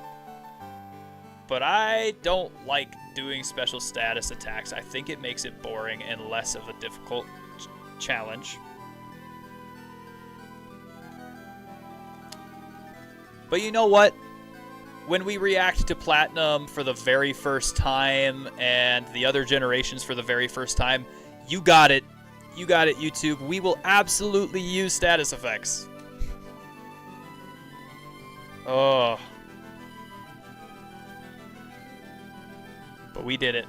But I don't like doing special status attacks. I think it makes it boring and less of a difficult challenge. But you know what? When we react to Platinum for the very first time and the other generations for the very first time, you got it. You got it, YouTube. We will absolutely use status effects. Oh. But we did it.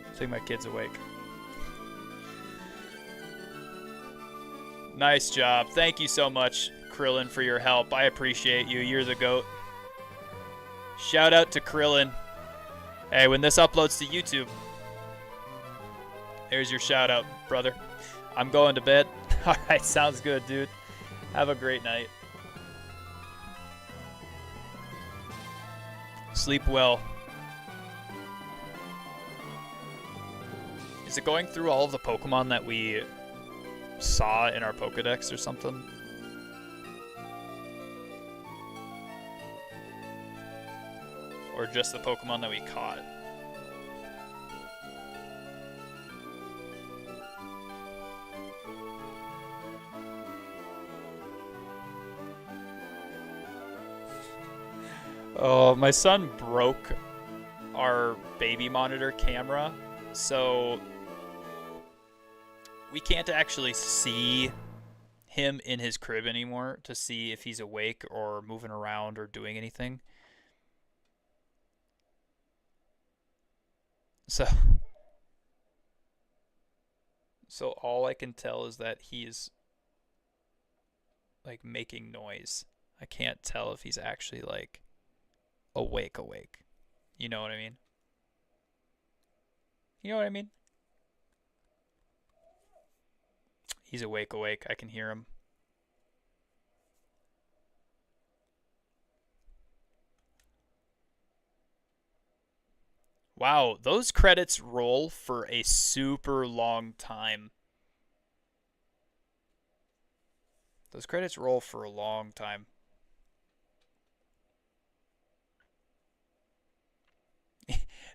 I think my kid's awake. Nice job. Thank you so much, Krillin, for your help. I appreciate you. You're the GOAT. Shout out to Krillin. Hey, when this uploads to YouTube, there's your shout out, brother. I'm going to bed. All right, sounds good, dude. Have a great night. Sleep well. Is it going through all of the Pokemon that we saw in our Pokedex or something? Or just the Pokemon that we caught? Oh, my son broke our baby monitor camera, so we can't actually see him in his crib anymore to see if he's awake or moving around or doing anything. So all I can tell is that he's like making noise. I can't tell if he's actually like awake. You know what I mean? You know what I mean? He's awake. I can hear him. Wow, those credits roll for a super long time. Those credits roll for a long time.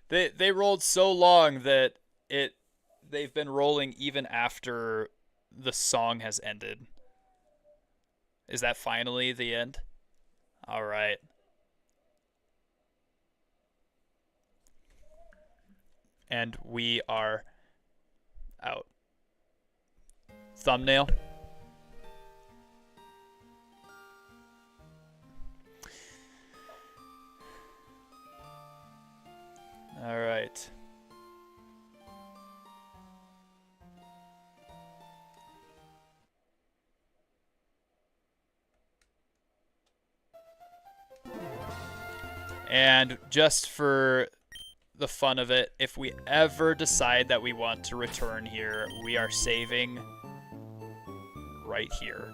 They rolled so long that they've been rolling even after the song has ended. Is that finally the end? All right. And we are out. Thumbnail. All right. And just for the fun of it, if we ever decide that we want to return here, we are saving right here.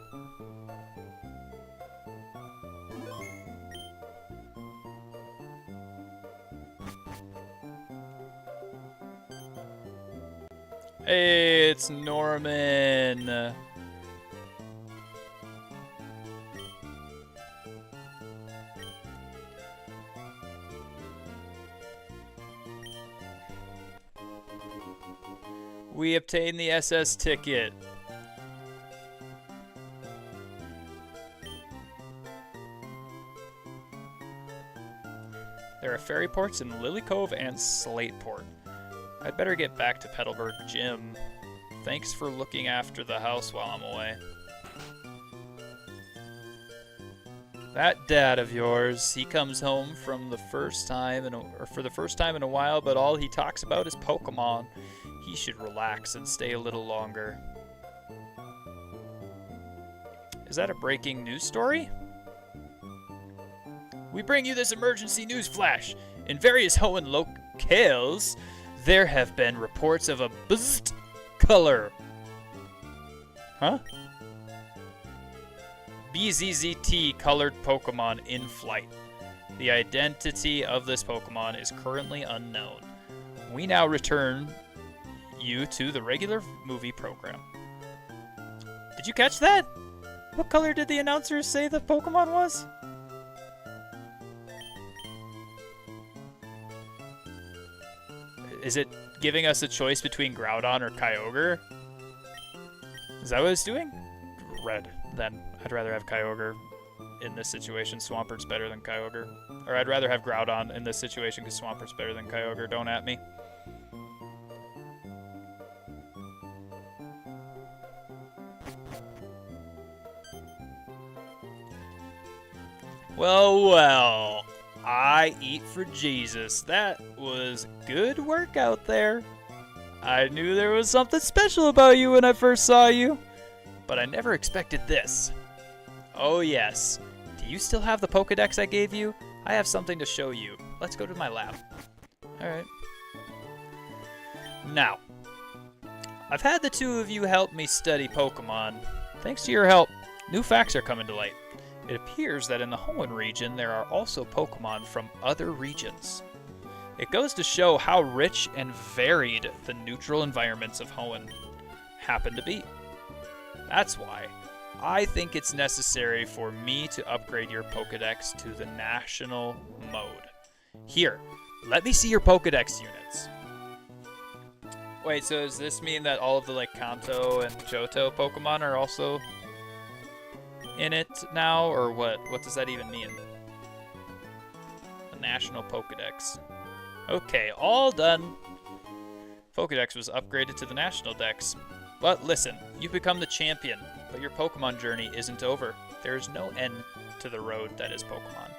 Hey, it's Norman. We obtained the SS ticket. There are ferry ports in Lily Cove and Slateport. I'd better get back to Petalburg Gym. Thanks for looking after the house while I'm away. That dad of yours, he comes home from the first time for the first time in a while, but all he talks about is Pokemon. He should relax and stay a little longer. Is that a breaking news story? We bring you this emergency news flash. In various Hoenn locales, there have been reports of a buzzed color. Huh? BZZT colored Pokemon in flight. The identity of this Pokemon is currently unknown. We now return you to the regular movie program. Did you catch that? What color did the announcers say the Pokemon was? Is it giving us a choice between Groudon or Kyogre? Is that what it's doing? Red, then. I'd rather have Kyogre in this situation. Swampert's better than Kyogre. Or I'd rather have Groudon in this situation because Swampert's better than Kyogre. Don't at me. Well. I eat for Jesus. That was good work out there. I knew there was something special about you when I first saw you. but I never expected this. Oh yes. Do you still have the Pokedex I gave you? I have something to show you. Let's go to my lab. Alright. Now, I've had the two of you help me study Pokemon. Thanks to your help, new facts are coming to light. It appears that in the Hoenn region there are also Pokemon from other regions. It goes to show how rich and varied the neutral environments of Hoenn happen to be. That's why I think it's necessary for me to upgrade your Pokedex to the National mode. Here, let me see your Pokedex units. Wait, so does this mean that all of the like Kanto and Johto Pokemon are also in it now, or what? What does that even mean? The National Pokedex. Okay, all done. Pokedex was upgraded to the National Dex. But listen, you've become the champion, but your Pokemon journey isn't over. There's no end to the road that is Pokemon.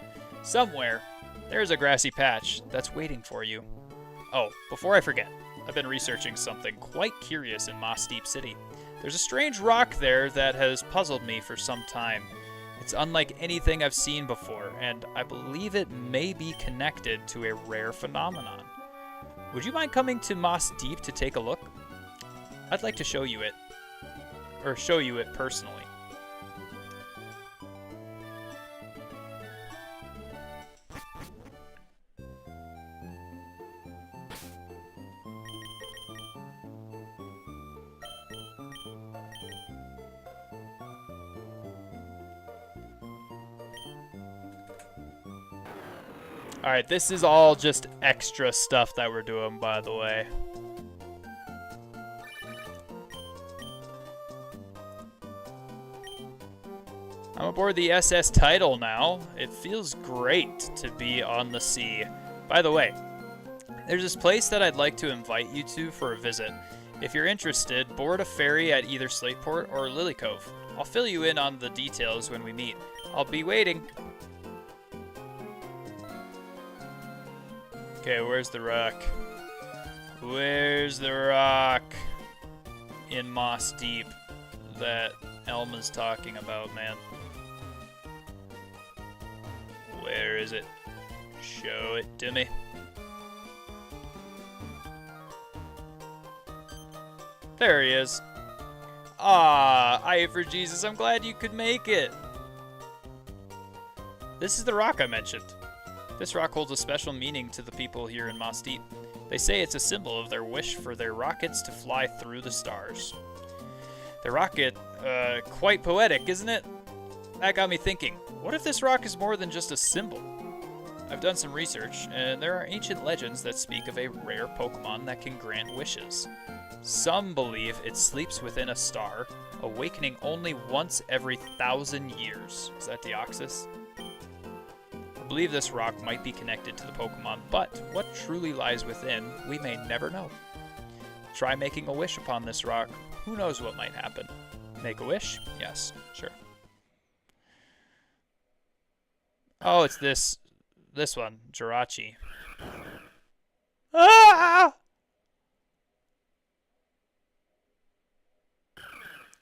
Somewhere, there's a grassy patch that's waiting for you. Oh, before I forget, I've been researching something quite curious in Moss Deep City. There's a strange rock there that has puzzled me for some time. It's unlike anything I've seen before, and I believe it may be connected to a rare phenomenon. Would you mind coming to Moss Deep to take a look? I'd like to show you it, or show you it personally. Alright, this is all just extra stuff that we're doing, by the way. I'm aboard the SS Tidal now. It feels great to be on the sea. By the way, there's this place that I'd like to invite you to for a visit. If you're interested, board a ferry at either Slateport or Lily Cove. I'll fill you in on the details when we meet. I'll be waiting. Okay, where's the rock? Where's the rock in Moss Deep that Elma's talking about, man? Where is it? Show it to me. There he is. Ah, I for Jesus, I'm glad you could make it. This is the rock I mentioned. This rock holds a special meaning to the people here in Moss Deep. They say it's a symbol of their wish for their rockets to fly through the stars. The rocket, quite poetic, isn't it? That got me thinking, what if this rock is more than just a symbol? I've done some research, and there are ancient legends that speak of a rare Pokemon that can grant wishes. Some believe it sleeps within a star, awakening only once every 1,000 years. Is that Deoxys? I believe this rock might be connected to the Pokemon, but what truly lies within, we may never know. Try making a wish upon this rock. Who knows what might happen? Make a wish? Yes, sure. Oh, it's this one, Jirachi. Ah!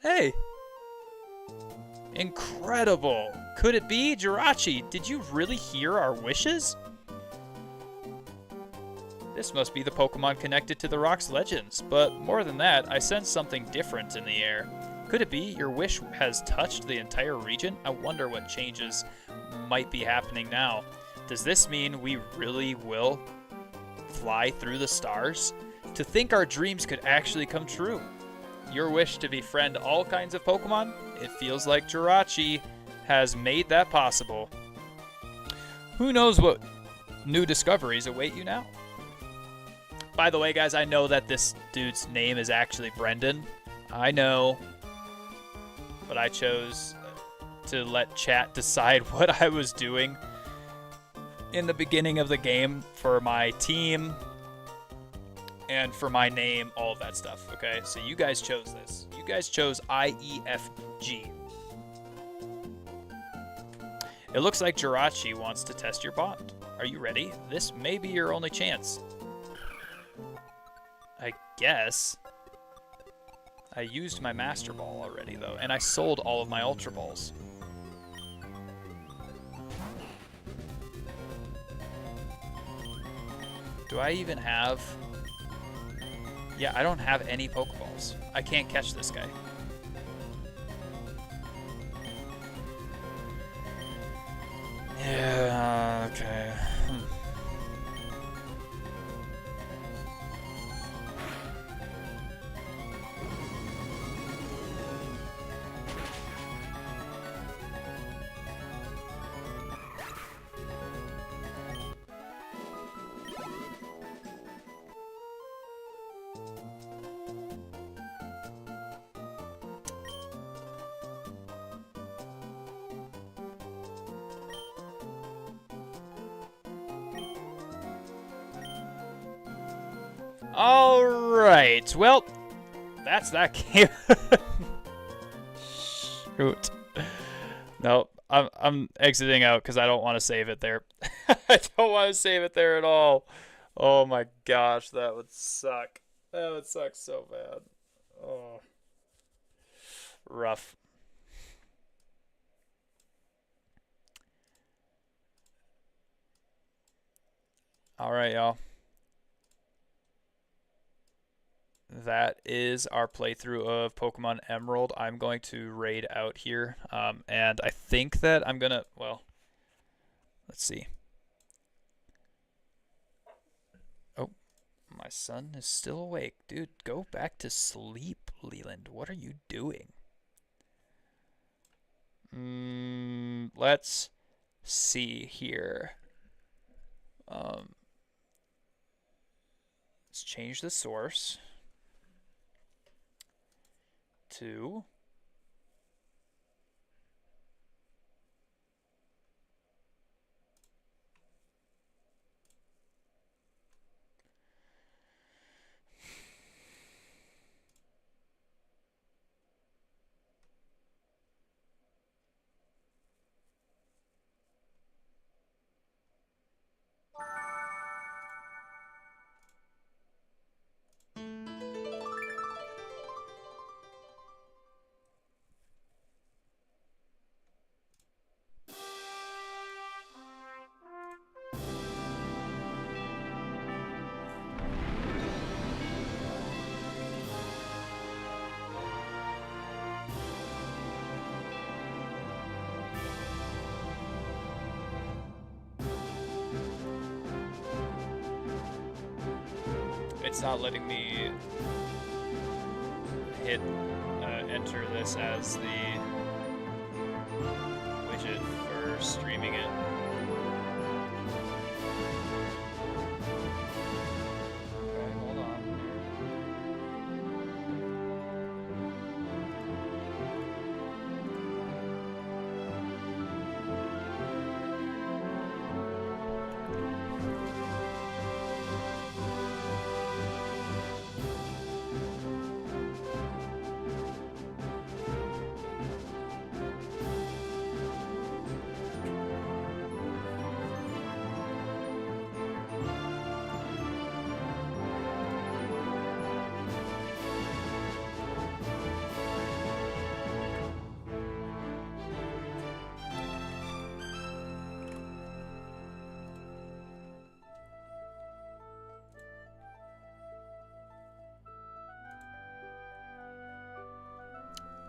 Hey! Incredible! Could it be? Jirachi, did you really hear our wishes? This must be the Pokemon connected to the rock's legends, but more than that, I sense something different in the air. Could it be your wish has touched the entire region? I wonder what changes might be happening now. Does this mean we really will fly through the stars? To think our dreams could actually come true. Your wish to befriend all kinds of Pokemon? It feels like Jirachi has made that possible. Who knows what new discoveries await you now? By the way, guys, I know that this dude's name is actually Brendan. I know. But I chose to let chat decide what I was doing in the beginning of the game for my team and for my name, all of that stuff, okay? So you guys chose this. You guys chose IEFG. It looks like Jirachi wants to test your bond. Are you ready? This may be your only chance. I guess. I used my Master Ball already, though, and I sold all of my Ultra Balls. Do I even have... Yeah, I don't have any Pokeballs. I can't catch this guy. Yeah, okay. Alright, well, that's that game. Shoot. Nope, I'm exiting out because I don't want to save it there. I don't want to save it there at all. Oh my gosh, that would suck. That would suck so bad. Oh. Rough. Alright, y'all. That is our playthrough of Pokemon Emerald. I'm going to raid out here, and I think that I'm gonna, well, let's see. Oh, my son is still awake. Dude, go back to sleep, Leland. What are you doing? Let's see here. Let's change the source to it's not letting me hit enter this as the widget for streaming it. Okay, hold on.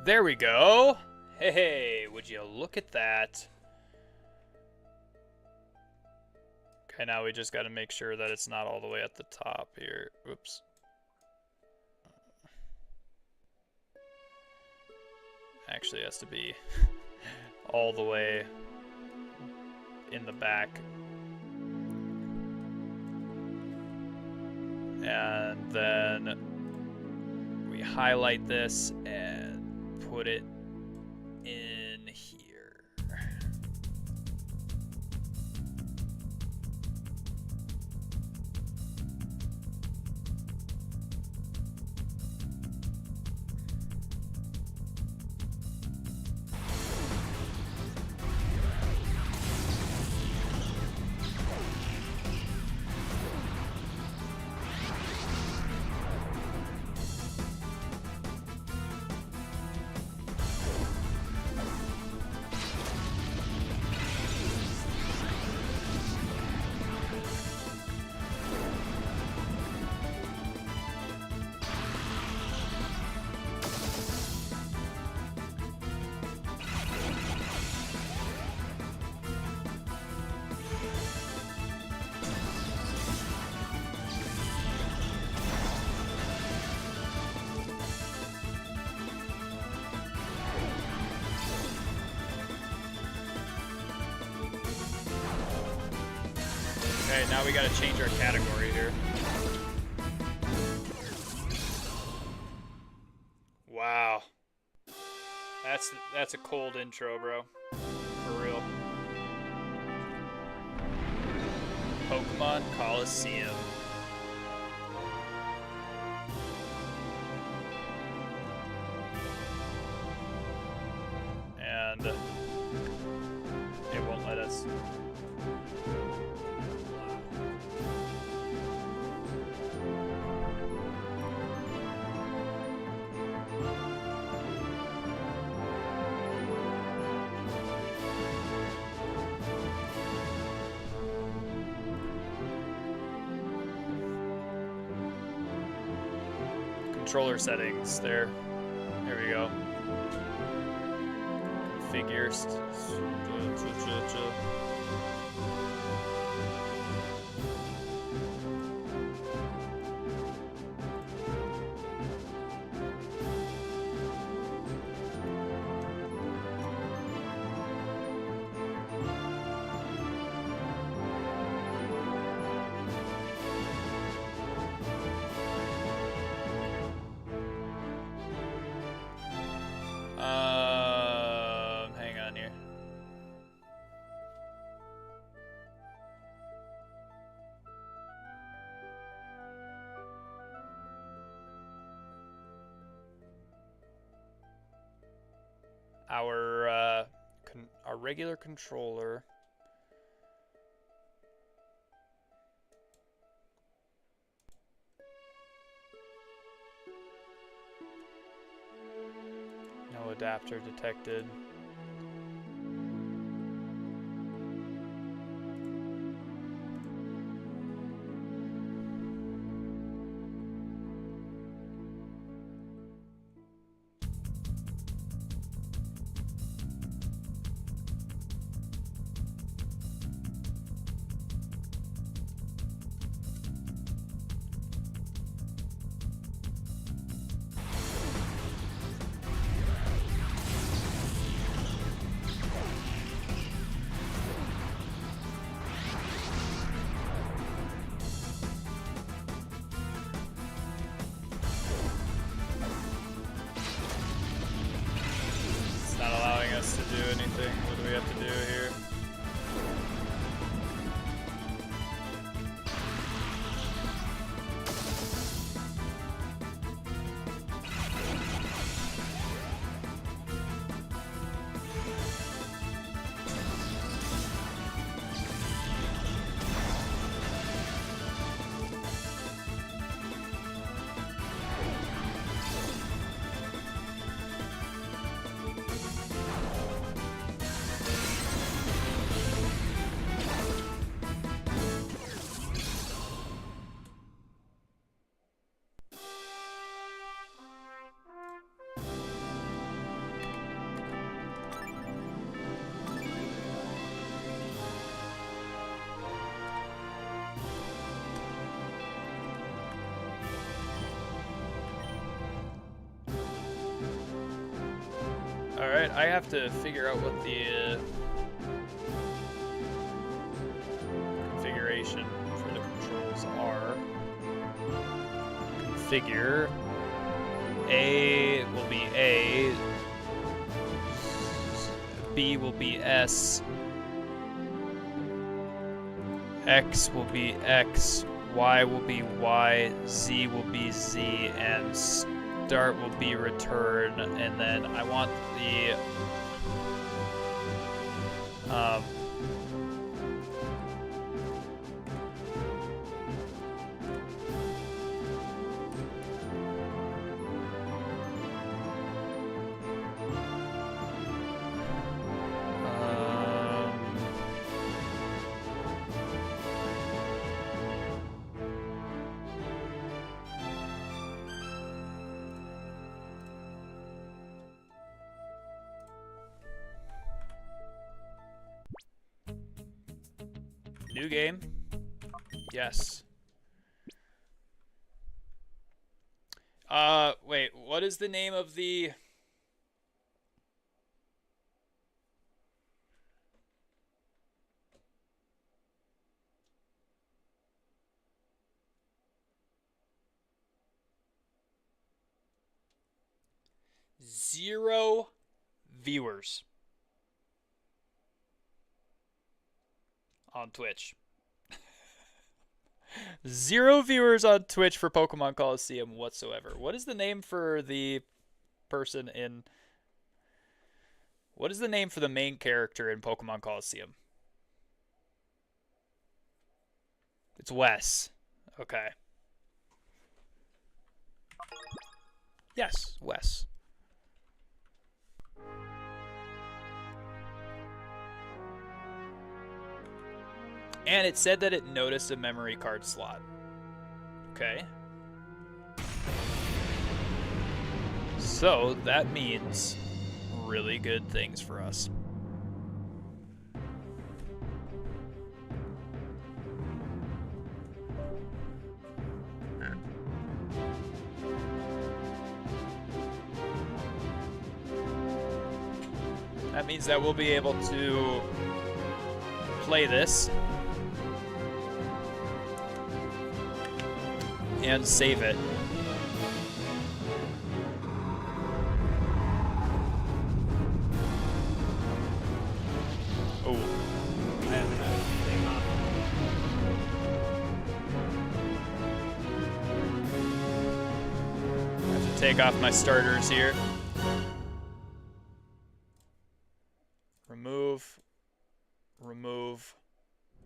There we go. Hey, would you look at that? Okay, now we just got to make sure that it's not all the way at the top here. Oops. Actually, it has to be all the way in the back. And then we highlight this and put it in here. Alright, now we gotta change our category here. Wow. That's a cold intro, bro. For real. Pokemon Coliseum. And it won't let us. Controller settings. There we go. Configure. Hang on here. Our regular controller. No adapter detected. It's not allowing us to do anything. What do we have to do here? Alright, I have to figure out what the configuration for the controls are. Configure. A will be A. B will be S. X will be X. Y will be Y. Z will be Z. And start will be return, and then I want the new game. Yes. Wait, what is the name of the... 0 viewers on Twitch. 0 viewers on Twitch for Pokemon Coliseum whatsoever. What is the name for the person in... What is the name for the main character in Pokemon Coliseum? It's Wes. Okay. Yes, Wes. And it said that it noticed a memory card slot. Okay. So that means really good things for us. That means that we'll be able to play this and save it. Oh, I have to take off. I have to take off my starters here. Remove, remove,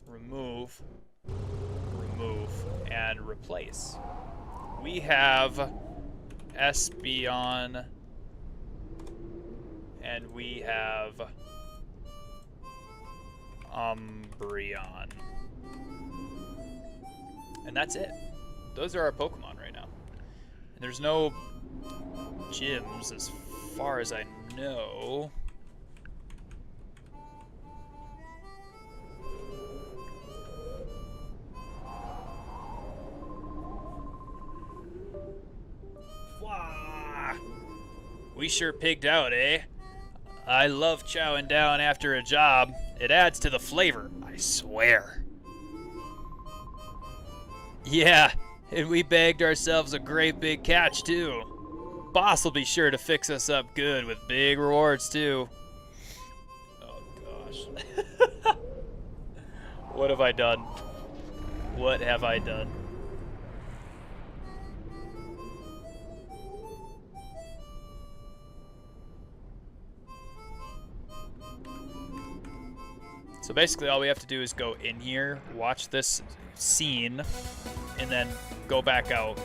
remove, remove, and replace. We have Espeon, and we have Umbreon. And that's it. Those are our Pokemon right now. And there's no gyms as far as I know. We sure pigged out, eh? I love chowing down after a job. It adds to the flavor, I swear. Yeah, and we bagged ourselves a great big catch, too. Boss will be sure to fix us up good with big rewards, too. Oh, gosh. What have I done? What have I done? So basically all we have to do is go in here, watch this scene, and then go back out.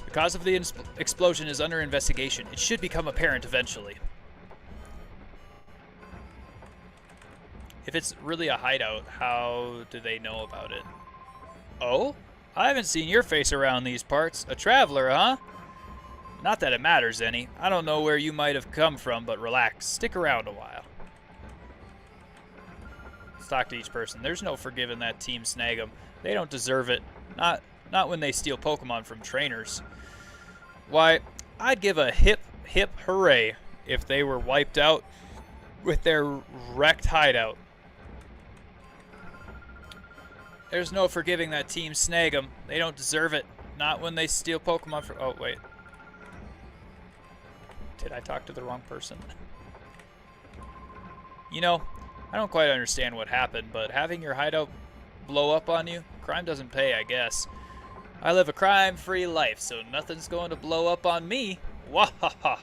The cause of the explosion is under investigation. It should become apparent eventually. If it's really a hideout, how do they know about it? Oh? I haven't seen your face around these parts. A traveler, huh? Not that it matters any. I don't know where you might have come from, but relax. Stick around a while. Let's talk to each person. There's no forgiving that Team Snag'em. They don't deserve it. Not when they steal Pokemon from trainers. Why, I'd give a hip, hip hooray if they were wiped out with their wrecked hideout. There's no forgiving that Team Snag'em. They don't deserve it. Not when they steal Pokemon from... Oh, wait. Did I talk to the wrong person? You know, I don't quite understand what happened, but having your hideout blow up on you, crime doesn't pay, I guess. I live a crime-free life, so nothing's going to blow up on me. Wahaha.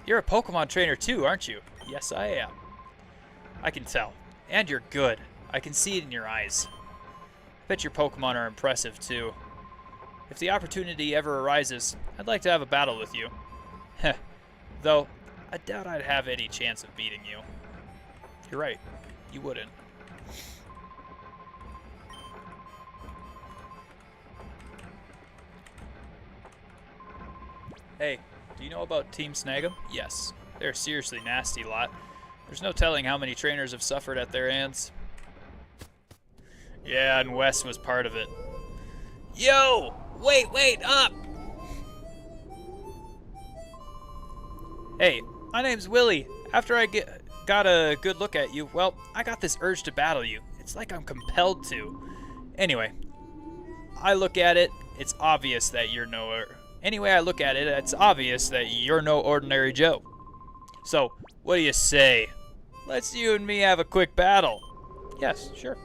You're a Pokemon trainer too, aren't you? Yes, I am. I can tell. And you're good. I can see it in your eyes. I bet your Pokemon are impressive, too. If the opportunity ever arises, I'd like to have a battle with you. Heh. Though, I doubt I'd have any chance of beating you. You're right. You wouldn't. Hey, do you know about Team Snag'em? Yes. They're a seriously nasty lot. There's no telling how many trainers have suffered at their hands. Yeah, and Wes was part of it. Yo! Wait up! Hey, my name's Willie. After I got a good look at you, well, I got this urge to battle you. It's like I'm compelled to. Anyway, I look at it, it's obvious that you're no... Anyway, I look at it, it's obvious that you're no ordinary Joe. So, what do you say? Let's you and me have a quick battle. Yes, sure.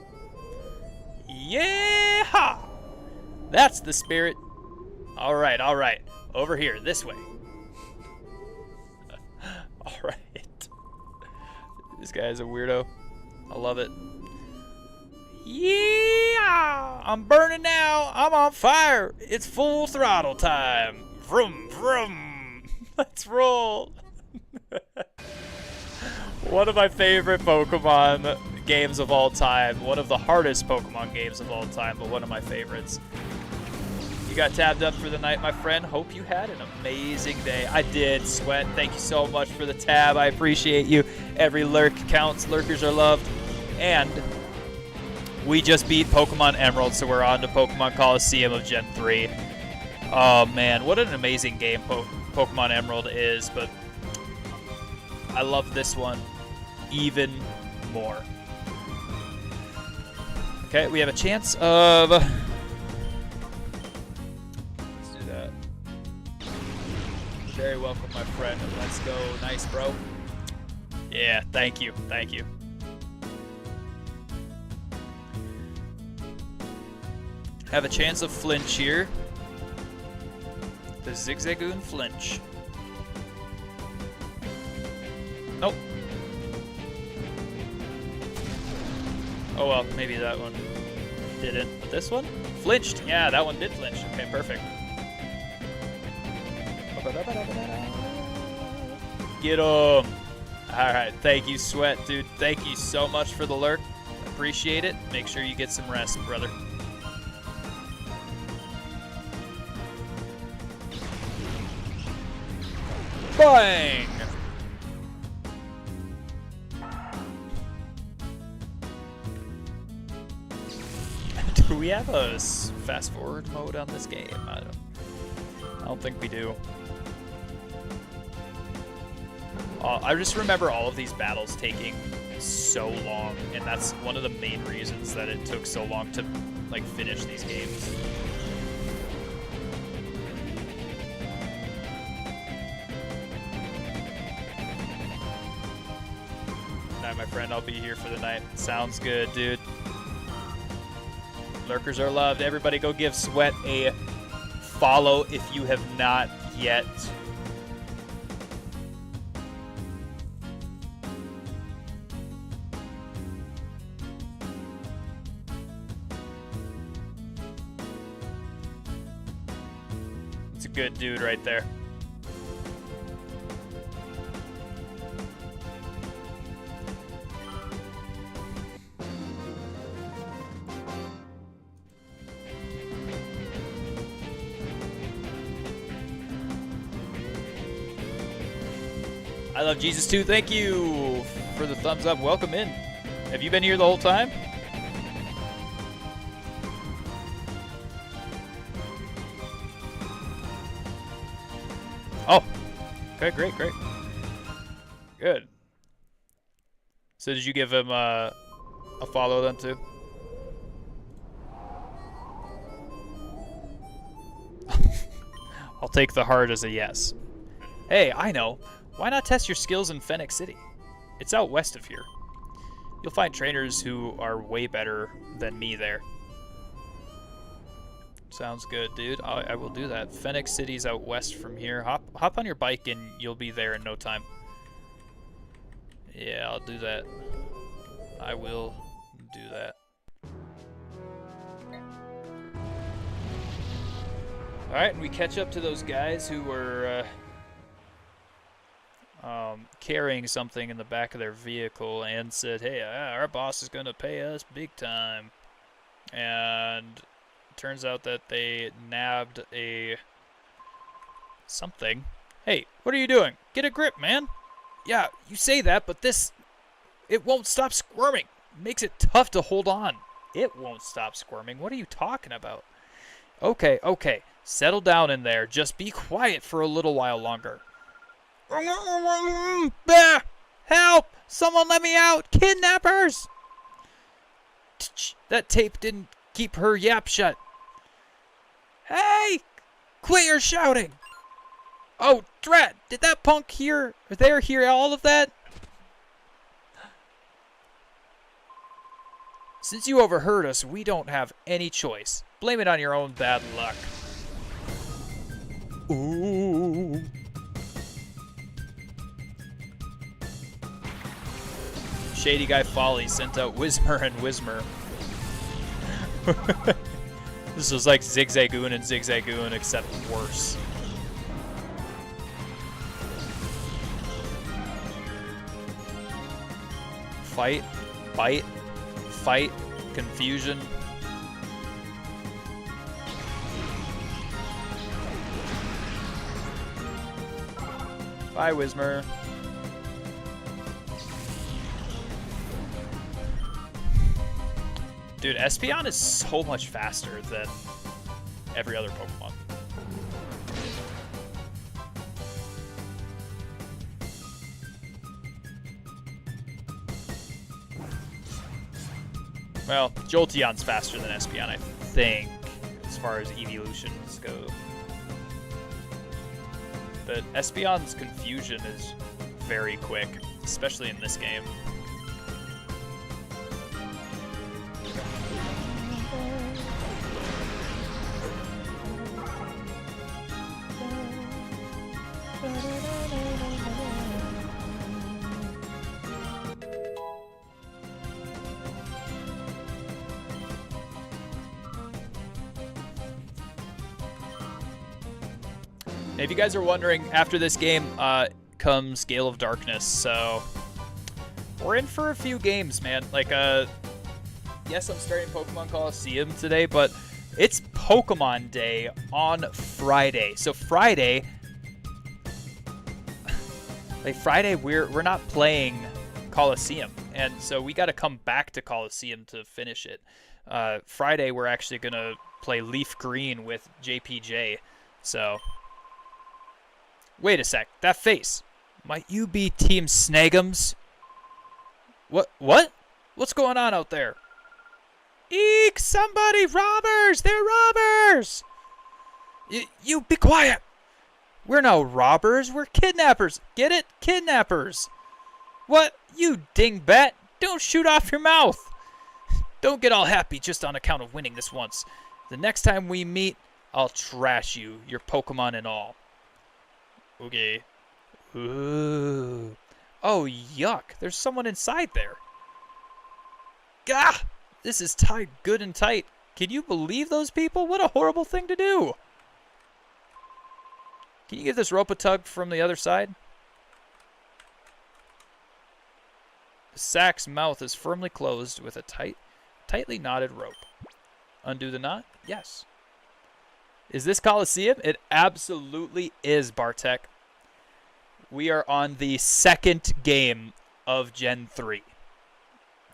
Yeah! That's the spirit. All right. Over here, this way. All right. This guy's a weirdo. I love it. Yeah! I'm burning now. I'm on fire. It's full throttle time. Vroom, vroom. Let's roll. One of my favorite Pokemon games of all time. One of the hardest Pokemon games of all time, but one of my favorites. You got tabbed up for the night, my friend. Hope you had an amazing day. I did, Sweat. Thank you so much for the tab. I appreciate you. Every lurk counts. Lurkers are loved. And we just beat Pokemon Emerald, so we're on to Pokemon Coliseum of Gen 3. Oh, man. What an amazing game Pokemon Emerald is, but I love this one even more. Okay, we have a chance of... Let's do that. Very welcome, my friend. Let's go. Nice, bro. Yeah, thank you. Thank you. Have a chance of flinch here. The Zigzagoon flinch. Nope. Oh well, maybe that one didn't. But this one? Flinched. Yeah, that one did flinch. Okay, perfect. Get him. Alright, thank you, Sweat, dude. Thank you so much for the lurk. Appreciate it. Make sure you get some rest, brother. Bang! Do we have a fast forward mode on this game? I don't think we do. I just remember all of these battles taking so long, and that's one of the main reasons that it took so long to like finish these games. Alright, my friend, I'll be here for the night. Sounds good, dude. Lurkers are loved. Everybody go give Sweat a follow if you have not yet. It's a good dude right there. I love Jesus too. Thank you for the thumbs up. Welcome in. Have you been here the whole time? Oh, okay, great. Good. So did you give him a follow then too? I'll take the heart as a yes. Hey, I know. Why not test your skills in Phoenix City? It's out west of here. You'll find trainers who are way better than me there. Sounds good, dude. I will do that. Phoenix City's out west from here. Hop on your bike and you'll be there in no time. Yeah, I'll do that. I will do that. Alright, and we catch up to those guys who were carrying something in the back of their vehicle and said, hey, our boss is going to pay us big time. And it turns out that they nabbed something. Hey, what are you doing? Get a grip, man. Yeah, you say that, but it won't stop squirming. It makes it tough to hold on. It won't stop squirming. What are you talking about? Okay. Settle down in there. Just be quiet for a little while longer. Help! Someone let me out! Kidnappers! That tape didn't keep her yap shut. Hey! Quit your shouting! Oh, drat! Did that punk hear all of that? Since you overheard us, we don't have any choice. Blame it on your own bad luck. Ooh. Shady Guy Folly sent out Whismer and Whismer. This was like Zigzagoon and Zigzagoon, except worse. Fight, bite, fight, confusion. Bye, Whismer. Dude, Espeon is so much faster than every other Pokemon. Well, Jolteon's faster than Espeon, I think, as far as evolutions go. But Espeon's confusion is very quick, especially in this game. If you guys are wondering, after this game comes Gale of Darkness, so we're in for a few games, man. Like, yes, I'm starting Pokemon Coliseum today, but it's Pokemon Day on Friday. So Friday, we're not playing Coliseum, and so we got to come back to Coliseum to finish it. Friday, we're actually gonna play Leaf Green with JPJ. So. Wait a sec. That face. Might you be Team Snagums? What? What's going on out there? Eek! Somebody! Robbers! They're robbers! You be quiet! We're no robbers. We're kidnappers. Get it? Kidnappers. What? You dingbat! Don't shoot off your mouth! Don't get all happy just on account of winning this once. The next time we meet, I'll trash you, your Pokemon and all. Okay. Ooh. Oh, yuck. There's someone inside there. Gah! This is tied good and tight. Can you believe those people? What a horrible thing to do. Can you give this rope a tug from the other side? The sack's mouth is firmly closed with a tightly knotted rope. Undo the knot? Yes. Is this Coliseum? It absolutely is, Bartek. We are on the second game of Gen 3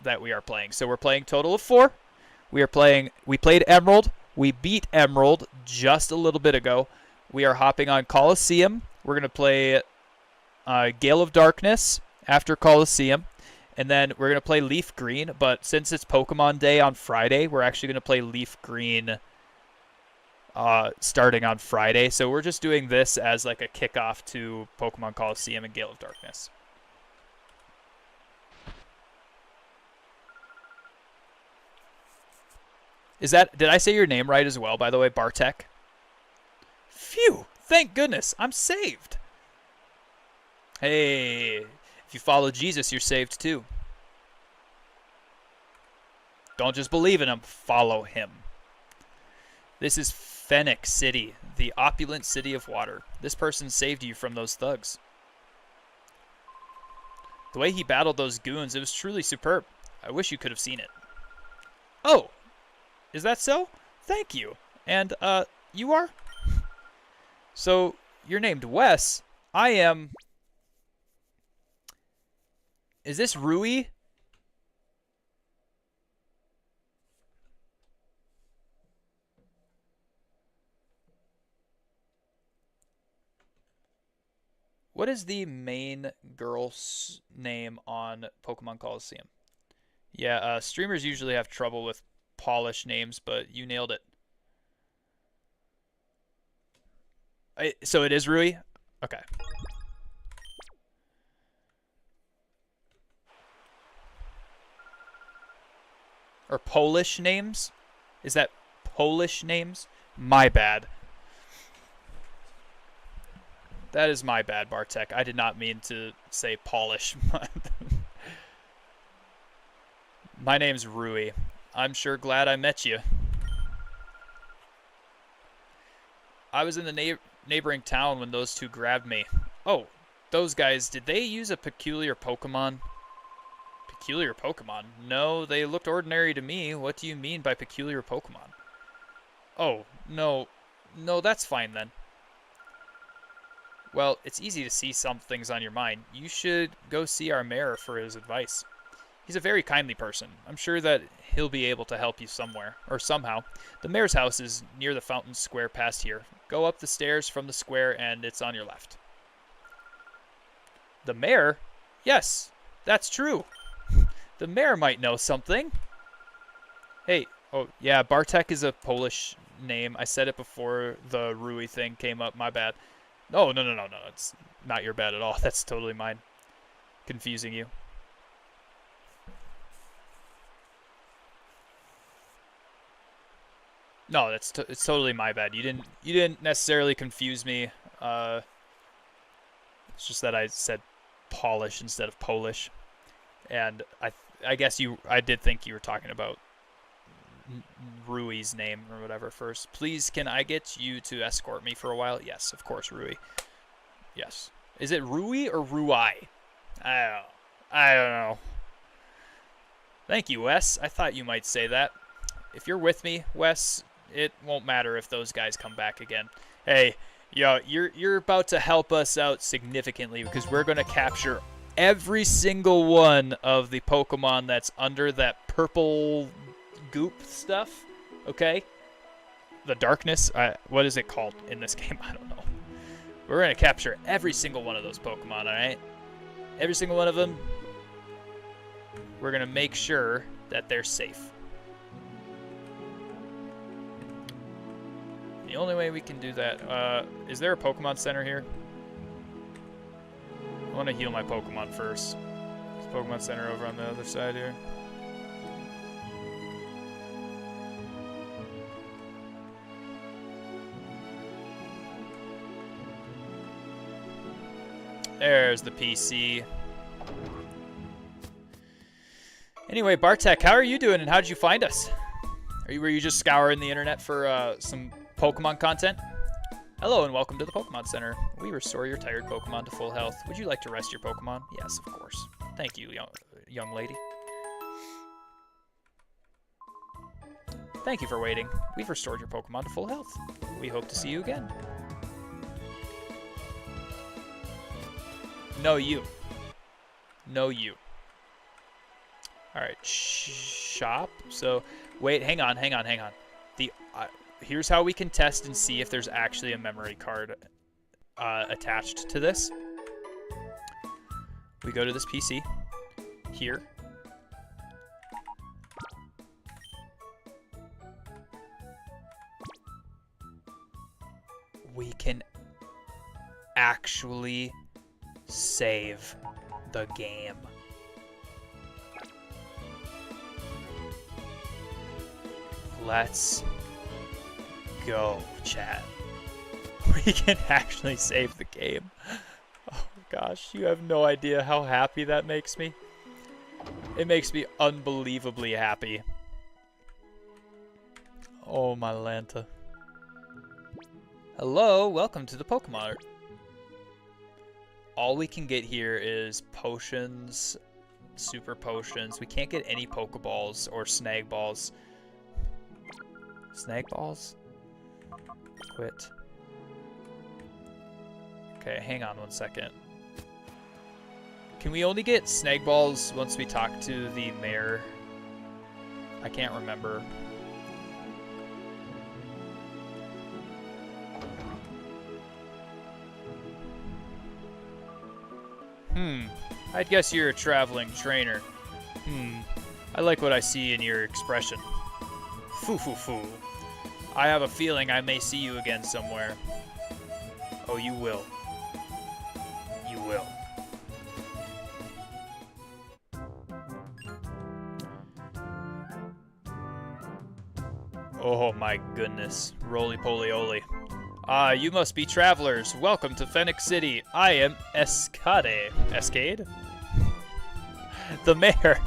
that we are playing. So we're playing total of 4. We played Emerald. We beat Emerald just a little bit ago. We are hopping on Coliseum. We're going to play Gale of Darkness after Coliseum. And then we're going to play Leaf Green. But since it's Pokemon Day on Friday, we're actually going to play Leaf Green starting on Friday. So we're just doing this as like a kickoff to Pokemon Coliseum and Gale of Darkness. Did I say your name right as well, by the way, Bartek? Phew, thank goodness, I'm saved. Hey, if you follow Jesus, you're saved too. Don't just believe in him, follow him. This is Fennec City, the opulent city of water. This person saved you from those thugs. The way he battled those goons, it was truly superb. I wish you could have seen it. Oh, is that so? Thank you. And, you are? So, you're named Wes. I am... Is this Rui? What is the main girl's name on Pokemon Coliseum? Yeah, streamers usually have trouble with Polish names, but you nailed it. So it is Rui? Okay. Or Polish names? Is that Polish names? My bad. That is my bad, Bartek. I did not mean to say Polish. My name's Rui. I'm sure glad I met you. I was in the neighboring town when those two grabbed me. Oh, those guys, did they use a peculiar Pokemon? Peculiar Pokemon? No, they looked ordinary to me. What do you mean by peculiar Pokemon? Oh, no. No, that's fine then. Well, it's easy to see some things on your mind. You should go see our mayor for his advice. He's a very kindly person. I'm sure that he'll be able to help you somewhere, or somehow. The mayor's house is near the fountain square past here. Go up the stairs from the square and it's on your left. The mayor? Yes, that's true. The mayor might know something. Hey, oh yeah, Bartek is a Polish name. I said it before the Rui thing came up, my bad. No, no. It's not your bad at all. That's totally mine. Confusing you. No, it's totally my bad. You didn't necessarily confuse me. It's just that I said Polish instead of Polish, and I guess I did think you were talking about Rui's name or whatever first. Please, can I get you to escort me for a while? Yes, of course, Rui. Yes. Is it Rui or Rui? I don't know. Thank you, Wes. I thought you might say that. If you're with me, Wes, it won't matter if those guys come back again. Hey, yo, you're about to help us out significantly because we're going to capture every single one of the Pokemon that's under that purple goop stuff, okay? The darkness, what is it called in this game? I don't know. We're going to capture every single one of those Pokemon, alright? Every single one of them. We're going to make sure that they're safe. The only way we can do that, is there a Pokemon Center here? I want to heal my Pokemon first. There's a Pokemon Center over on the other side here. There's the PC. Anyway, Bartek, how are you doing and how did you find us? Were you just scouring the internet for some Pokemon content? Hello and welcome to the Pokemon Center. We restore your tired Pokemon to full health. Would you like to rest your Pokemon? Yes, of course. Thank you, young lady. Thank you for waiting. We've restored your Pokemon to full health. We hope to see you again. No, you. No, you. Alright, shop. So, wait, hang on. Here's how we can test and see if there's actually a memory card attached to this. We go to this PC here. We can actually save the game. Let's go, chat. We can actually save the game. Oh gosh, you have no idea how happy that makes me. It makes me unbelievably happy. Oh my Lanta. Hello, welcome to the Pokemon Art. All we can get here is potions, super potions. We can't get any Pokeballs or Snag Balls. Snag Balls? Quit. Okay, hang on one second. Can we only get Snag Balls once we talk to the mayor? I can't remember. I'd guess you're a traveling trainer. I like what I see in your expression. Foo foo foo. I have a feeling I may see you again somewhere. Oh, you will. You will. Oh my goodness. Roly-poly-oly. Ah, you must be travelers. Welcome to Phoenix City. I am Escade. Escade? The mayor.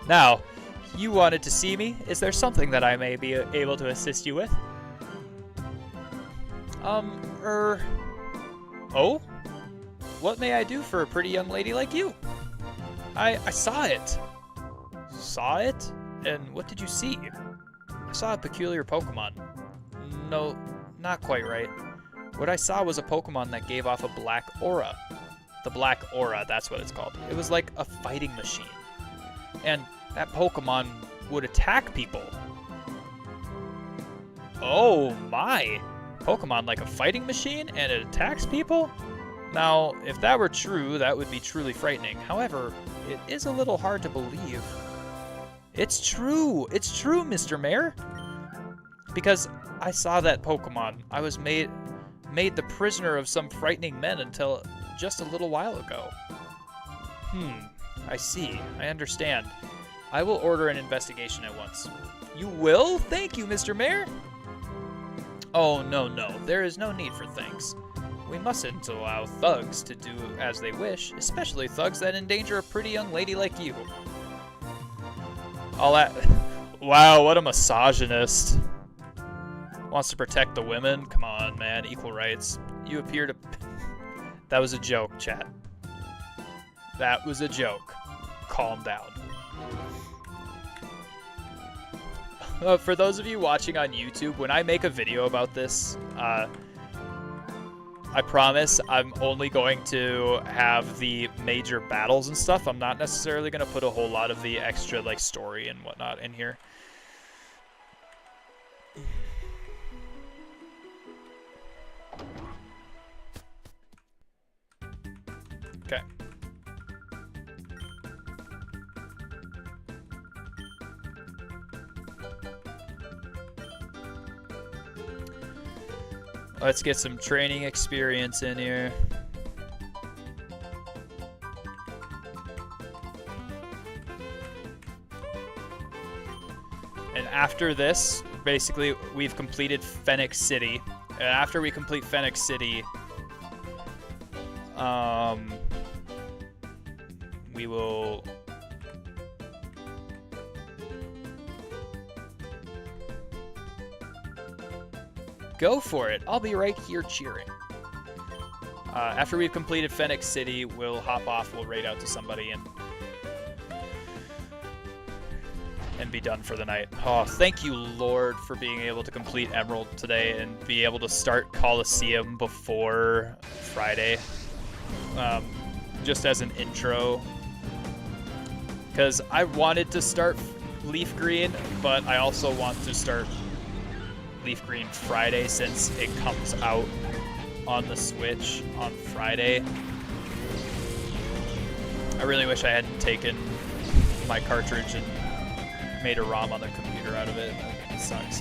Now, you wanted to see me? Is there something that I may be able to assist you with? Oh? What may I do for a pretty young lady like you? I saw it. Saw it? And what did you see? I saw a peculiar Pokemon. No, not quite right. What I saw was a Pokemon that gave off a black aura. The black aura, that's what it's called. It was like a fighting machine. And that Pokemon would attack people. Oh my! Pokemon like a fighting machine and it attacks people? Now, if that were true, that would be truly frightening. However, it is a little hard to believe. It's true! It's true, Mr. Mayor! Because I saw that Pokemon. I was made the prisoner of some frightening men until just a little while ago. I see. I understand. I will order an investigation at once. You will? Thank you, Mr. Mayor! Oh, no. There is no need for thanks. We mustn't allow thugs to do as they wish, especially thugs that endanger a pretty young lady like you. All that... Wow, what a misogynist. Wants to protect the women? Come on, man. Equal rights. You appear to... That was a joke, chat. That was a joke. Calm down. For those of you watching on YouTube, when I make a video about this, I promise I'm only going to have the major battles and stuff. I'm not necessarily going to put a whole lot of the extra like story and whatnot in here. Okay. Let's get some training experience in here. And after this, basically, we've completed Phoenix City. And after we complete Phoenix City, we will... Go for it. I'll be right here cheering. After we've completed Phoenix City, we'll hop off, we'll raid out to somebody, and be done for the night. Oh, thank you, Lord, for being able to complete Emerald today and be able to start Coliseum before Friday. Just as an intro. Because I wanted to start Leaf Green, but I also want to start Leaf Green Friday since it comes out on the Switch on Friday. I really wish I hadn't taken my cartridge and made a ROM on the computer out of it. It sucks.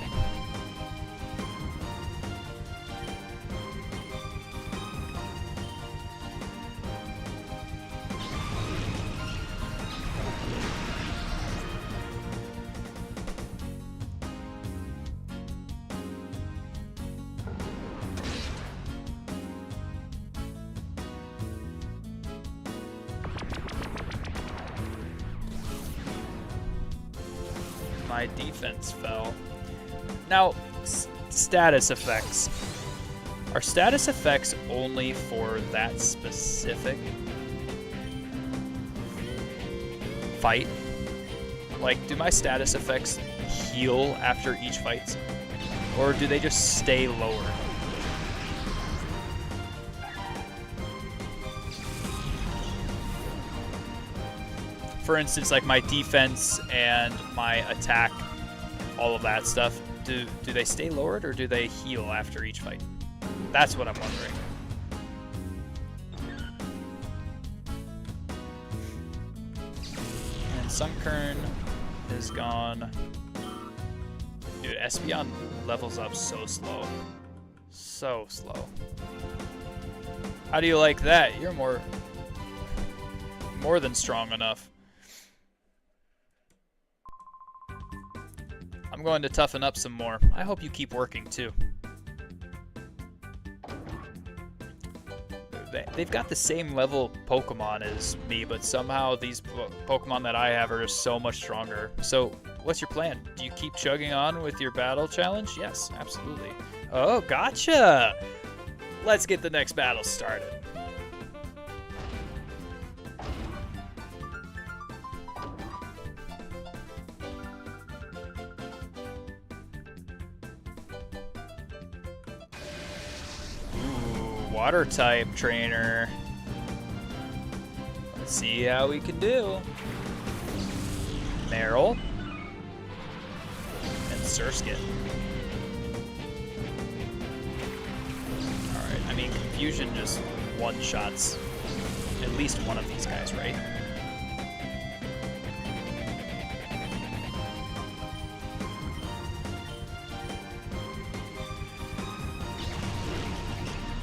My defense fell. Now, status effects. Are status effects only for that specific fight? Like, do my status effects heal after each fight? Or do they just stay lower? For instance, like my defense and my attack, all of that stuff, do they stay lowered or do they heal after each fight? That's what I'm wondering. Sunkern is gone. Dude, Espeon levels up so slow. So slow. How do you like that? You're more than strong enough. I'm going to toughen up some more. I hope you keep working too. They've got the same level Pokemon as me, but somehow these Pokemon that I have are so much stronger. So, what's your plan? Do you keep chugging on with your battle challenge? Yes, absolutely. Oh, gotcha! Let's get the next battle started. Water type trainer. Let's see how we can do. Meryl and Surskit. Alright, I mean, Confusion just one-shots at least one of these guys, right?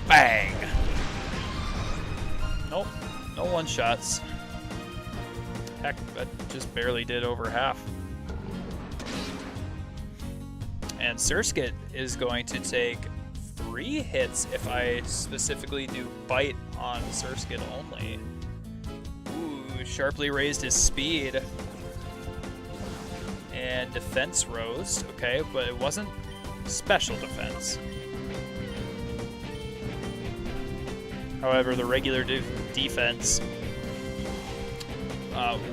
Bang! Nope, no one-shots. Heck, that just barely did over half. And Surskit is going to take 3 hits if I specifically do Bite on Surskit only. Ooh, sharply raised his speed. And defense rose, okay, but it wasn't special defense. However, the regular defense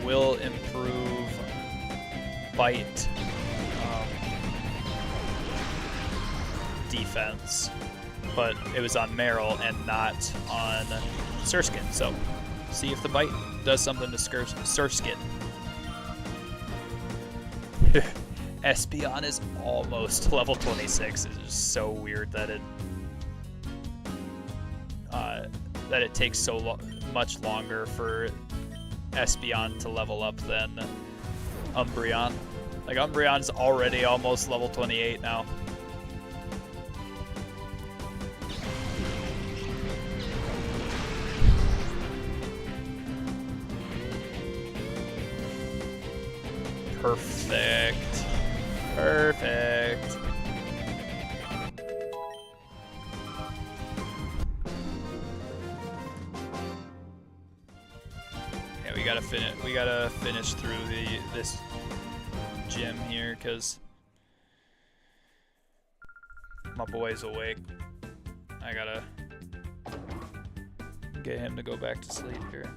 will improve Bite defense, but it was on Meryl and not on Surskit. So, see if the Bite does something to Surskit. Espeon is almost level 26. It's just so weird that it takes so much longer for Espeon to level up than Umbreon. Like, Umbreon's already almost level 28 now. Perfect. Perfect. We gotta finish through this gym here, cause my boy's awake. I gotta get him to go back to sleep here.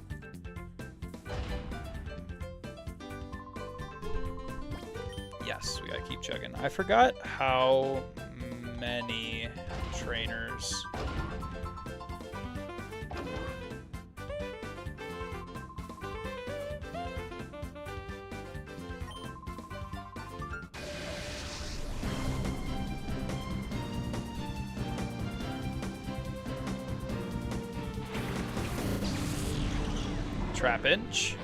Yes, we gotta keep chugging. I forgot how many trainers. Trapinch.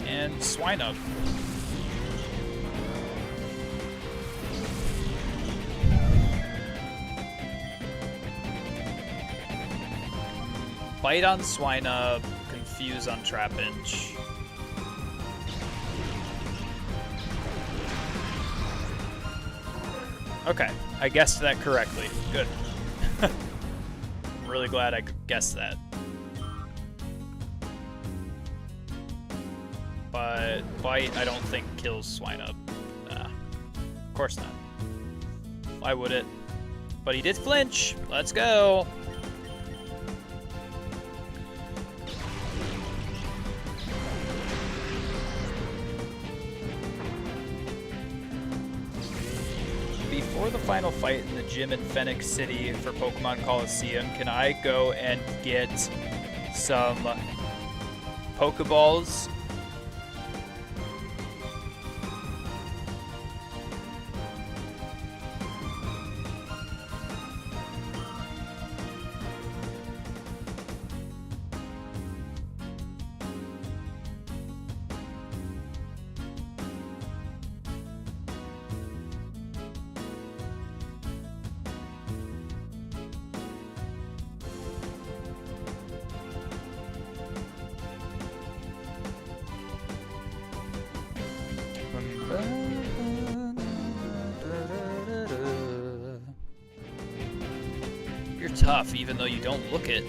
And Swinub. Bite on Swinub, Confuse on Trapinch. Okay, I guessed that correctly. Good. I'm really glad I guessed that. But Bite, I don't think kills Swinub. Nah, of course not. Why would it? But he did flinch. Let's go. Before the final fight in the gym in Phoenix City for Pokemon Coliseum, can I go and get some Pokeballs? You're tough, even though you don't look it.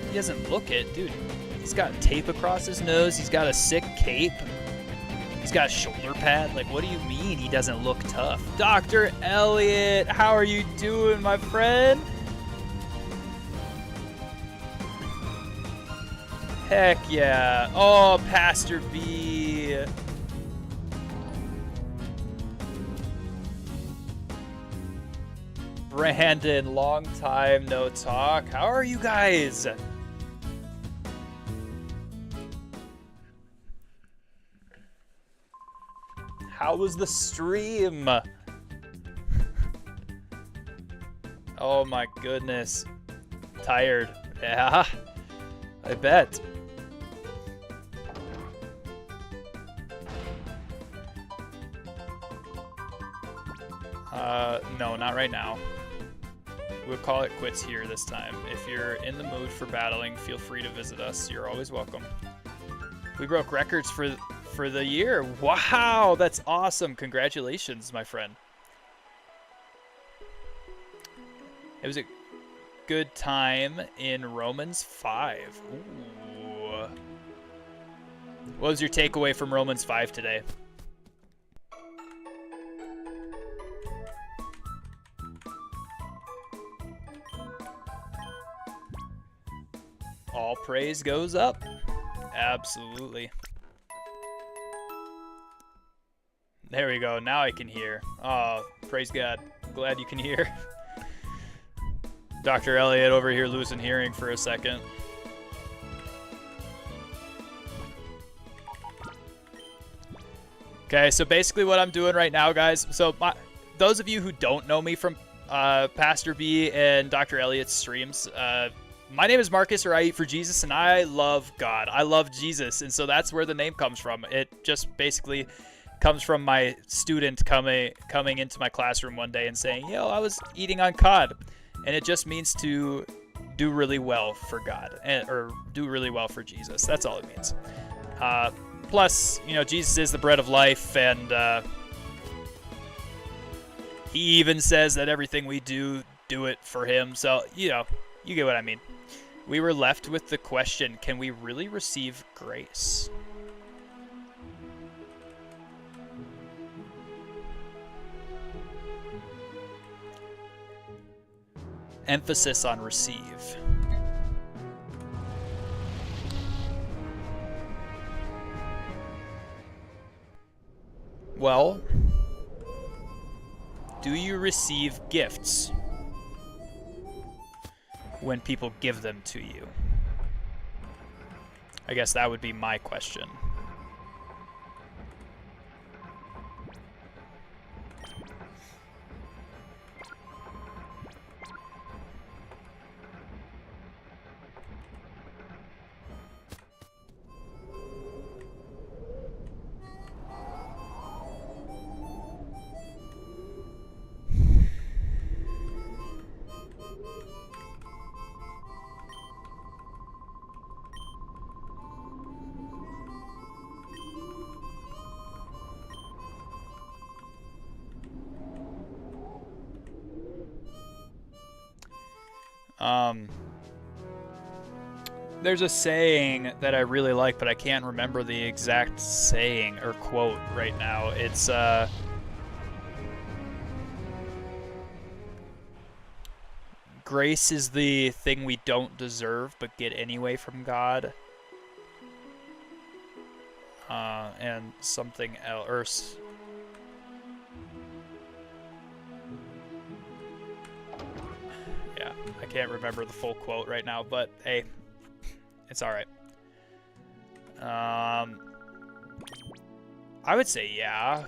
He doesn't look it, dude. He's got tape across his nose. He's got a sick cape. He's got a shoulder pad. Like, what do you mean he doesn't look tough? Dr. Elliot, how are you doing, my friend? Heck yeah. Oh, Pastor B. Brandon, long time no talk. How are you guys? How was the stream? Oh my goodness. Tired. Yeah, I bet. No, not right now. We'll call it quits here this time. If you're in the mood for battling, feel free to visit us. You're always welcome. We broke records for the year. Wow, that's awesome. Congratulations, my friend. It was a good time in Romans 5. Ooh. What was your takeaway from Romans 5 today? All praise goes up. Absolutely. There we go. Now I can hear. Oh, praise God. Glad you can hear. Dr. Elliot over here losing hearing for a second. Okay, so basically what I'm doing right now, guys, so those of you who don't know me from Pastor B and Dr. Elliot's streams, my name is Marcus, or I Eat for Jesus, and I love God. I love Jesus, and so that's where the name comes from. It just basically comes from my student coming into my classroom one day and saying, yo, I was eating on cod. And it just means to do really well for God, or do really well for Jesus. That's all it means. Plus, you know, Jesus is the bread of life, and he even says that everything we do it for him. So, you know, you get what I mean. We were left with the question, can we really receive grace? Emphasis on receive. Well, do you receive gifts when people give them to you? I guess that would be my question. There's a saying that I really like, but I can't remember the exact saying or quote right now. It's, grace is the thing we don't deserve but get anyway from God. And something else. Yeah, I can't remember the full quote right now, but hey, it's all right. I would say, yeah,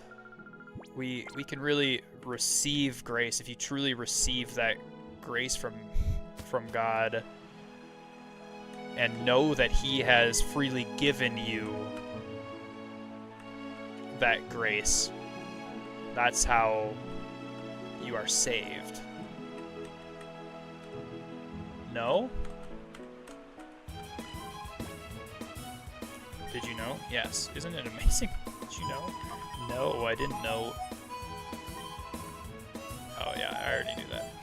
we can really receive grace if you truly receive that grace from God and know that He has freely given you that grace. That's how you are saved. No? Did you know? Yes. Isn't it amazing? Did you know? No, I didn't know. Oh yeah, I already knew that.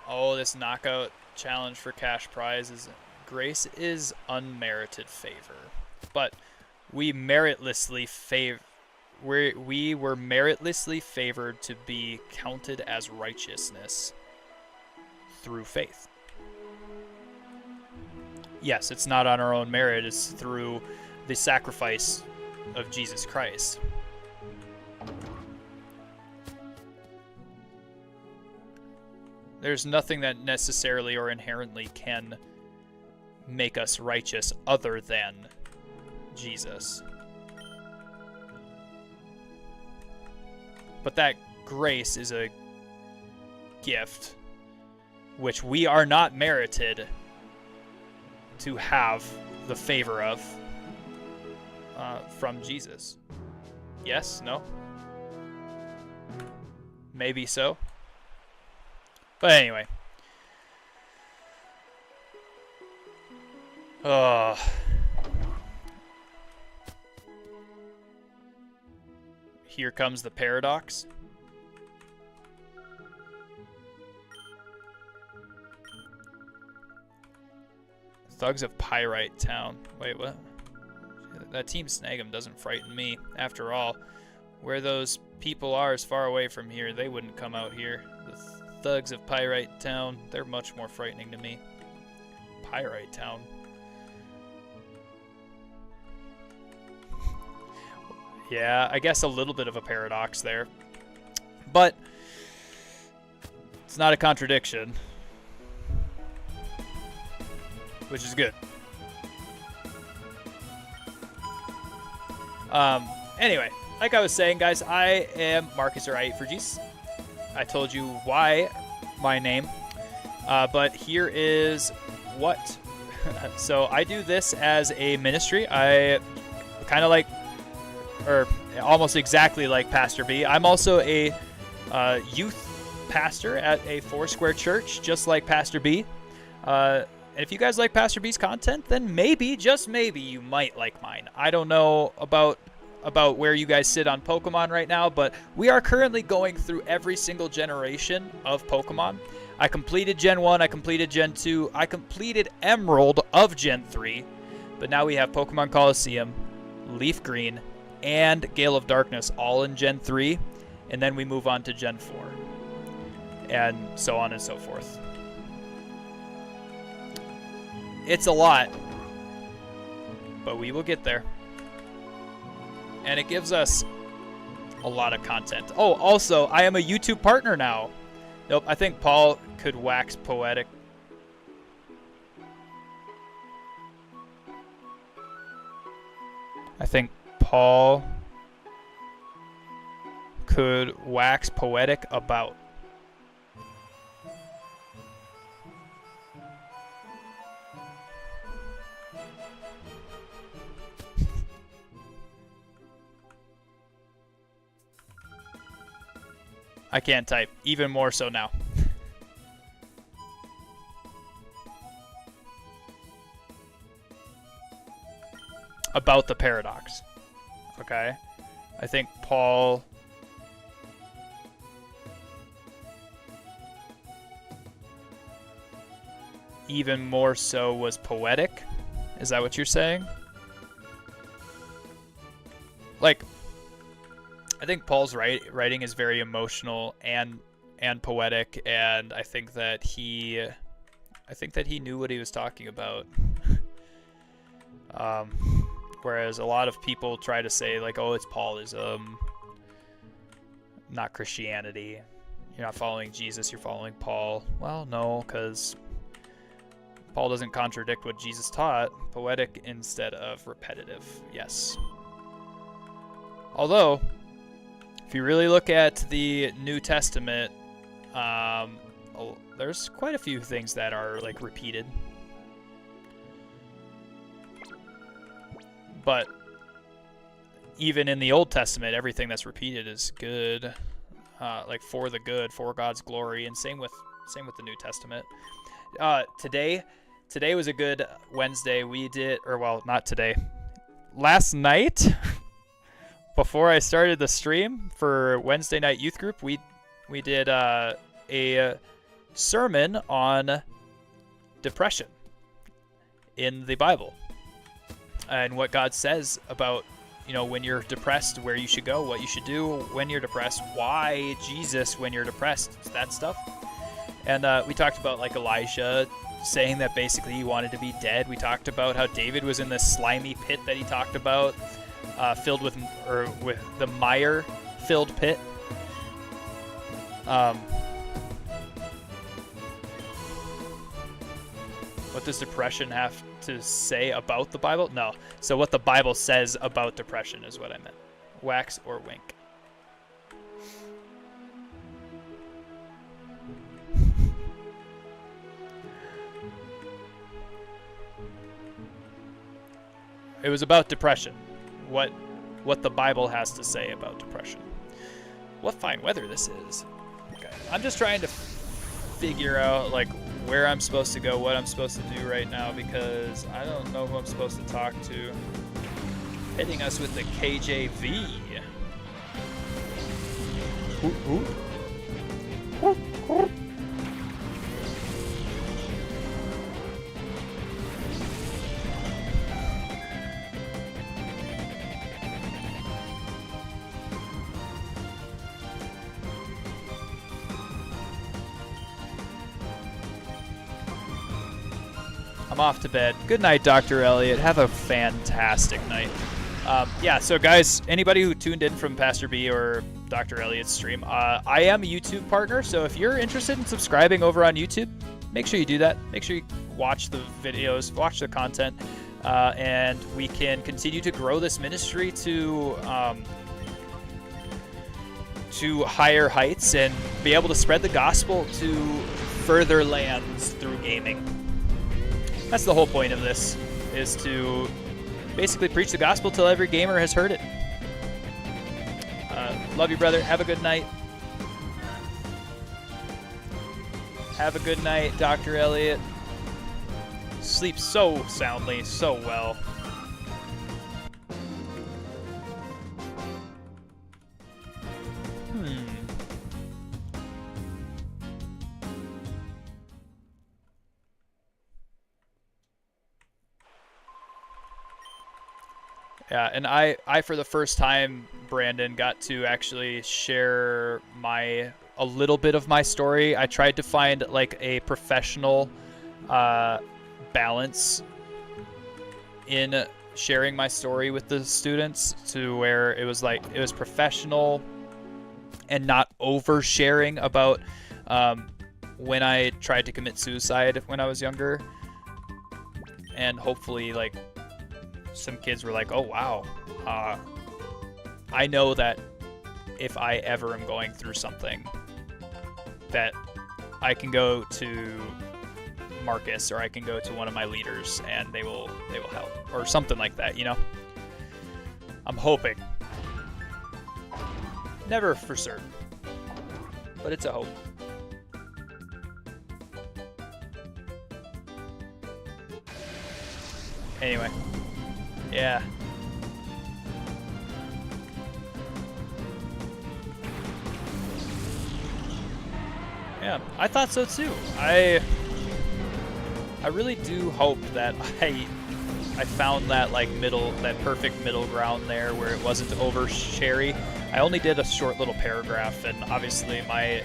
Oh, this knockout challenge for cash prize is grace is unmerited favor, but we meritlessly we were meritlessly favored to be counted as righteousness through faith. Yes, it's not on our own merit, it's through the sacrifice of Jesus Christ. There's nothing that necessarily or inherently can make us righteous other than Jesus. But that grace is a gift which we are not merited to have the favor of from Jesus. Yes? No? Maybe so. But anyway. Here comes the paradox. Thugs of Pyrite Town. Wait, what? That Team Snag'em doesn't frighten me. After all, where those people are is far away from here. They wouldn't come out here. The Thugs of Pyrite Town, they're much more frightening to me. Pyrite Town. Yeah, I guess a little bit of a paradox there. But it's not a contradiction. Which is good. Anyway, like I was saying, guys, I am Marcus, or I Eat for Jesus. I told you why my name. But here is what. So I do this as a ministry. I kind of like, or almost exactly like Pastor B. I'm also a youth pastor at a Foursquare church, just like Pastor B. And if you guys like Pastor B's content, then maybe, just maybe, you might like mine. I don't know about where you guys sit on Pokemon right now, but we are currently going through every single generation of Pokemon. I completed Gen 1, I completed Gen 2, I completed Emerald of Gen 3, but now we have Pokemon Coliseum, Leaf Green, and Gale of Darkness all in Gen 3, and then we move on to Gen 4, and so on and so forth. It's a lot, but we will get there. And it gives us a lot of content. Oh, also, I am a YouTube partner now. Nope, I think Paul could wax poetic. I think Paul could wax poetic about. I can't type, even more so now. About the paradox. Okay. I think Paul even more so was poetic. Is that what you're saying? Like, I think Paul's writing is very emotional and poetic, and I think that he knew what he was talking about. Whereas a lot of people try to say, like, oh, it's Paulism, not Christianity. You're not following Jesus, you're following Paul. Well, no, because Paul doesn't contradict what Jesus taught. Poetic instead of repetitive, yes. Although, if you really look at the New Testament, there's quite a few things that are, like, repeated. But even in the Old Testament, everything that's repeated is good, like for the good, for God's glory, and same with the New Testament. Today was a good Wednesday. We did, or well, not today. Last night, before I started the stream for Wednesday night youth group, we did a sermon on depression in the Bible and what God says about, you know, when you're depressed, where you should go, what you should do when you're depressed, why Jesus when you're depressed, that stuff. And we talked about like Elijah saying that basically he wanted to be dead. We talked about how David was in this slimy pit that he talked about, filled with the mire-filled pit. What does depression have to say about the Bible? No. So what the Bible says about depression is what I meant. Wax or wink. It was about depression. What the Bible has to say about depression. What fine weather this is. Okay. I'm just trying to figure out like where I'm supposed to go, what I'm supposed to do right now, because I don't know who I'm supposed to talk to. Hitting us with the KJV. I'm off to bed. Good night, Dr. Elliott. Have a fantastic night. Yeah, so guys, anybody who tuned in from Pastor B or Dr. Elliott's stream, I am a YouTube partner, so if you're interested in subscribing over on YouTube, make sure you do that. Make sure you watch the videos, watch the content, and we can continue to grow this ministry to higher heights and be able to spread the gospel to further lands through gaming. That's the whole point of this, is to basically preach the gospel till every gamer has heard it. Love you, brother. Have a good night. Have a good night, Dr. Elliott. Sleep so soundly, so well. Yeah, and I for the first time, Brandon, got to actually share a little bit of my story. I tried to find like a professional balance in sharing my story with the students, to where it was professional and not oversharing about when I tried to commit suicide when I was younger. And hopefully, like, some kids were like, oh wow, I know that if I ever am going through something, that I can go to Marcus, or I can go to one of my leaders and they will help, or something like that, you know. I'm hoping. Never for certain, but it's a hope. Anyway. Yeah. Yeah, I thought so too. I really do hope that I found that that perfect middle ground there, where it wasn't oversharey. I only did a short little paragraph, and obviously my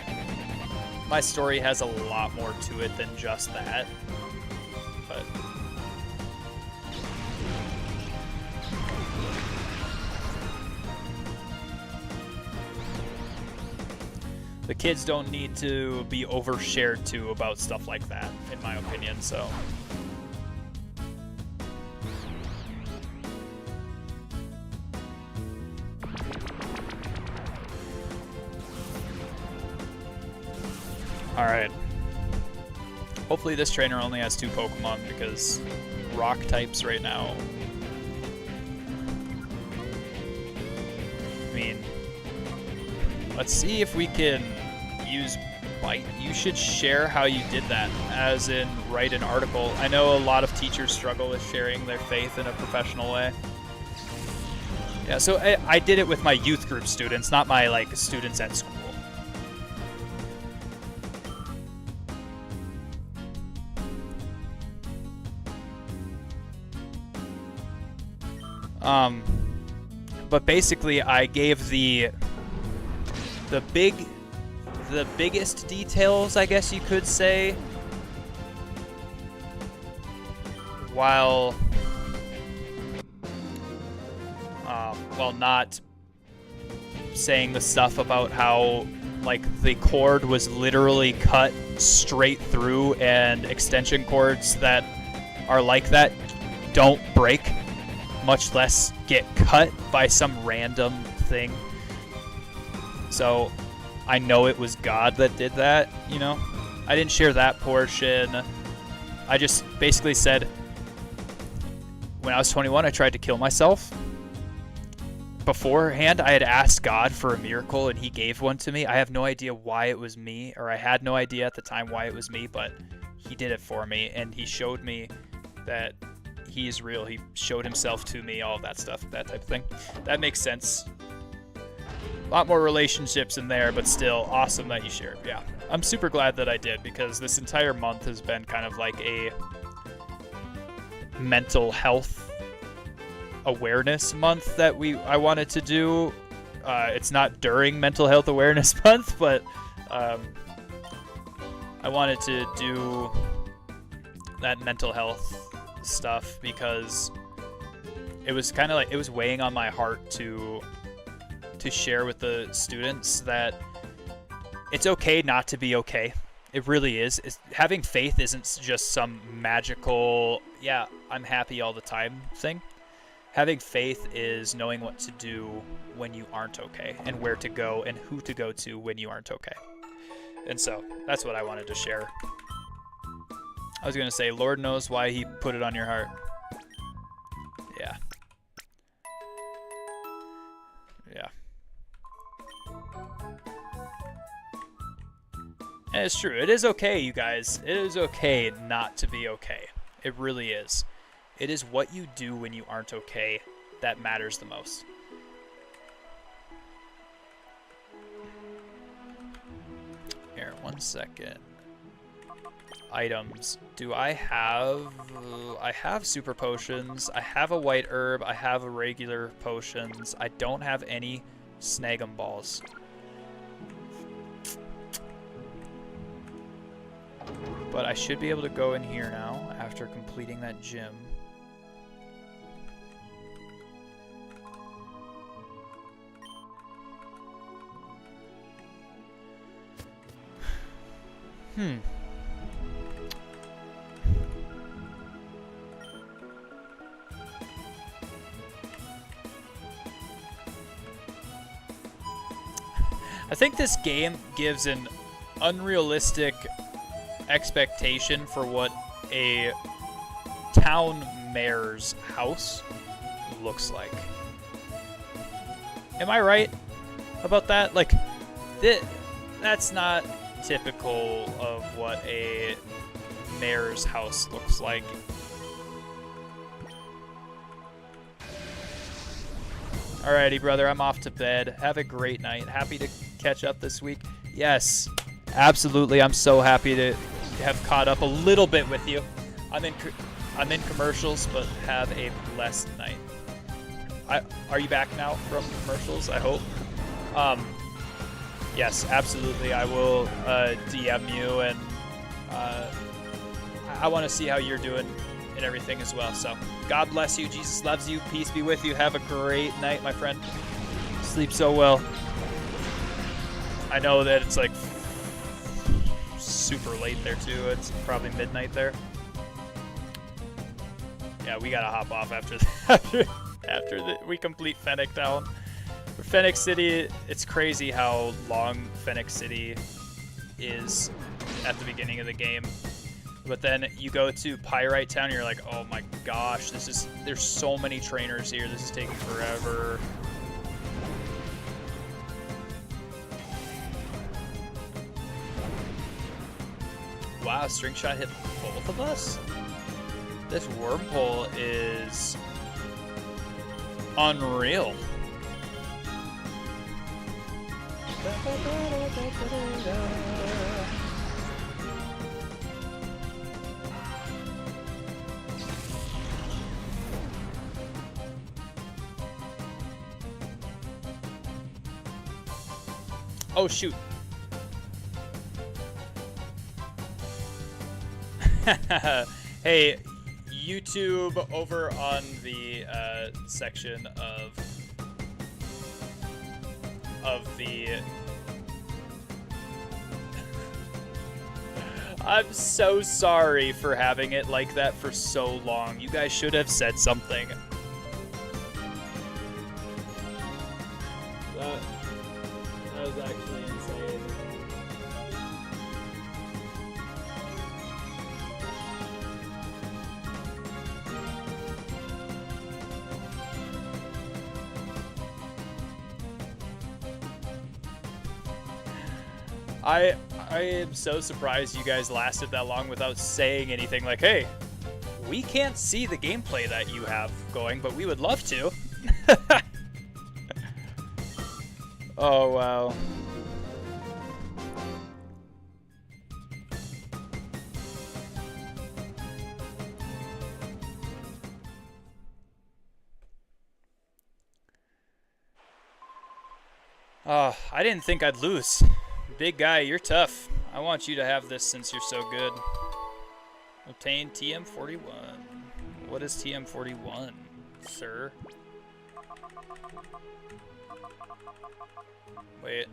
story has a lot more to it than just that. But the kids don't need to be overshared to about stuff like that, in my opinion, so. Alright. Hopefully this trainer only has 2 Pokemon, because rock types right now mean, let's see if we can use Byte. You should share how you did that, as in write an article. I know a lot of teachers struggle with sharing their faith in a professional way. Yeah, so I did it with my youth group students, not my like students at school. But basically I gave the biggest details, I guess you could say, while not saying the stuff about how like the cord was literally cut straight through and extension cords that are like that don't break, much less get cut by some random thing. So I know it was God that did that, you know? I didn't share that portion. I just basically said, when I was 21, I tried to kill myself. Beforehand, I had asked God for a miracle, and he gave one to me. I have no idea why it was me, or I had no idea at the time why it was me, but he did it for me, and he showed me that he is real. He showed himself to me, all of that stuff, that type of thing. That makes sense. A lot more relationships in there, but still awesome that you shared. Yeah, I'm super glad that I did, because this entire month has been kind of like a mental health awareness month that I wanted to do. It's not during Mental Health Awareness Month, but I wanted to do that mental health stuff because it was kind of like, it was weighing on my heart to share with the students that it's okay not to be okay. It really is. Having faith isn't just some magical, yeah, I'm happy all the time thing. Having faith is knowing what to do when you aren't okay, and where to go and who to go to when you aren't okay. And so that's what I wanted to share. I was going to say, Lord knows why he put it on your heart. Yeah. Yeah. And it's true. It is okay, you guys. It is okay not to be okay. It really is. It is what you do when you aren't okay that matters the most. Here, 1 second. Items. Do I have... I have super potions. I have a white herb. I have a regular potions. I don't have any snag 'em balls. But I should be able to go in here now after completing that gym. I think this game gives an unrealistic expectation for what a town mayor's house looks like. Am I right about that? Like, that's not typical of what a mayor's house looks like. Alrighty, brother, I'm off to bed. Have a great night. Happy to catch up this week. Yes, absolutely. I'm so happy to have caught up a little bit with you. I'm in commercials, but have a blessed night. Are you back now from commercials? I hope. Yes, absolutely. I will DM you, and I want to see how you're doing and everything as well. So God bless you. Jesus loves you. Peace be with you. Have a great night, my friend. Sleep so well. I know that it's like super late there too. It's probably midnight there. Yeah, we gotta hop off after we complete Fennec Town. For Fennec City, it's crazy how long Fennec City is at the beginning of the game. But then you go to Pyrite Town, and you're like, oh my gosh, there's so many trainers here. This is taking forever. wow, string shot hit both of us? This wormhole is unreal. Oh, shoot. Hey, YouTube over on the section of the... I'm so sorry for having it like that for so long. You guys should have said something. That was actually insane. I am so surprised you guys lasted that long without saying anything like, hey, we can't see the gameplay that you have going, but we would love to. Oh, wow. Oh, I didn't think I'd lose. Big guy, you're tough. I want you to have this since you're so good. Obtain TM41. What is TM41, sir? Wait.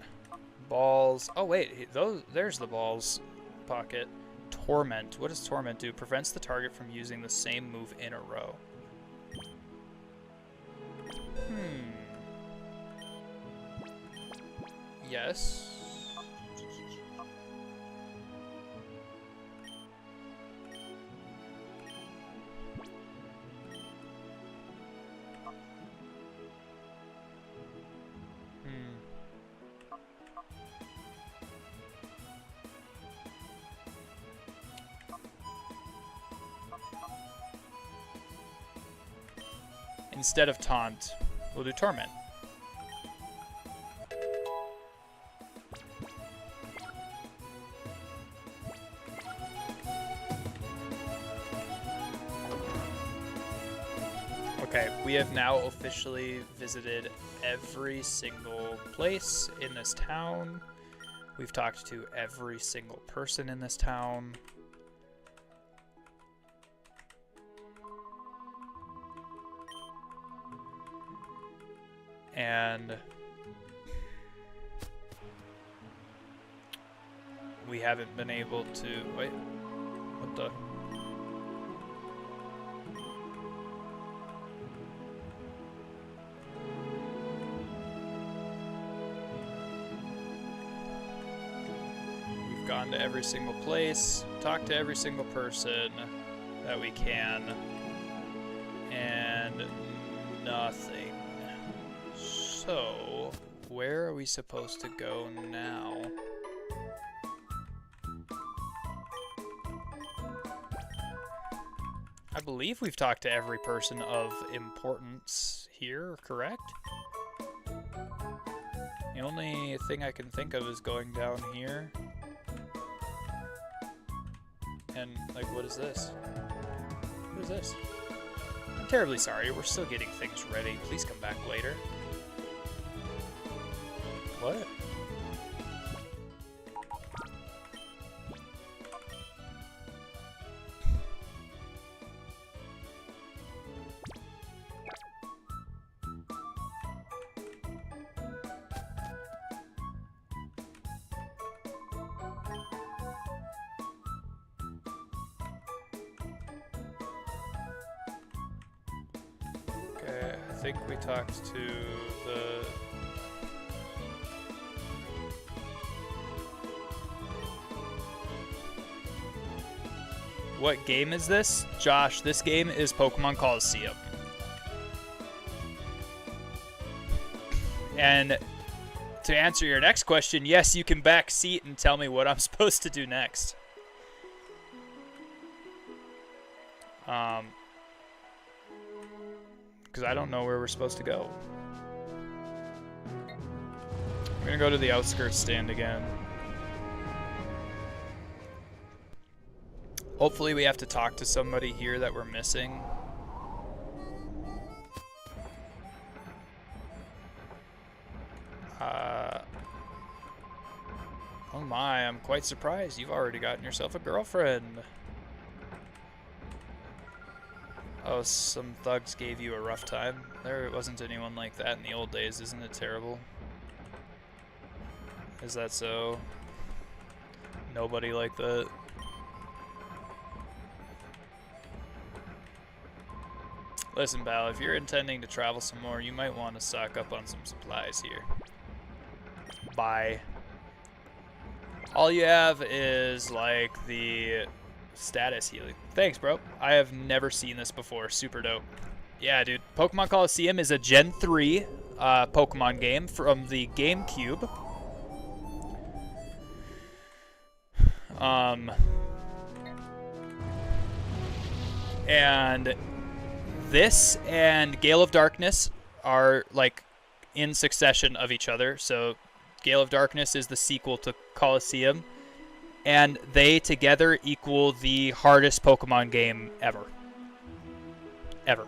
Balls. Oh, wait. There's the balls pocket. Torment. What does Torment do? Prevents the target from using the same move in a row. Yes. Instead of Taunt, we'll do Torment. Okay, we have now officially visited every single place in this town. We've talked to every single person in this town. And we haven't been able to... Wait, what the... We've gone to every single place, talked to every single person that we can, and nothing. So, where are we supposed to go now? I believe we've talked to every person of importance here, correct? The only thing I can think of is going down here. And, like, what is this? What is this? I'm terribly sorry, we're still getting things ready. Please come back later. What? Okay, I think we talked to the... What game is this? Josh, this game is Pokemon Coliseum. And to answer your next question, yes, you can backseat and tell me what I'm supposed to do next. Because I don't know where we're supposed to go. I'm gonna go to the outskirts stand again. Hopefully we have to talk to somebody here that we're missing. Oh my, I'm quite surprised. You've already gotten yourself a girlfriend. Oh, some thugs gave you a rough time. There wasn't anyone like that in the old days. Isn't it terrible? Is that so? Nobody like that. Listen, pal, if you're intending to travel some more, you might want to stock up on some supplies here. Bye. All you have is, like, the status healing. Thanks, bro. I have never seen this before. Super dope. Yeah, dude. Pokemon Coliseum is a Gen 3 Pokemon game from the GameCube. And this and Gale of Darkness are, like, in succession of each other. So Gale of Darkness is the sequel to Coliseum, and they together equal the hardest Pokemon game ever. Ever.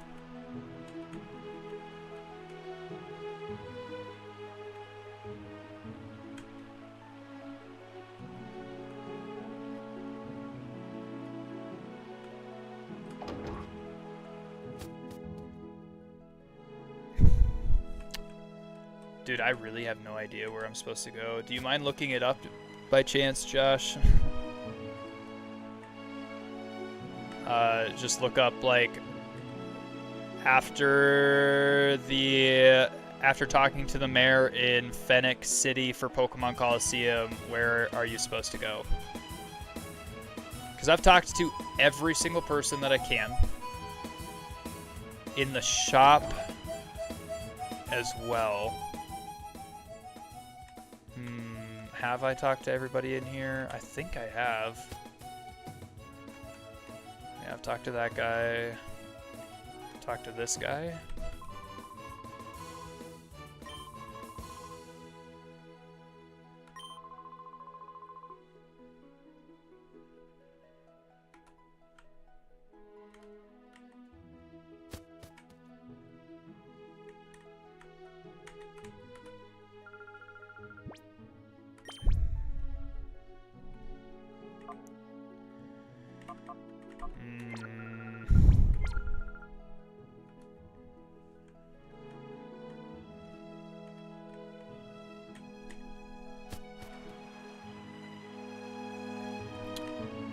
Dude, I really have no idea where I'm supposed to go. Do you mind looking it up by chance, Josh? Just look up, like, after talking to the mayor in Fennec City for Pokemon Coliseum, where are you supposed to go? Because I've talked to every single person that I can. In the shop as well. Have I talked to everybody in here? I think I have. Yeah, I've talked to that guy. Talked to this guy.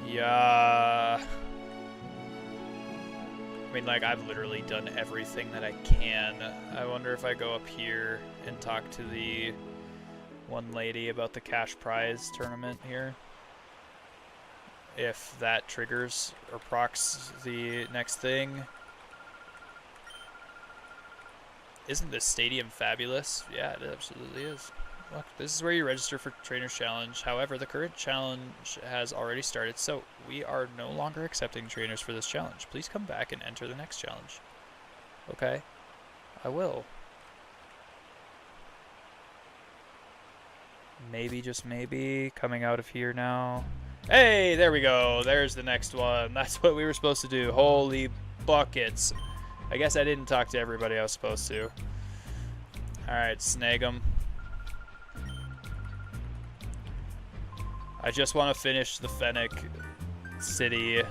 Yeah. I mean, like, I've literally done everything that I can. I wonder if I go up here and talk to the one lady about the cash prize tournament here. If that triggers or procs the next thing. Isn't this stadium fabulous? Yeah, it absolutely is. Look, this is where you register for Trainer's Challenge. However, the current challenge has already started, so we are no longer accepting trainers for this challenge. Please come back and enter the next challenge. Okay, I will. Maybe, just maybe, coming out of here now. Hey, there we go. There's the next one. That's what we were supposed to do. Holy buckets. I guess I didn't talk to everybody I was supposed to. Alright, snag them. I just want to finish the Fennec City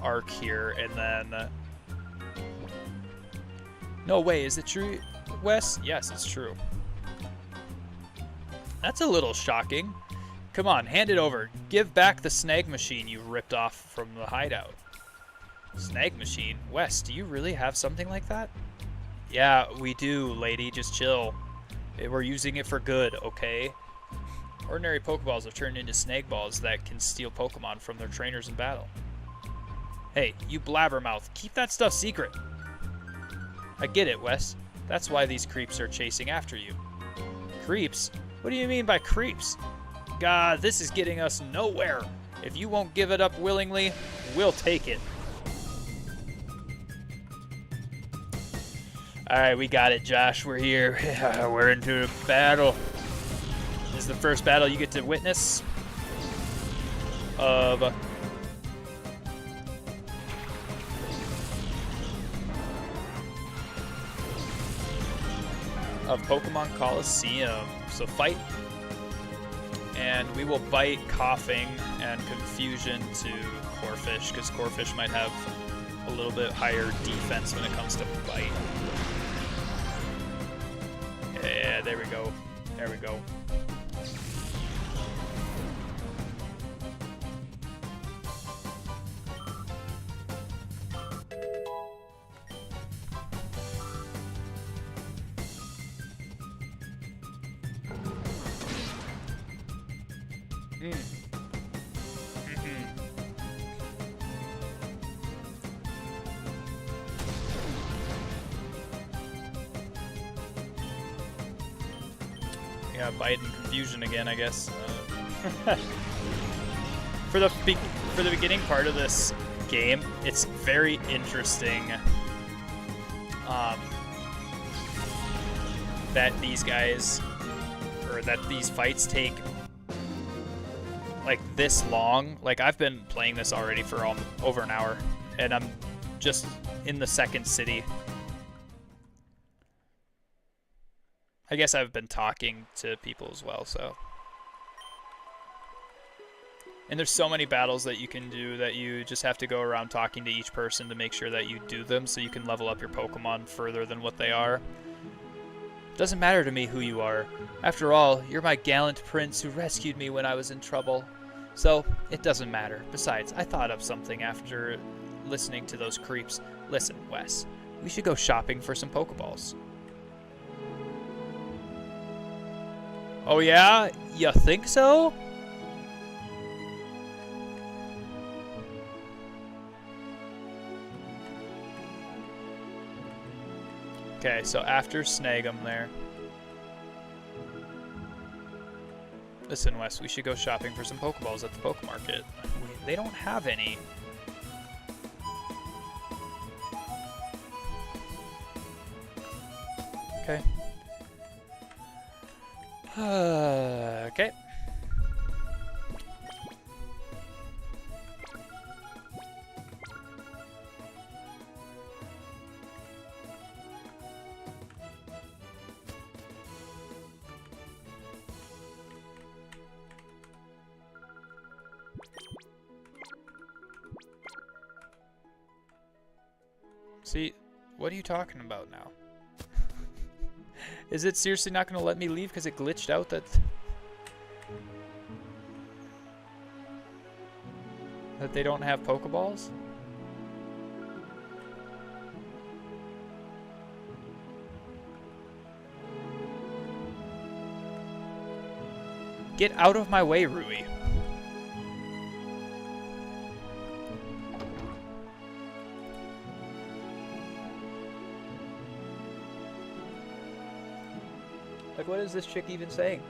arc here, and then... No way, is it true, Wes? Yes, it's true. That's a little shocking. Come on, hand it over. Give back the snag machine you ripped off from the hideout. Snag machine? Wes, do you really have something like that? Yeah, we do, lady. Just chill. We're using it for good, okay? Ordinary Pokeballs have turned into snake balls that can steal Pokemon from their trainers in battle. Hey, you blabbermouth, keep that stuff secret. I get it, Wes. That's why these creeps are chasing after you. Creeps? What do you mean by creeps? God, this is getting us nowhere. If you won't give it up willingly, we'll take it. Alright, we got it, Josh. We're here. We're into a battle. This is the first battle you get to witness of Pokemon Coliseum. So fight, and we will bite Coughing and Confusion to Corphish, because Corphish might have a little bit higher defense when it comes to bite. Yeah, there we go. There we go. Yeah, bite and confusion again, I guess. For the beginning part of this game, it's very interesting that these guys, or that these fights take like this long. Like, I've been playing this already for over an hour, and I'm just in the second city. I guess I've been talking to people as well, so. And there's so many battles that you can do that you just have to go around talking to each person to make sure that you do them so you can level up your Pokemon further than what they are. Doesn't matter to me who you are. After all, you're my gallant prince who rescued me when I was in trouble. So, it doesn't matter. Besides, I thought of something after listening to those creeps. Listen, Wes, we should go shopping for some Pokeballs. Oh yeah? You think so? Okay, so after snag them there. Listen, Wes, we should go shopping for some Pokeballs at the Poke Market. They don't have any. Okay. Okay. See, what are you talking about now? Is it seriously not going to let me leave because it glitched out that they don't have Pokeballs? Get out of my way, Rui. Like, what is this chick even saying?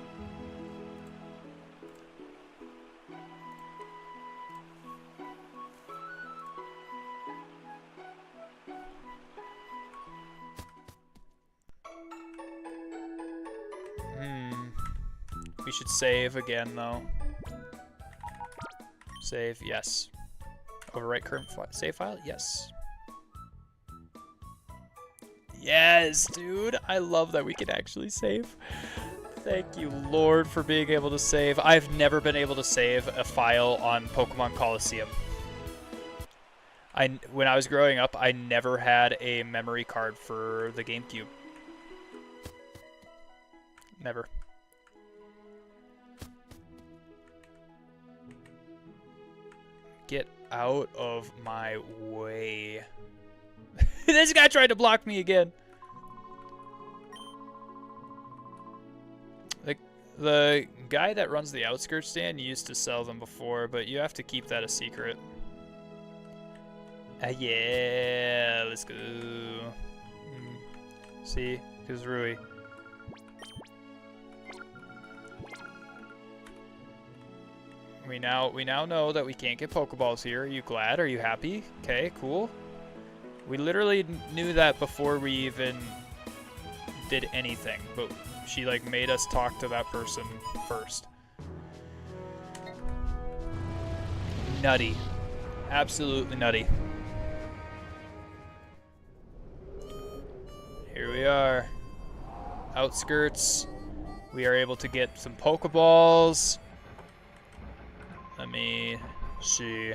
We should save again, though. Save, yes. Overwrite current save file, yes. Yes, dude. I love that we can actually save. Thank you, Lord, for being able to save. I've never been able to save a file on Pokemon Coliseum. When I was growing up, I never had a memory card for the GameCube. Never. Get out of my way. This guy tried to block me again. The guy that runs the outskirts stand used to sell them before, but you have to keep that a secret. Yeah, let's go. See, because Rui. We now know that we can't get Pokeballs here. Are you glad? Are you happy? Okay, cool. We literally knew that before we even did anything, but she like made us talk to that person first. Nutty. Absolutely nutty. Here we are. Outskirts. We are able to get some Pokeballs. Let me see.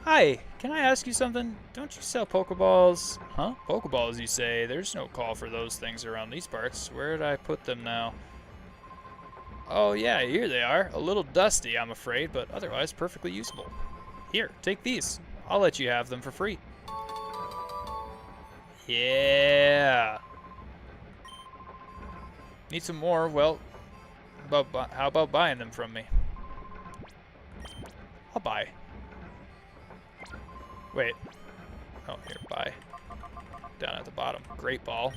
Hi, can I ask you something? Don't you sell Pokeballs? Huh? Pokeballs, you say? There's no call for those things around these parts. Where did I put them now? Oh yeah, here they are. A little dusty, I'm afraid, but otherwise perfectly usable. Here, take these. I'll let you have them for free. Yeah. Need some more? Well, how about buying them from me? I'll buy. Wait. Oh, here, buy. Down at the bottom. Great ball.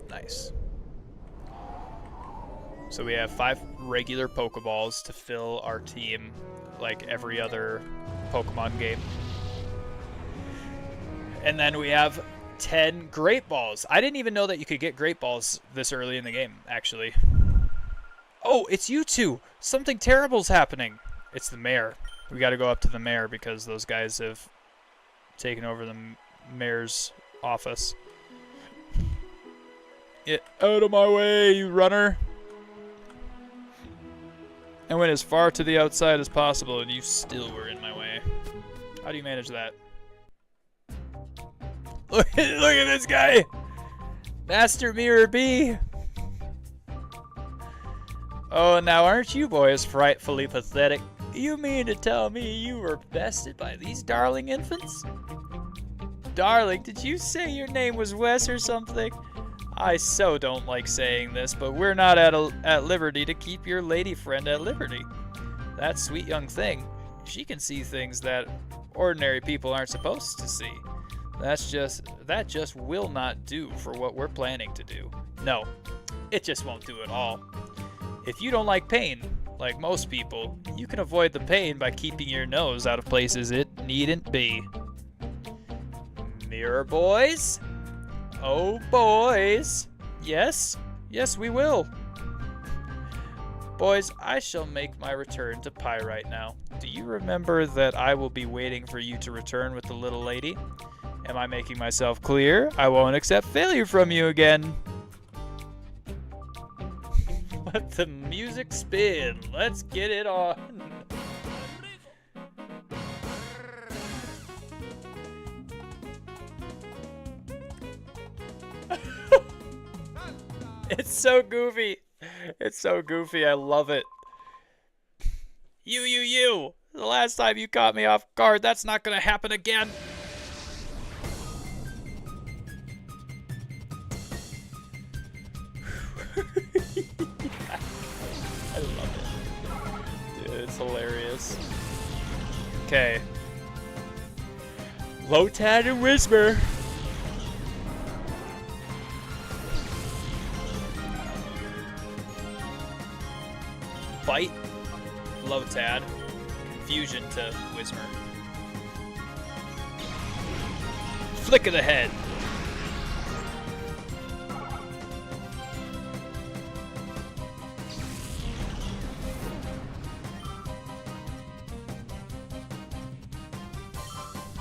Nice. So we have 5 regular Pokeballs to fill our team like every other Pokemon game. And then we have 10 Great Balls. I didn't even know that you could get Great Balls this early in the game, actually. Oh, it's you two! Something terrible's happening! It's the mayor. We gotta go up to the mayor because those guys have taken over the mayor's office. Get out of my way, you runner! I went as far to the outside as possible, and you still were in my way. How do you manage that? Look at this guy! Master Mirror B! Oh, now aren't you boys frightfully pathetic? You mean to tell me you were bested by these darling infants? Darling, did you say your name was Wes or something? I so don't like saying this, but we're not at liberty to keep your lady friend at liberty. That sweet young thing, she can see things that ordinary people aren't supposed to see. That just will not do for what we're planning to do. No, it just won't do at all. If you don't like pain, like most people, you can avoid the pain by keeping your nose out of places it needn't be. Mirror boys? Oh, boys. Yes, we will. Boys, I shall make my return to Pyrite now. Do you remember that I will be waiting for you to return with the little lady? Am I making myself clear? I won't accept failure from you again. Let the music spin. Let's get it on. It's so goofy. It's so goofy. I love it. You. The last time you caught me off guard, that's not going to happen again. I love it. Dude, it's hilarious. Okay. Lotad and Whisper. Bite, Lotad, Confusion to Whismer. Flick of the head.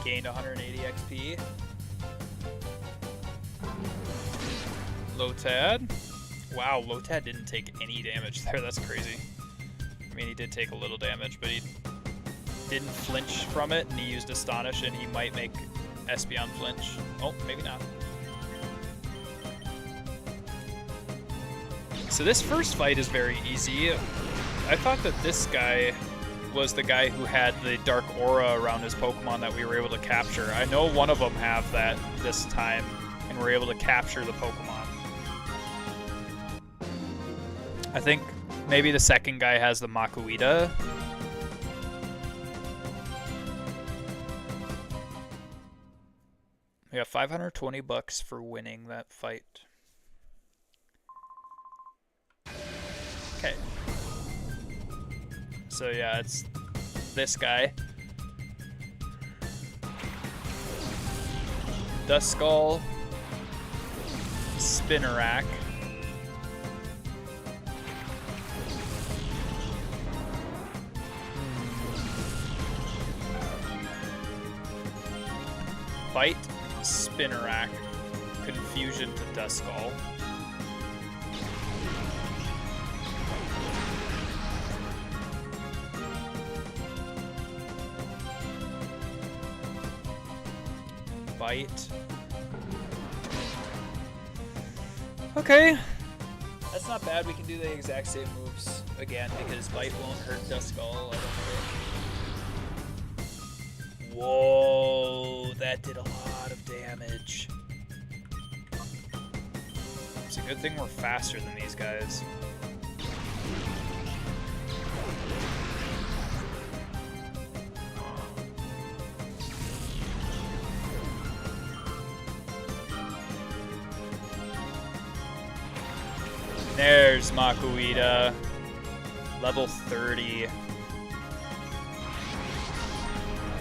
Gained 180 XP. Lotad. Wow, Lotad didn't take any damage there. That's crazy. I mean, he did take a little damage, but he didn't flinch from it, and he used Astonish, and he might make Espeon flinch. Oh, maybe not. So this first fight is very easy. I thought that this guy was the guy who had the dark aura around his Pokemon that we were able to capture. I know one of them have that this time, and we're able to capture the Pokemon. I think maybe the second guy has the Makuita. We have $520 for winning that fight. Okay. So yeah, it's this guy. Dust Skull, Spinnerack, Bite, Spinnerack, Confusion to Dust Skull. Bite. Okay. That's not bad. We can do the exact same moves again because Bite won't hurt Duskull, I don't think. Whoa, that did a lot of damage. It's a good thing we're faster than these guys. There's Makuita, level 30.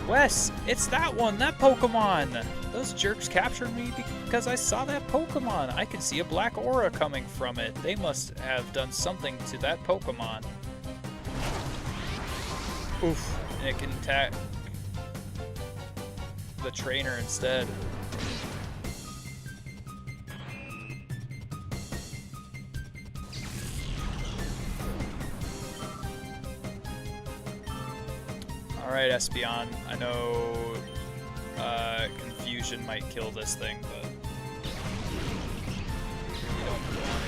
Wes, it's that one, that Pokemon. Those jerks captured me because I saw that Pokemon. I can see a black aura coming from it. They must have done something to that Pokemon. Oof, and it can attack the trainer instead. Alright, Espeon. I know Confusion might kill this thing, but you don't want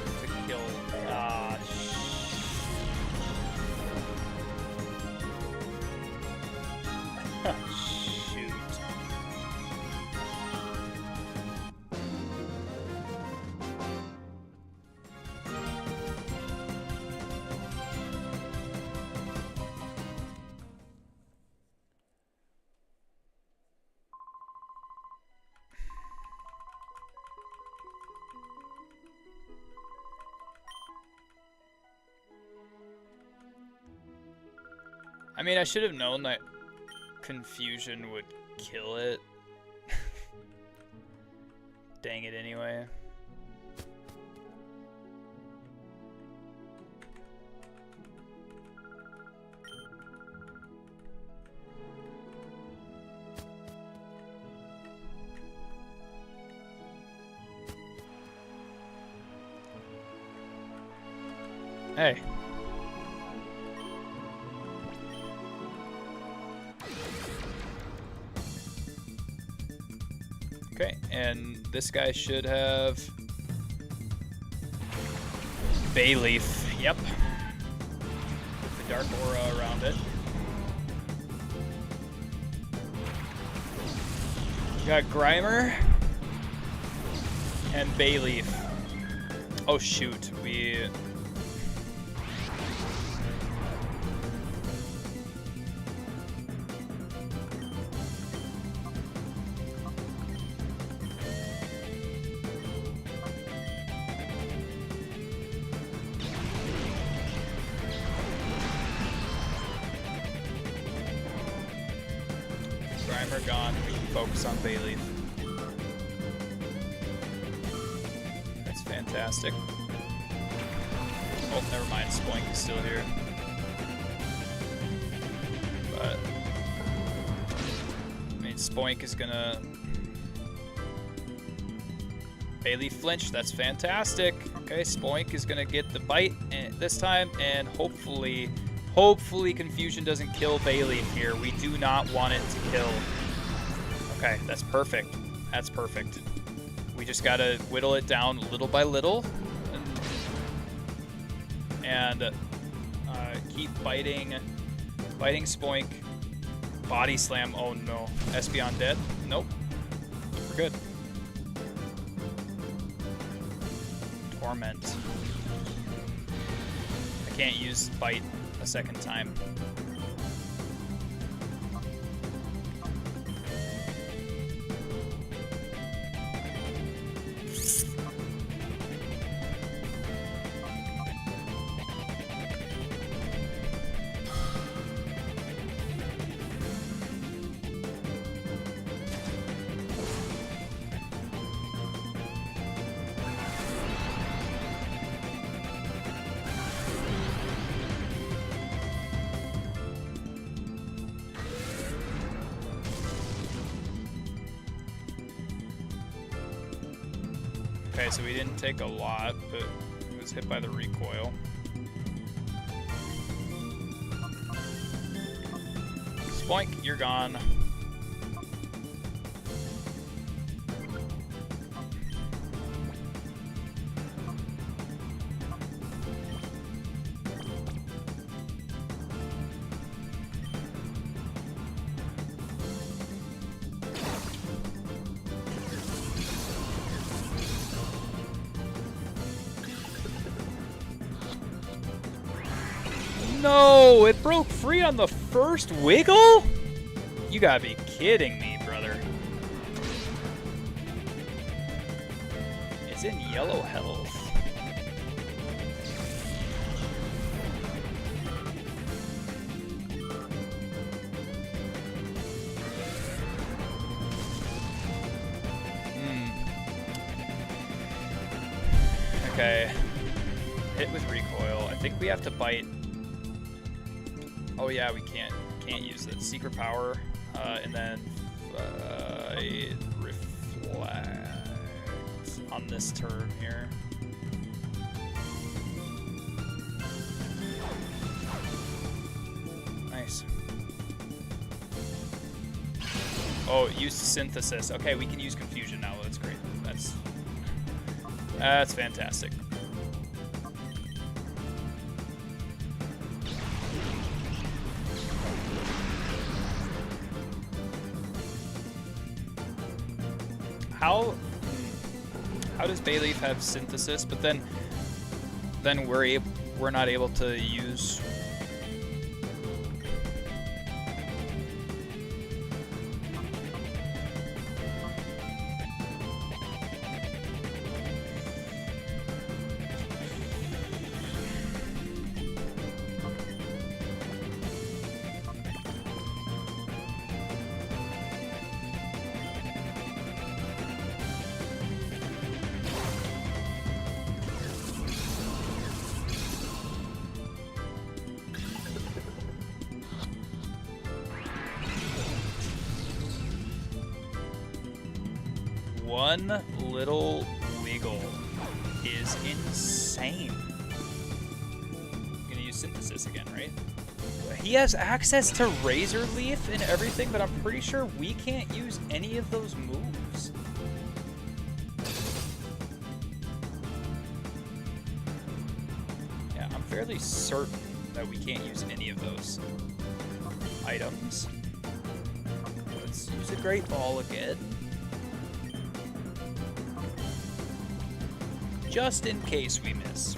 it to kill. Ah, shoot. I mean, I should have known that Confusion would kill it. Dang it anyway. Hey. Okay, and this guy should have Bayleaf. Yep. With the dark aura around it. We got Grimer and Bayleaf. Oh shoot, we... Grimer gone, we can focus on Bayleaf. That's fantastic. Oh, never mind, Spoink is still here. But, I mean, Spoink is gonna... Bayleaf flinch, that's fantastic. Okay, Spoink is gonna get the bite this time, and hopefully Confusion doesn't kill Bayleaf here. We do not want it to kill. Okay, that's perfect. That's perfect. We just gotta whittle it down little by little, and keep biting Spoink. Body slam. Oh no, Espeon dead. Nope, we're good. Torment. I can't use bite a second time. Okay, so we didn't take a lot, but it was hit by the recoil. Spoink, you're gone. No, it broke free on the first wiggle? You gotta be kidding me, brother. It's in yellow health. Okay. Hit with recoil. I think we have to bite. Oh yeah, we can't use it. Secret power, and then reflect on this turn here. Nice. Oh, use synthesis. Okay, we can use confusion now. That's great. That's fantastic. How does Bayleaf have synthesis, but then we're not able to use? One little wiggle is insane. I'm gonna use synthesis again, right? He has access to Razor Leaf and everything, but I'm pretty sure we can't use any of those moves. Yeah, I'm fairly certain that we can't use any of those items. Let's use a Great Ball again. Just in case we miss.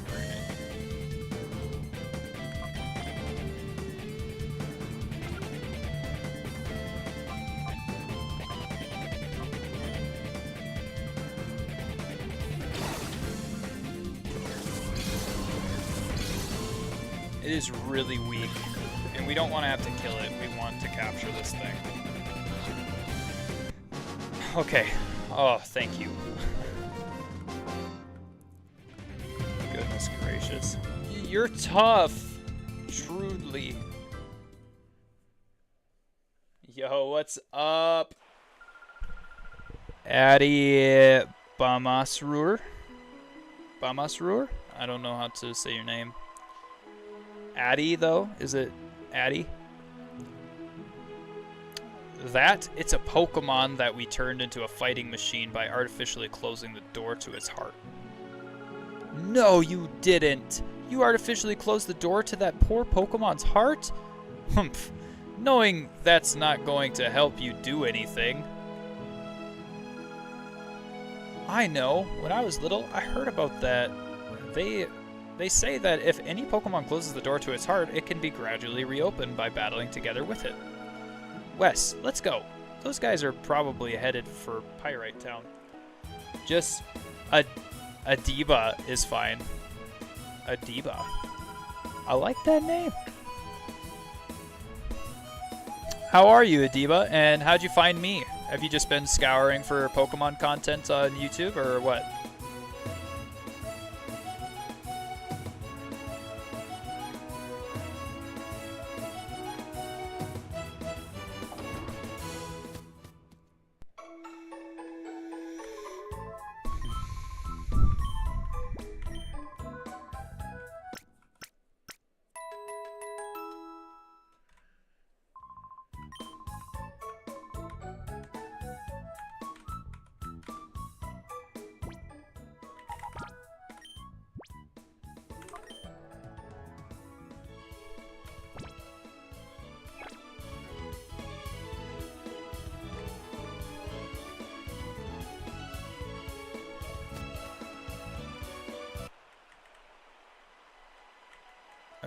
It is really weak, and we don't want to have to kill it. We want to capture this thing. Okay. Oh, thank you. Goodness gracious. You're tough. Truly. Yo, what's up? Addy Bamasrur? Bamasrur? I don't know how to say your name. Addy, though? Is it Addy? It's a Pokemon that we turned into a fighting machine by artificially closing the door to its heart. No, you didn't. You artificially closed the door to that poor Pokemon's heart? Humph. Knowing that's not going to help you do anything. I know. When I was little, I heard about that. They say that if any Pokemon closes the door to its heart, it can be gradually reopened by battling together with it. Wes, let's go. Those guys are probably headed for Pyrite Town. Just Adiba is fine. Adiba. I like that name. How are you, Adiba? And how'd you find me? Have you just been scouring for Pokemon content on YouTube or what?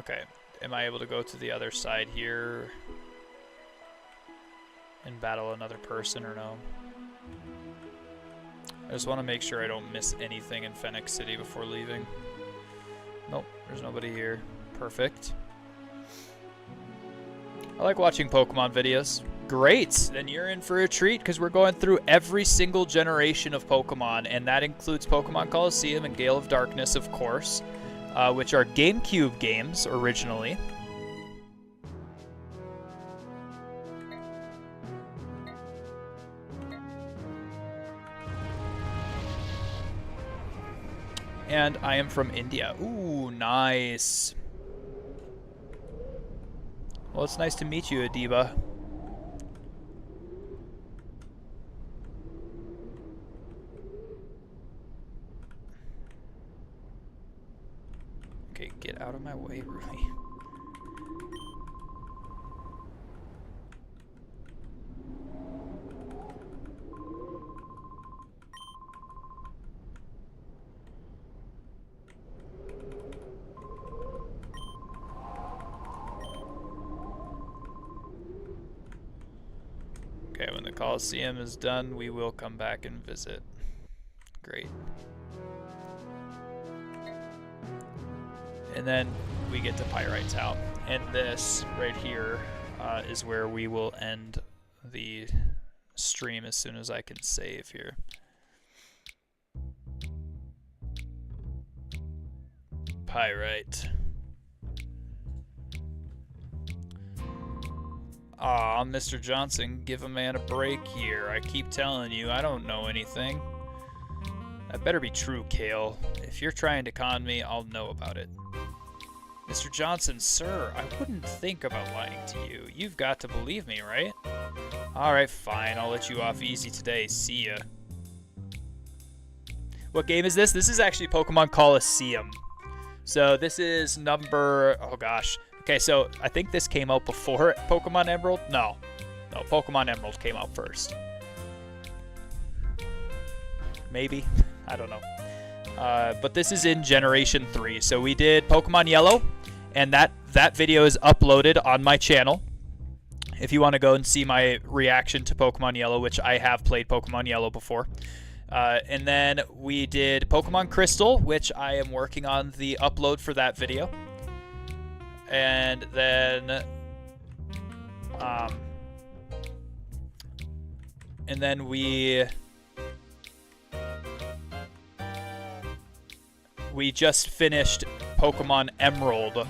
Okay, am I able to go to the other side here and battle another person or no? I just want to make sure I don't miss anything in Fennec City before leaving. Nope, there's nobody here. Perfect. I like watching Pokemon videos. Great! Then you're in for a treat because we're going through every single generation of Pokemon, and that includes Pokemon Coliseum and Gale of Darkness, of course, which are GameCube games originally. And I am from India. Ooh, nice. Well, it's nice to meet you, Adiba. Okay, get out of my way, Ruby. Okay, when the Coliseum is done, we will come back and visit. Great. And then we get to Pyrite Town. And this right here is where we will end the stream as soon as I can save here. Pyrite. Aw, Mr. Johnson, give a man a break here. I keep telling you, I don't know anything. That better be true, Kale. If you're trying to con me, I'll know about it. Mr. Johnson, sir, I wouldn't think about lying to you. You've got to believe me, right? Alright, fine. I'll let you off easy today. See ya. What game is this? This is actually Pokemon Coliseum. So this is number... Oh, gosh. Okay, so I think this came out before Pokemon Emerald. No, Pokemon Emerald came out first. Maybe, I don't know. But this is in Generation 3. So we did Pokemon Yellow, and that video is uploaded on my channel. If you want to go and see my reaction to Pokemon Yellow, which I have played Pokemon Yellow before. And then we did Pokemon Crystal, which I am working on the upload for that video. And then we just finished Pokemon Emerald.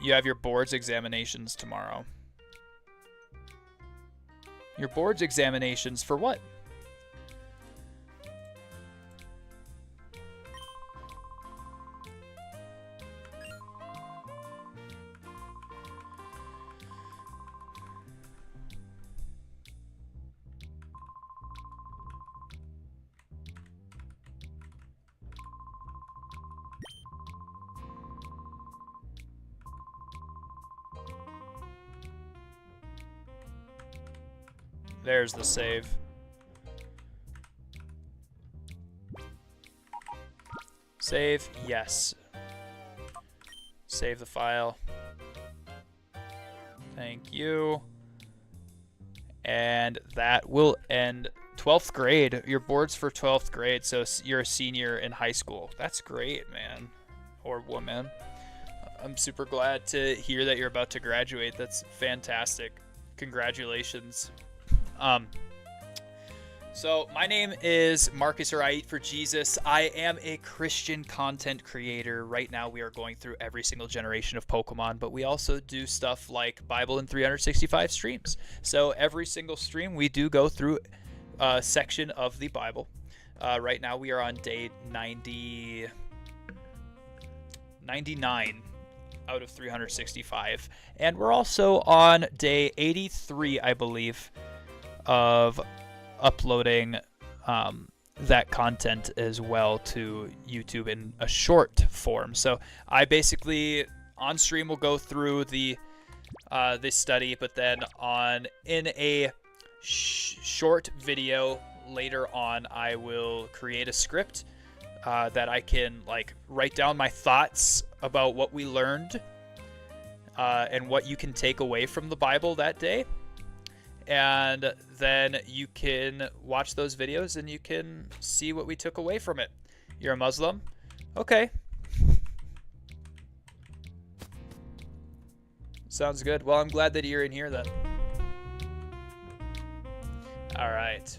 You have your board's examinations tomorrow. Your board's examinations for what? There's the save. Save, yes. Save the file. Thank you. And that will end 12th grade. Your board's for 12th grade, so you're a senior in high school. That's great, man. Or woman. I'm super glad to hear that you're about to graduate. That's fantastic. Congratulations. So my name is Marcus, or I Eat for Jesus. I am a Christian content creator. Right now we are going through every single generation of Pokemon, but we also do stuff like Bible in 365 streams. So every single stream we do go through a section of the Bible. Right now we are on day 99 out of 365. And we're also on day 83, I believe, of uploading that content as well to YouTube in a short form. So I basically on stream will go through the this study, but then in a short video later on I will create a script that I can like write down my thoughts about what we learned and what you can take away from the Bible that day. And then you can watch those videos and you can see what we took away from it. You're a Muslim? Okay. Sounds good. Well, I'm glad that you're in here then. All right.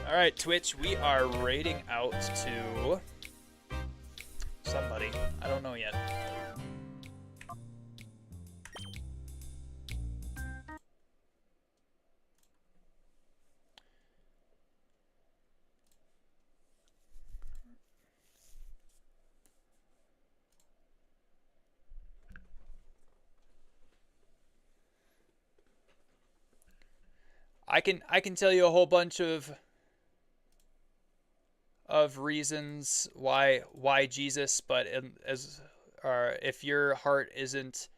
All right, Twitch, we are raiding out to somebody. I don't know yet. I can tell you a whole bunch of reasons why Jesus, but if your heart isn't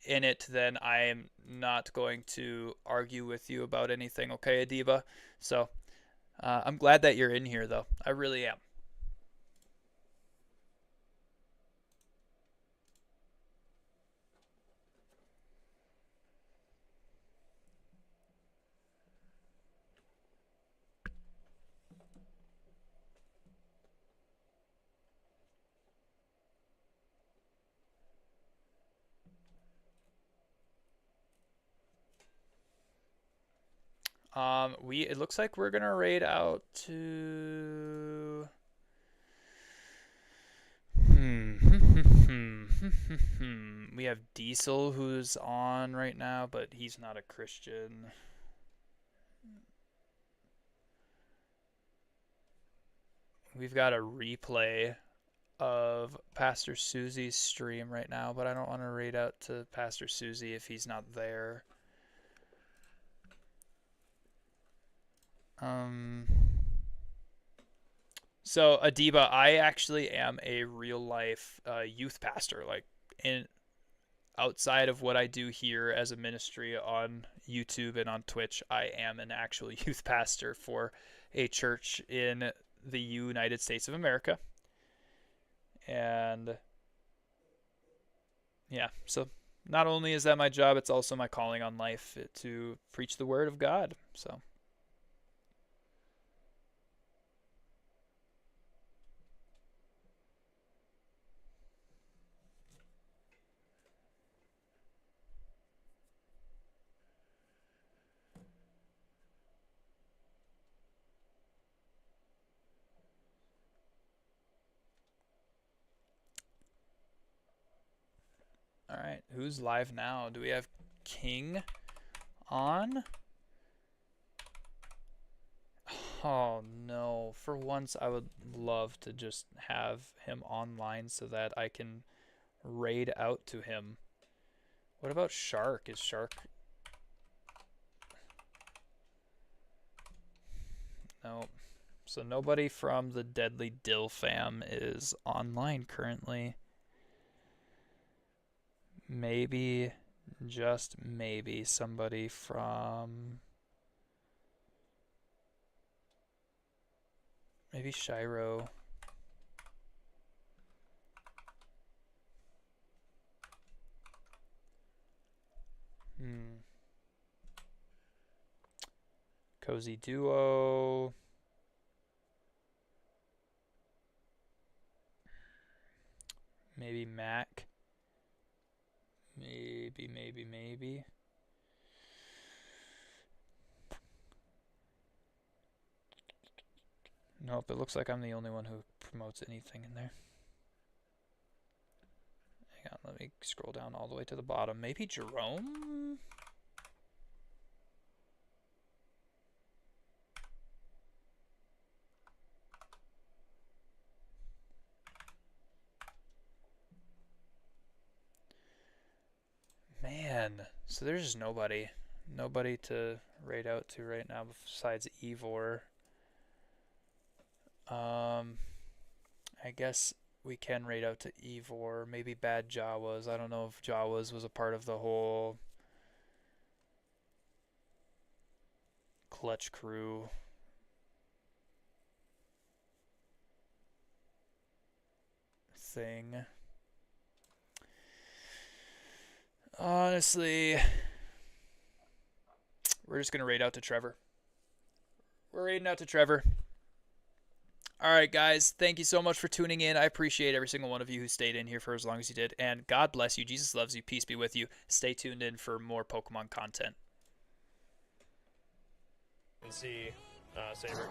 in it, then I am not going to argue with you about anything. Okay, Adiba. So I'm glad that you're in here, though. I really am. It looks like we're gonna raid out to we have Diesel who's on right now, but he's not a Christian. We've got a replay of Pastor Susie's stream right now, but I don't want to raid out to Pastor Susie if he's not there. So Adiba, I actually am a real life youth pastor. Like outside of what I do here as a ministry on YouTube and on Twitch, I am an actual youth pastor for a church in the United States of America. And yeah, so not only is that my job, it's also my calling on life to preach the word of God. So all right, who's live now? Do we have King on? Oh no, for once I would love to just have him online so that I can raid out to him. What about Shark? Is Shark... No. So nobody from the Deadly Dill fam is online currently. Maybe, just maybe, somebody from... Maybe Shiro. Cozy Duo. Maybe Mac. Maybe. Nope, it looks like I'm the only one who promotes anything in there. Hang on, let me scroll down all the way to the bottom. Maybe Jerome? Man, so there's just nobody to raid out to right now besides Evor. I guess we can raid out to Evor. Maybe Bad Jawas. I don't know if Jawas was a part of the whole Clutch Crew. Thing. Honestly, we're just going to raid out to Trevor. We're raiding out to Trevor. All right, guys. Thank you so much for tuning in. I appreciate every single one of you who stayed in here for as long as you did. And God bless you. Jesus loves you. Peace be with you. Stay tuned in for more Pokemon content. And see Saber.